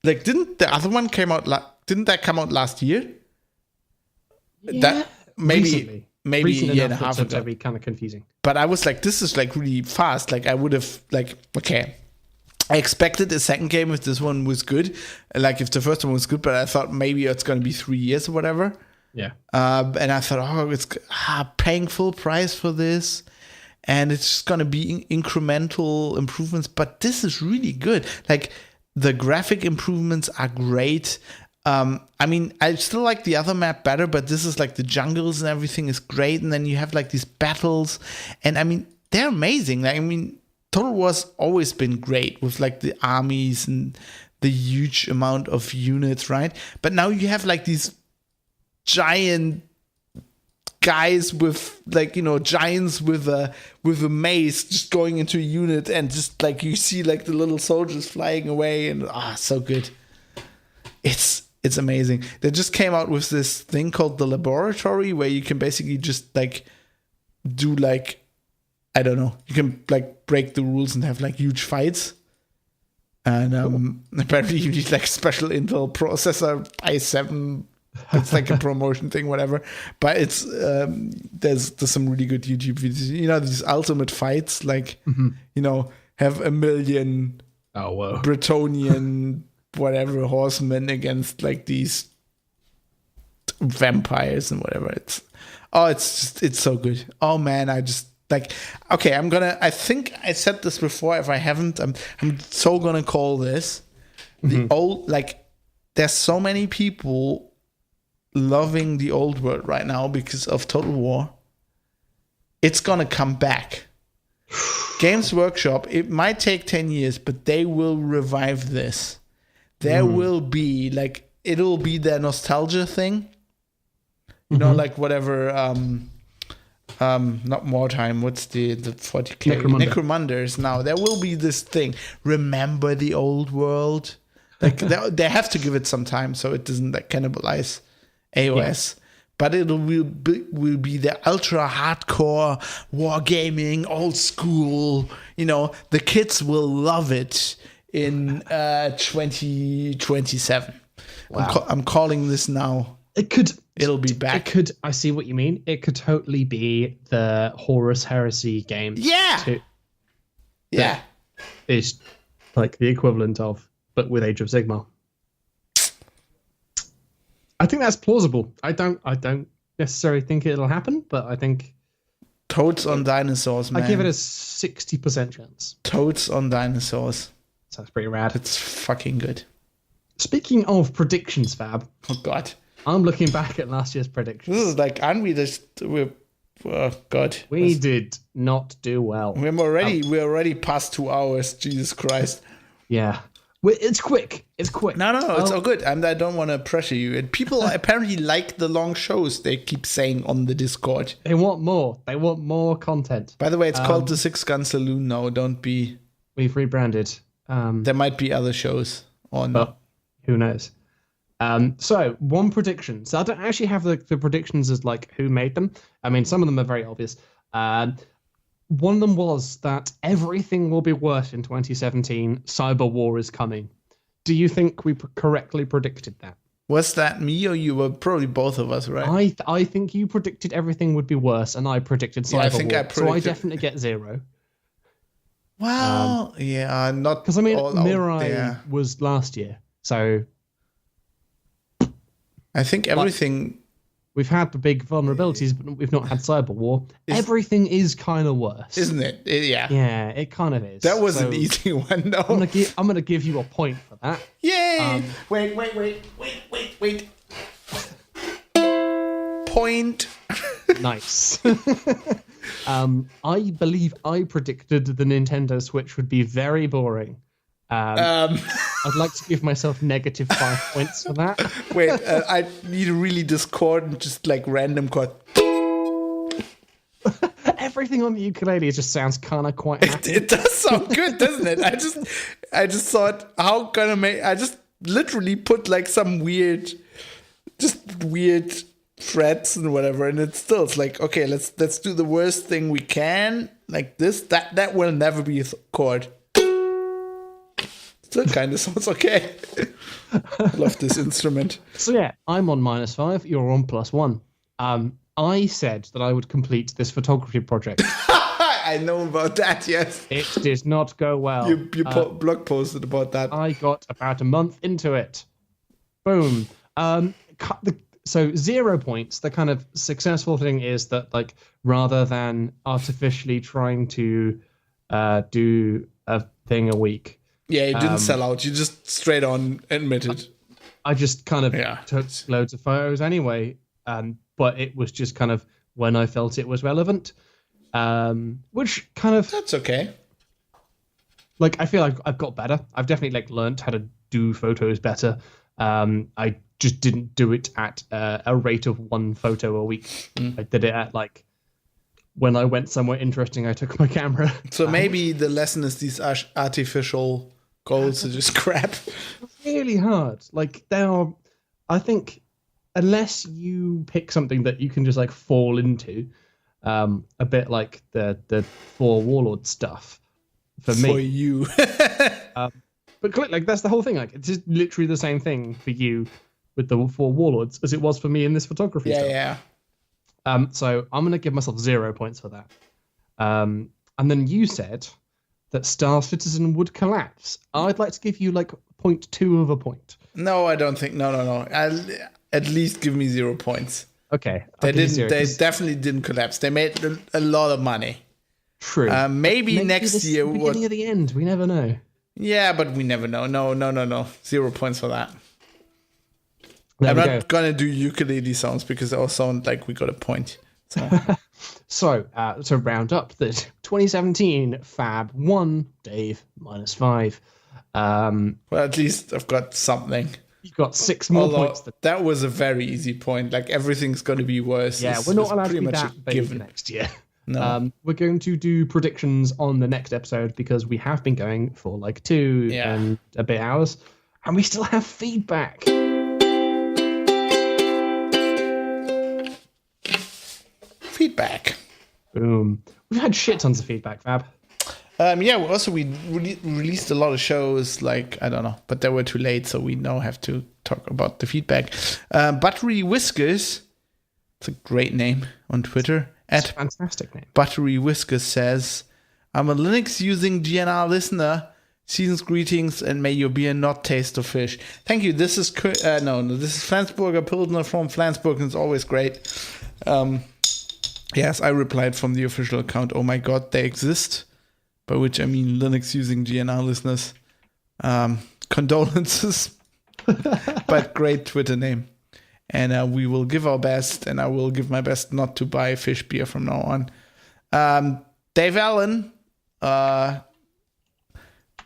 like, didn't the other one didn't that come out last year? Yeah. That maybe Recent a year and a half enough ago. to be kind of confusing. But I was like, this is like really fast. Like I would have like, okay, I expected a second game if this one was good, like if the first one was good, but I thought maybe it's going to be 3 years or whatever. Yeah. And I thought, oh, it's paying full price for this, and it's just going to be incremental improvements. But this is really good. Like the graphic improvements are great. I mean, I still like the other map better, but this is like the jungles and everything is great. And then you have like these battles, and I mean, they're amazing. Like, I mean, Total War's always been great with like the armies and the huge amount of units, right? But now you have like these giant guys with like, giants with a mace just going into a unit, and just like you see like the little soldiers flying away, and so good. It's amazing. They just came out with this thing called the laboratory where you can basically just like do like, I don't know, you can like break the rules and have like huge fights. And apparently you need like special Intel processor i7. It's like a promotion thing, whatever. But it's there's some really good YouTube videos. These ultimate fights, like have 1 million Bretonian whatever horsemen against like these vampires and whatever. It's so good. Oh man, I just like, okay, I think I said this before. If I haven't, I'm so gonna call this the old, like, there's so many people loving the old world right now because of Total War. It's gonna come back. Games Workshop, it might take 10 years, but they will revive this. There will be, like, it'll be their nostalgia thing. You know, like whatever, not Wartime, what's the 40K? Necromunders. Now, there will be this thing. Remember the old world? Like, they have to give it some time so it doesn't, like, cannibalize AOS. Yeah. But it will be the ultra hardcore wargaming, old school. You know, the kids will love it in 2027. Wow. I'm calling this now. It'll be back. I see what you mean. It could totally be the Horus Heresy game. Yeah. Yeah. It's like the equivalent of, but with Age of Sigmar. I think that's plausible. I don't necessarily think it'll happen, but I think Toads on dinosaurs, man. I give it a 60% chance. Toads on dinosaurs. Sounds pretty rad. It's fucking good. Speaking of predictions, Fab. Oh God. I'm looking back at last year's predictions. This is like, aren't we oh God. We did not do well. We're already past 2 hours. Jesus Christ. Yeah. It's quick. No, it's all good. I don't want to pressure you. And people apparently like the long shows, they keep saying on the Discord. They want more. They want more content. By the way, it's called the Six Gun Saloon now. Don't be... We've rebranded. There might be other shows on... But who knows? So, one prediction. So I don't actually have the predictions as like who made them. I mean, some of them are very obvious. One of them was that everything will be worse in 2017. Cyber war is coming. Do you think we correctly predicted that? Was that me or you? Were probably both of us, right? I think you predicted everything would be worse, and I predicted cyber war. So I definitely get 0. Well, not because I mean Mirai was last year, so I think everything. We've had the big vulnerabilities, but we've not had cyber war. Everything is kind of worse, isn't it? Yeah. Yeah, it kind of is. That was an easy one, though. I'm gonna give you a point for that. Yay! Wait. Point. Nice. I believe I predicted the Nintendo Switch would be very boring. I'd like to give myself -5 points for that. Wait, I need to really Discord and just like random chord. Everything on the ukulele just sounds kind of quite happy. It does sound good, doesn't it? I just thought, how can I make? I just literally put like some weird frets and whatever, and it's like, okay, let's do the worst thing we can, like this. That will never be a chord. Still kind of sounds okay. Love this instrument. So yeah, I'm on -5. You're on +1. I said that I would complete this photography project. I know about that. Yes. It did not go well. You blog posted about that. I got about a month into it. Boom. So 0 points. The kind of successful thing is that, like, rather than artificially trying to do a thing a week. Yeah, you didn't sell out. You just straight on admitted. I just kind of took loads of photos anyway, but it was just kind of when I felt it was relevant, which kind of... That's okay. Like, I feel like I've got better. I've definitely, like, learned how to do photos better. I just didn't do it at a rate of 1 photo a week. I did it at, like... When I went somewhere interesting, I took my camera. So maybe the lesson is these artificial goals are just crap. Really hard. Like, they are... I think unless you pick something that you can just, like, fall into, a bit like the 4 Warlord stuff, for me. For you. But, like, that's the whole thing. Like, it's just literally the same thing for you with the 4 Warlords as it was for me in this photography stuff. Yeah. So I'm going to give myself 0 points for that. And then you said that Star Citizen would collapse. I'd like to give you like 0.2 of a point. No, I don't think. No. at least give me 0 points. Okay. They definitely didn't collapse. They made a lot of money. True. Maybe next year. The beginning of the end. We never know. Yeah, but we never know. No. 0 points for that. There I'm we not gonna do ukulele sounds because they all sound like we got a point. So, to round up the 2017 Fab 1, Dave -5. Well, at least I've got something. You've got 6 more points. That was a very easy point. Like everything's going to be worse. Yeah, we're not allowed to be that big for next year. No. We're going to do predictions on the next episode because we have been going for like 2 and a bit hours, and we still have feedback. Feedback. Boom. We've had shit tons of feedback, Fab. We released a lot of shows, like, I don't know, but they were too late, so we now have to talk about the feedback. Buttery Whiskers, it's a great name on Twitter. It's a fantastic name. Buttery Whiskers says, I'm a Linux-using GNR listener. Season's greetings, and may your beer not taste of fish. Thank you. This is this is Flensburger Pilsner from Flensburg, and it's always great. Yes, I replied from the official account, oh my god, they exist. By which I mean Linux using GNR listeners. Condolences. But great Twitter name. And we will give our best, and I will give my best not to buy fish beer from now on. Dave Allen,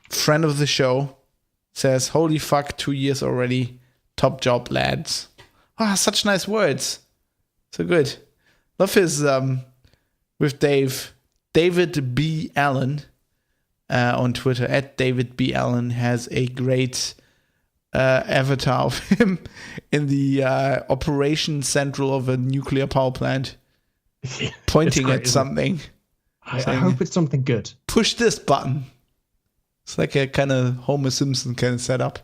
friend of the show, says, holy fuck, 2 years already. Top job, lads. Ah, such nice words. So good. Love his, with David B. Allen on Twitter, at David B. Allen, has a great avatar of him in the operation central of a nuclear power plant, pointing at something. I hope it's something good. Push this button. It's like a kind of Homer Simpson kind of setup.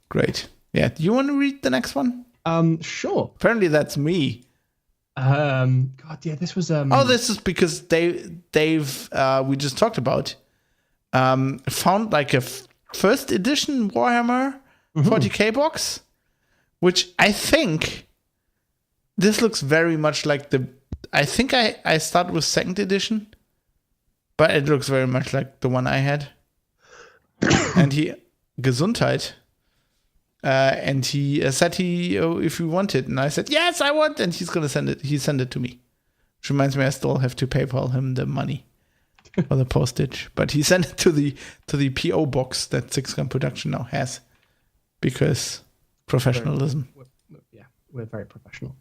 Great. Yeah. Do you want to read the next one? Sure. Apparently that's me. God, yeah, this was. This is because Dave we just talked about, found like a first edition Warhammer 40k box, which I think this looks very much like I think I started with second edition, but it looks very much like the one I had. And he Gesundheit. And he said if we want it, and I said yes, I want, and he's gonna send it. He sent it to me, which reminds me I still have to PayPal him the money for the postage. But he sent it to the PO box that Six Gun Production now has, because professionalism. We're very professional.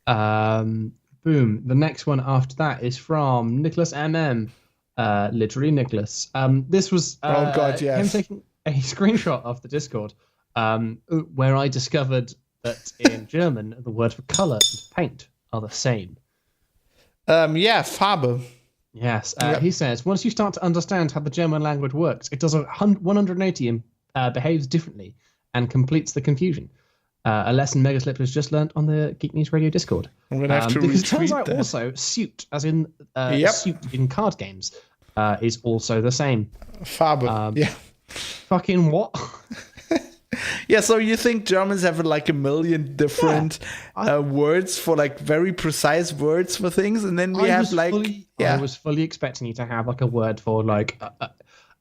Boom. The next one after that is from Nicholas MM, literally Nicholas. This was him taking a screenshot of the Discord. Where I discovered that in German, the word for colour and paint are the same. Farbe. Yes. He says, once you start to understand how the German language works, it does 180 and behaves differently and completes the confusion. A lesson Megaslip has just learnt on the Geek News Radio Discord. I'm going to have to because it turns out that. also, suit, as in suit in card games, is also the same. Farbe. Fucking what? Yeah, so you think Germans have like a million different words for like very precise words for things, and then we have like I was fully expecting you to have like a word for like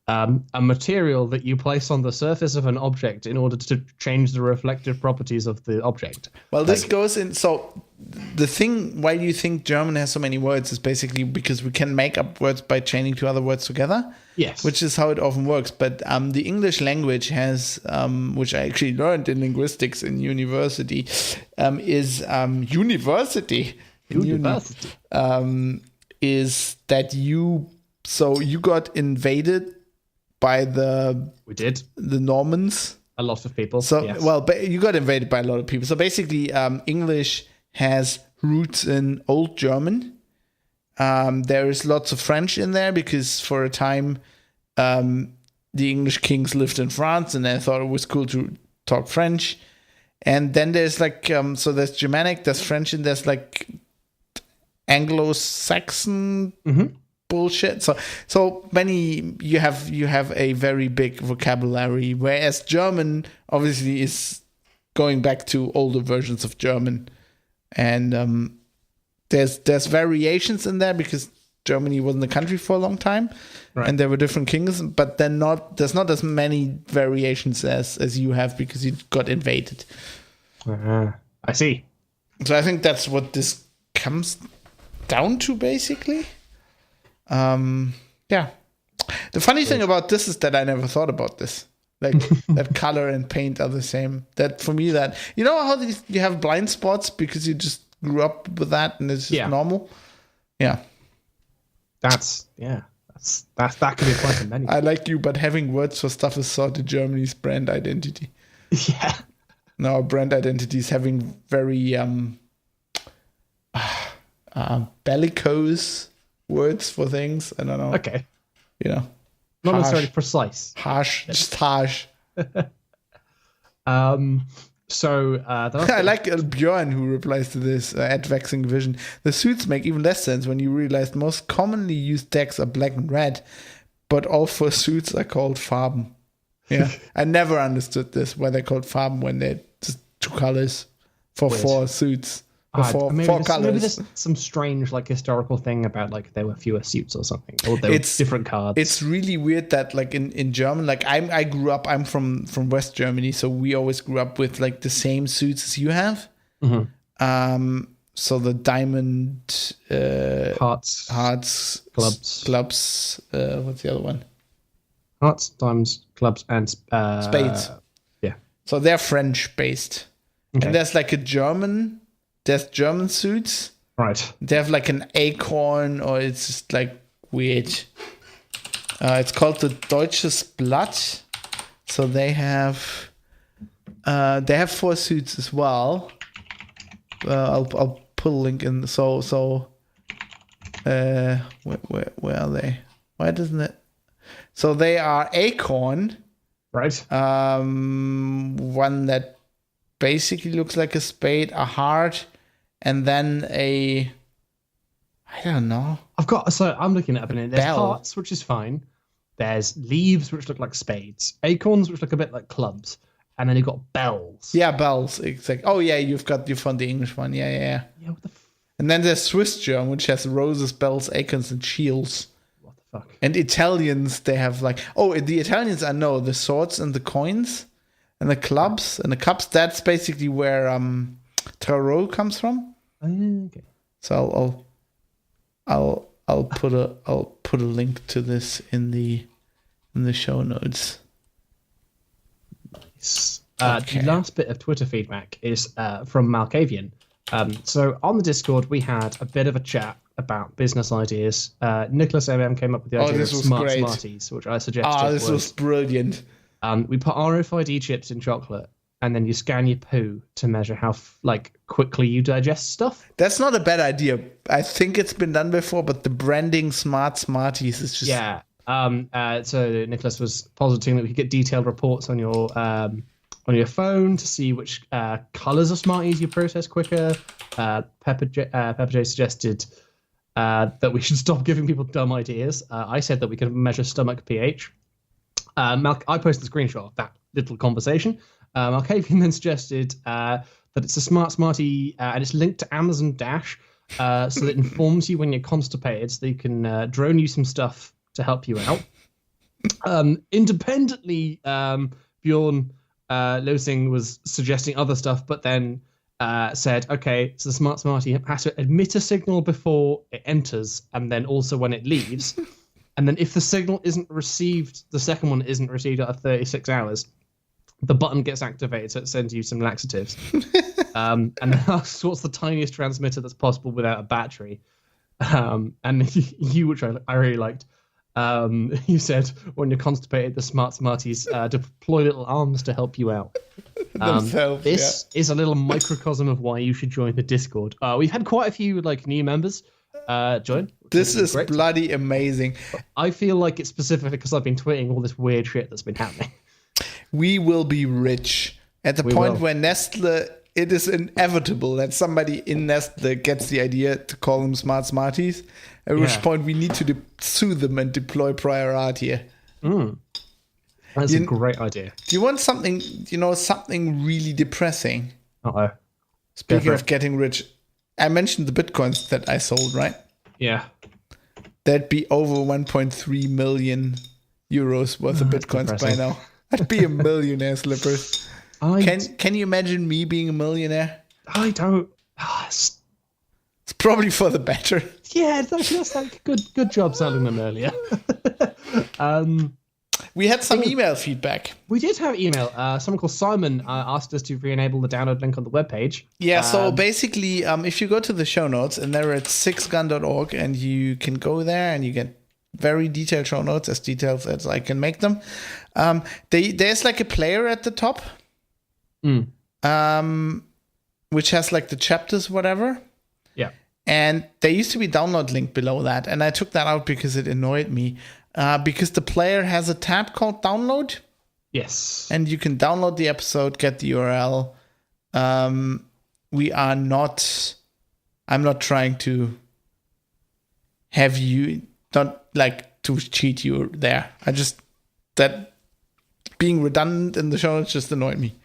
a material that you place on the surface of an object in order to change the reflective properties of the object. Well, this goes in. So the thing why you think German has so many words is basically because we can make up words by chaining two other words together. Yes. Which is how it often works. But the English language has, which I actually learned in linguistics in university, is university. Is that you got invaded by the Normans. A lot of people. So yes. but you got invaded by a lot of people. So basically, English has roots in Old German. There is lots of French in there because for a time, the English kings lived in France and they thought it was cool to talk French. And then there's like, so there's Germanic, there's French, and there's like Anglo-Saxon bullshit. So many, you have a very big vocabulary, whereas German obviously is going back to older versions of German. And there's variations in there because Germany wasn't a country for a long time, and there were different kings, but there's not as many variations as you have because you got invaded. I see. So I think that's what this comes down to, basically. Yeah. The funny thing about this is that I never thought about this. Like that color and paint are the same. That for me, that you know how you have blind spots because you just grew up with that and it's just normal. Yeah. That could be applied to many. I like you, but having words for stuff is sort of Germany's brand identity. Yeah. No, our brand identity is having very bellicose words for things. I don't know. Okay. You know. Not harsh, necessarily precise. Harsh, just harsh. I like Bjorn who replies to this at Vexing Vision. The suits make even less sense when you realize most commonly used decks are black and red, but all 4 suits are called Farben. Yeah, I never understood this, why they're called Farben when they're just 2 colors for Weird. 4 suits. Four colors. Maybe there's some strange like historical thing about like there were fewer suits or something, or there were different cards. It's really weird that like in German, like I'm from West Germany, so we always grew up with like the same suits as you have. Mm-hmm. So the diamond, hearts, clubs. What's the other one? Hearts, diamonds, clubs, and spades. Yeah. So they're French based, and there's like There's German suits. Right. They have like an acorn, or it's just like weird. It's called the Deutsches Blatt. So they have 4 suits as well. I'll put a link in. So where are they? Why doesn't it? So they are acorn. Right. One that basically looks like a spade, a heart, and then I don't know. I'm looking it up, and there's hearts, which is fine. There's leaves, which look like spades. Acorns, which look a bit like clubs. And then you've got bells. Yeah, bells. Exactly. Oh yeah, you found the English one. Yeah. Yeah, what the and then there's Swiss German, which has roses, bells, acorns, and shields. What the fuck? And Italians, they have like the Italians I know, the swords and the coins. And the clubs and the cups, that's basically where tarot comes from. Okay. So I'll put a link to this in the show notes. Nice. The last bit of Twitter feedback is from Malkavian. So on the Discord, we had a bit of a chat about business ideas. Nicholas MM came up with the idea of smart smarties, which I suggested. This was brilliant. We put RFID chips in chocolate, and then you scan your poo to measure how quickly you digest stuff. That's not a bad idea. I think it's been done before, but the branding smart smarties is just So Nicholas was positing that we could get detailed reports on your phone to see which colors of Smarties you process quicker. Pepper J suggested that we should stop giving people dumb ideas. I said that we could measure stomach pH. I posted a screenshot of that little conversation. Malkavian then suggested that it's a smart Smartie and it's linked to Amazon Dash, so that it informs you when you're constipated, so they can drone you some stuff to help you out. Independently, Bjorn Losing was suggesting other stuff, but then said, okay, so the smart Smartie has to emit a signal before it enters, and then also when it leaves. And then if the signal isn't received, the second one isn't received after 36 hours, the button gets activated, so it sends you some laxatives. And then asks what's the tiniest transmitter that's possible without a battery. And you, which I really liked, you said when you're constipated, the smart Smarties deploy little arms to help you out. This is a little microcosm of why you should join the Discord. We've had quite a few new members join. This is great. Bloody amazing. I feel like it's specific because I've been tweeting all this weird shit that's been happening. We will be rich at the point where Nestle. It is inevitable that somebody in Nestle gets the idea to call them smart Smarties. At which point we need to sue them and deploy prior art here. That's a great idea. Do you want something, something really depressing? Uh-oh. Speaking of getting rich, I mentioned the bitcoins that I sold, right? Yeah. That'd be over 1.3 million euros worth of bitcoins by now. I'd be a millionaire, Slippers. Can you imagine me being a millionaire? I don't. It's probably for the better. Yeah, that's like good job selling them earlier. We had some email feedback. We did have email. Someone called Simon asked us to re-enable the download link on the webpage. Yeah, so basically, if you go to the show notes, and they're at sixgun.org, and you can go there and you get very detailed show notes, as detailed as I can make them. There's like a player at the top, which has like the chapters, whatever. Yeah. And there used to be a download link below that, and I took that out because it annoyed me. Because the player has a tab called download. Yes. And you can download the episode, get the URL. I'm not trying to have you, not like to cheat you there. That being redundant in the show notes just annoyed me.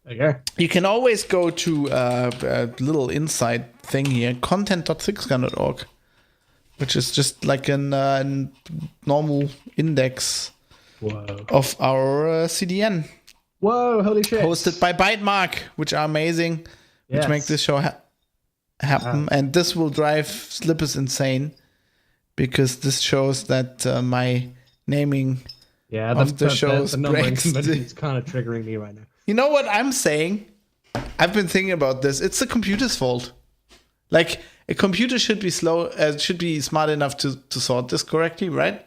Okay. You can always go to a little inside thing here, content.sixgun.org. Which is just like a normal index of our CDN. Whoa, holy shit. Hosted by Bytemark, which are amazing, which make this show happen. And this will drive Slippers insane, because this shows that my naming of the shows the numbering convention is kind of triggering me right now. You know what I'm saying? I've been thinking about this. It's the computer's fault. Like, a computer should be should be smart enough to sort this correctly, right?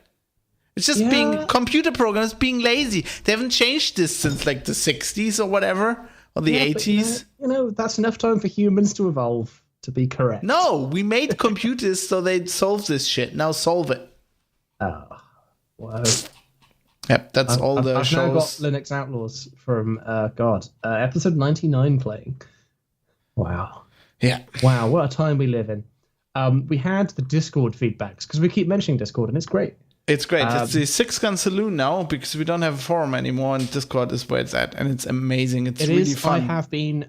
It's just being computer programs being lazy. They haven't changed this since like the 60s or whatever, or the 80s. But, that's enough time for humans to evolve to be correct. No, we made computers so they'd solve this shit. Now solve it. Oh, wow. Yep, that's all the I've shows. I've now got Linux Outlaws from episode 99 playing. Wow. Yeah. Wow, what a time we live in. We had the Discord feedbacks, because we keep mentioning Discord, and it's great. It's great. It's the Six Gun Saloon now, because we don't have a forum anymore, and Discord is where it's at, and it's amazing. It's really fun. I have been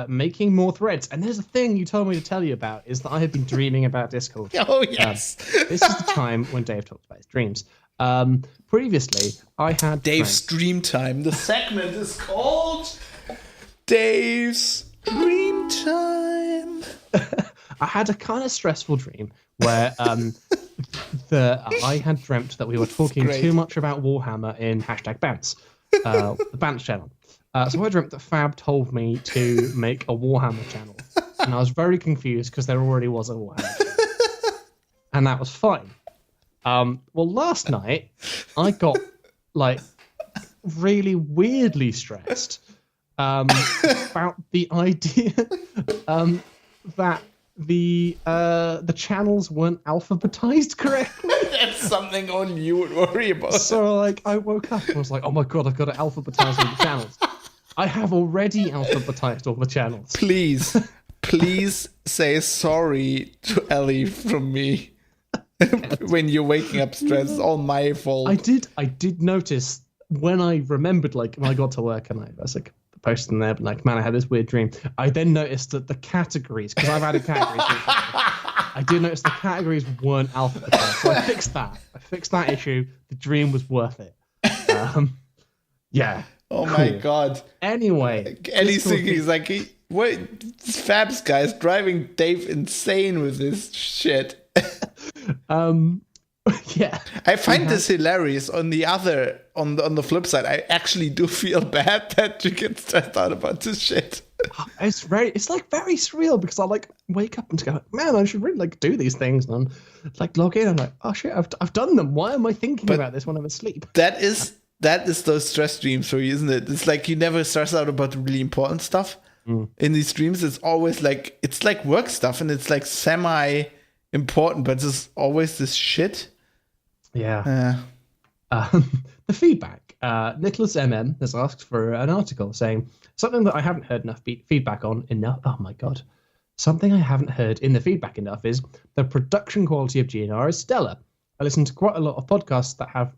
making more threads, and there's a thing you told me to tell you about, is that I have been dreaming about Discord. Oh, yes. This is the time when Dave talks about his dreams. Previously, I had Dave's Dream Time. The segment is called Dave's Dream Time. I had a kind of stressful dream where I had dreamt that we were talking too much about Warhammer in #Bants, the Bants channel. So I dreamt that Fab told me to make a Warhammer channel, and I was very confused because there already was a Warhammer channel. And that was fine. Well, last night I got like really weirdly stressed about the idea that the channels weren't alphabetized correctly. That's something only you would worry about. So like I woke up and was like, oh my god, I've got to alphabetize all the channels. I have already alphabetized all the channels. Please say sorry to Ellie from me. When you're waking up stressed, it's all my fault. I did notice when I remembered, like when I got to work and I was like posting there, but like, man, I had this weird dream. I then noticed that the categories, because I've added categories. I did notice the categories weren't alphabetized, so I fixed that. I fixed that issue. The dream was worth it. Yeah. Oh my god. Anyway, anything he's like, what? Fab's guy's driving Dave insane with this shit. Yeah. I find this hilarious. On the flip side, I actually do feel bad that you get stressed out about this shit. It's like very surreal, because I like wake up and go, man, I should really like do these things, and I'm like log in and I'm like, oh shit, I've done them. Why am I thinking about this when I'm asleep? That is those stress dreams for you, isn't it? It's like you never stress out about the really important stuff. In these dreams, it's always like, it's like work stuff, and it's like semi important, but there's always this shit. Yeah. The feedback. Nicholas MM has asked for an article saying something that I haven't heard enough feedback on enough. Oh my god. Something I haven't heard in the feedback enough is the production quality of GNR is stellar. I listen to quite a lot of podcasts that have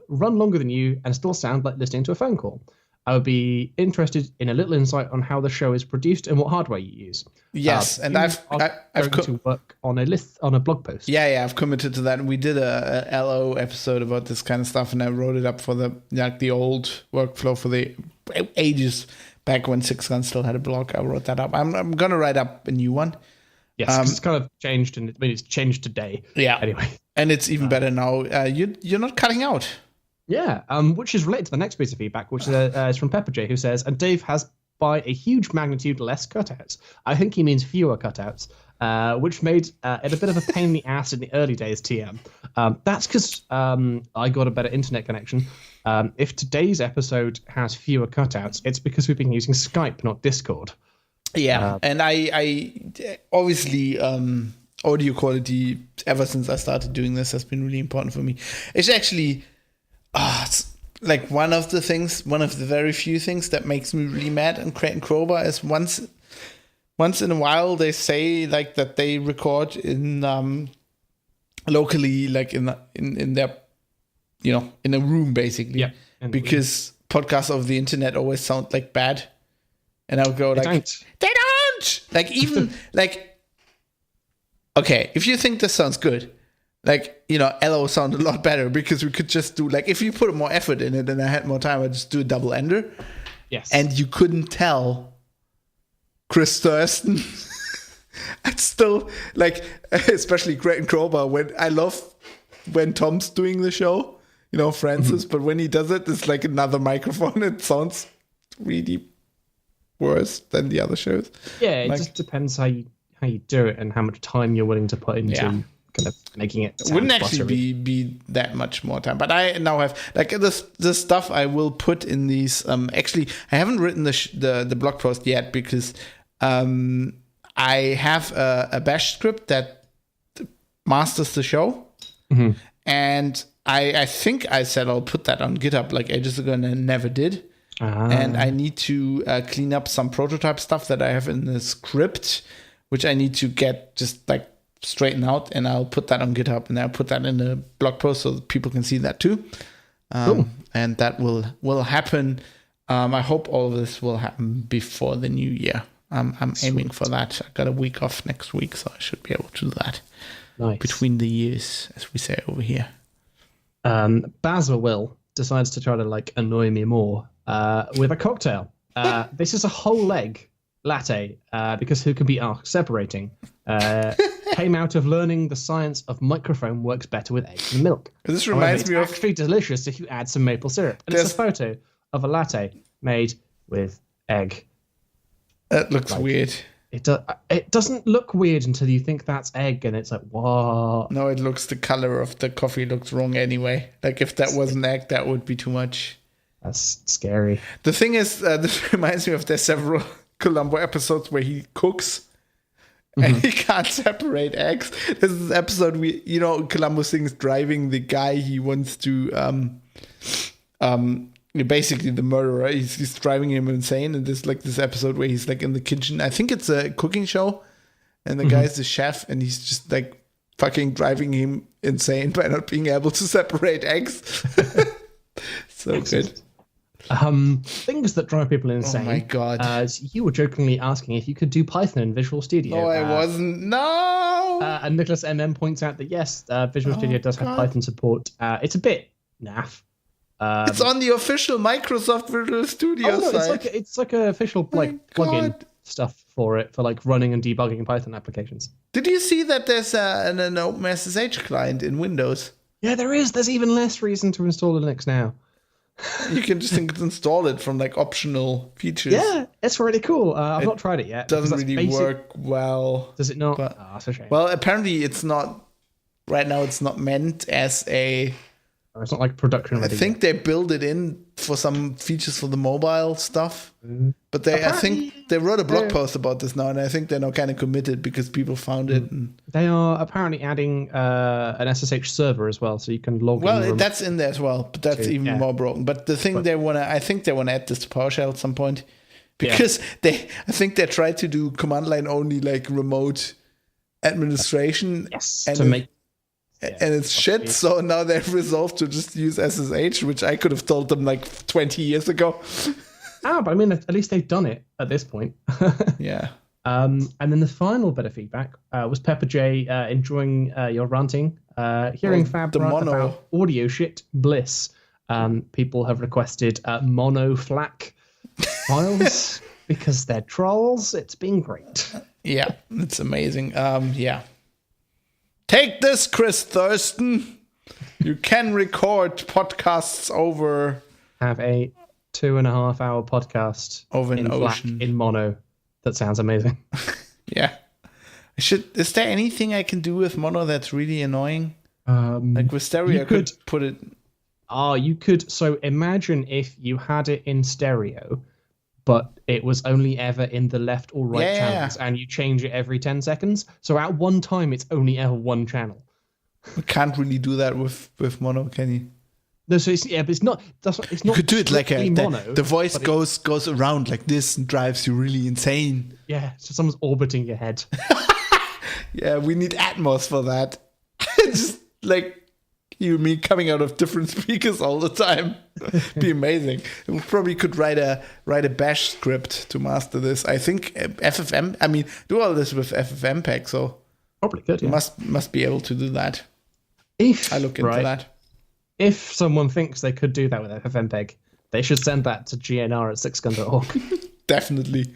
run longer than you and still sound like listening to a phone call. I would be interested in a little insight on how the show is produced and what hardware you use. Yes, and I've going to work on a blog post. Yeah, I've committed to that. And we did a LO episode about this kind of stuff, and I wrote it up for the old workflow for the ages back when Six Guns still had a blog. I wrote that up. I'm gonna write up a new one. Yes, 'cause it's kind of changed, and it's changed today. Yeah. Anyway, and it's even better now. You're not cutting out. Yeah, which is related to the next piece of feedback, which is from Pepper J, who says, and Dave has by a huge magnitude less cutouts. I think he means fewer cutouts, which made it a bit of a pain in the ass in the early days, TM. That's because I got a better internet connection. If today's episode has fewer cutouts, it's because we've been using Skype, not Discord. Yeah, and I obviously audio quality ever since I started doing this has been really important for me. It's actually it's like one of the very few things that makes me really mad on Crate and Crowbar is once in a while they say like that they record in locally, like in their in a room basically. Yeah, because podcasts over the internet always sound like bad. And I'll go like, they don't! Like, even, like, okay, if you think this sounds good, like, LO sound a lot better because we could just do, like, if you put more effort in it and I had more time, I'd just do a double ender. Yes. And you couldn't tell Chris Thurston. It's still, like, especially Crate and Crowbar, I love when Tom's doing the show, Francis, but when he does it, it's like another microphone. It sounds really worse than the other shows. Yeah, it just depends how you do it and how much time you're willing to put into kind of making it. It wouldn't actually be that much more time, but I now have like the stuff I will put in these. Actually, I haven't written the blog post yet because I have a bash script that masters the show, and I think I said I'll put that on GitHub like ages ago, and I never did. And I need to clean up some prototype stuff that I have in the script, which I need to get just like straighten out, and I'll put that on GitHub, and I'll put that in the blog post so that people can see that too. Cool. And that will happen. I hope all of this will happen before the new year. I'm aiming for that. I got a week off next week, so I should be able to do that. Nice. Between the years, as we say over here. Basil Will decides to try to like annoy me more with a cocktail. This is a whole egg latte because who can be asked separating. Came out of learning the science of microfoam works better with eggs and milk. This reminds me of... It's actually delicious if you add some maple syrup. And it's a photo of a latte made with egg. That looks weird. It doesn't look weird until you think that's egg, and it's like, what? No, it looks, the color of the coffee looks wrong anyway. Like if that wasn't egg, that would be too much. That's scary. The thing is, this reminds me of there's several Columbo episodes where he cooks and he can't separate eggs. This is an episode Columbo sings driving the guy he wants to basically the murderer. He's driving him insane, and there's like this episode where he's like in the kitchen. I think it's a cooking show, and the guy's the chef, and he's just like fucking driving him insane by not being able to separate eggs. So good. Things that drive people insane. Oh my god! You were jokingly asking if you could do Python in Visual Studio. No, I wasn't. No. And Nicholas MM points out that yes, Visual Studio does have Python support. It's a bit naff. It's on the official Microsoft Visual Studio site. It's like an official plugin stuff for it, for like running and debugging Python applications. Did you see that there's an OpenSSH client in Windows? Yeah, there is. There's even less reason to install Linux now. You can just install it from like optional features. Yeah, it's really cool. I've not tried it yet. Doesn't really work well. Does it not? That's a shame. Well, apparently it's not. Right now, it's not meant as a. It's not like production ready. I think they build it in for some features for the mobile stuff. But I think they wrote a blog post about this now, and I think they're now kind of committed because people found it. And they are apparently adding an SSH server as well, so you can log in. Well, that's in there as well, but that's even more broken. But the thing I think they want to add this to PowerShell at some point, because I think they tried to do command line only, like remote administration. Yes, and to make and it's shit. So now they've resolved to just use SSH, which I could have told them like 20 years ago. But I mean, at least they've done it at this point. Yeah. And then the final bit of feedback was Pepper J enjoying your ranting, hearing Fab rant about audio shit bliss. People have requested mono FLAC files because they're trolls. It's been great. Yeah, it's amazing. Yeah. Take this, Chris Thurston. You can record podcasts over. Have a 2.5 hour podcast over an ocean in mono. That sounds amazing. Yeah. Is there anything I can do with mono that's really annoying? Like with stereo, I could put it. You could. So imagine if you had it in stereo, but it was only ever in the left or right channels, and you change it every 10 seconds. So at one time, it's only ever one channel. You can't really do that with mono, can you? No, so but it's not. It's not. You could do it like mono, the voice goes around like this and drives you really insane. Yeah, so someone's orbiting your head. Yeah, we need Atmos for that. Just like you and me coming out of different speakers all the time. Be amazing. We probably could write a bash script to master this. I think FFM. I mean, do all this with FFmpeg. So probably could. Yeah. Must be able to do that. If I look into that. If someone thinks they could do that with FFmpeg, they should send that to GNR at sixgun.org. Definitely.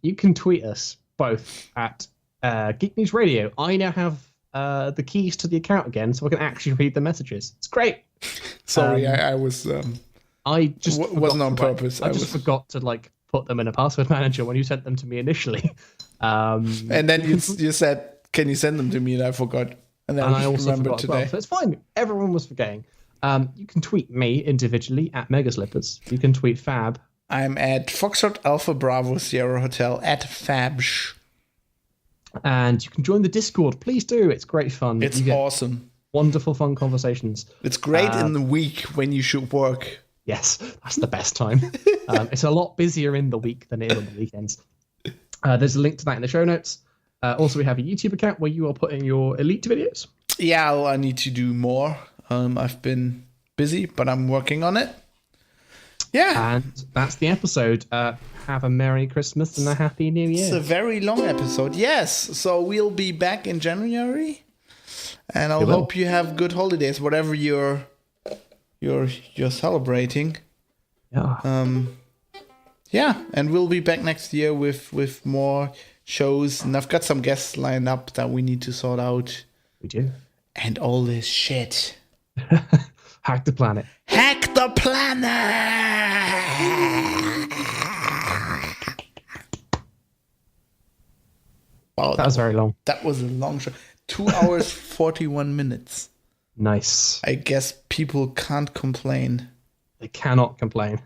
You can tweet us both at Geek News Radio. I now have the keys to the account again, so I can actually read the messages. It's great. Sorry, I was. I just wasn't on purpose. I just forgot to put them in a password manager when you sent them to me initially. And then you said, "Can you send them to me?" And I forgot. And I also remembered today. Well, so it's fine. Everyone was forgetting. You can tweet me individually at Megaslippers. You can tweet Fab. I'm at Foxtrot Alpha Bravo Sierra Hotel at Fabsh. And you can join the Discord. Please do. It's great fun. It's awesome. Wonderful, fun conversations. It's great in the week when you should work. Yes, that's the best time. It's a lot busier in the week than it is on the weekends. There's a link to that in the show notes. Also, we have a YouTube account where you are putting your Elite videos. Yeah, I need to do more. I've been busy, but I'm working on it. Yeah. And that's the episode. Have a Merry Christmas and a Happy New Year. It's a very long episode. Yes. So we'll be back in January. And I hope you have good holidays, whatever you're celebrating. Yeah. Yeah, and we'll be back next year with more shows, and I've got some guests lined up that we need to sort out. We do. And all this shit. Hack the planet. Hack the planet! Wow, that was very long. That was a long show. 2 hours, 41 minutes. Nice. I guess people can't complain. They cannot complain.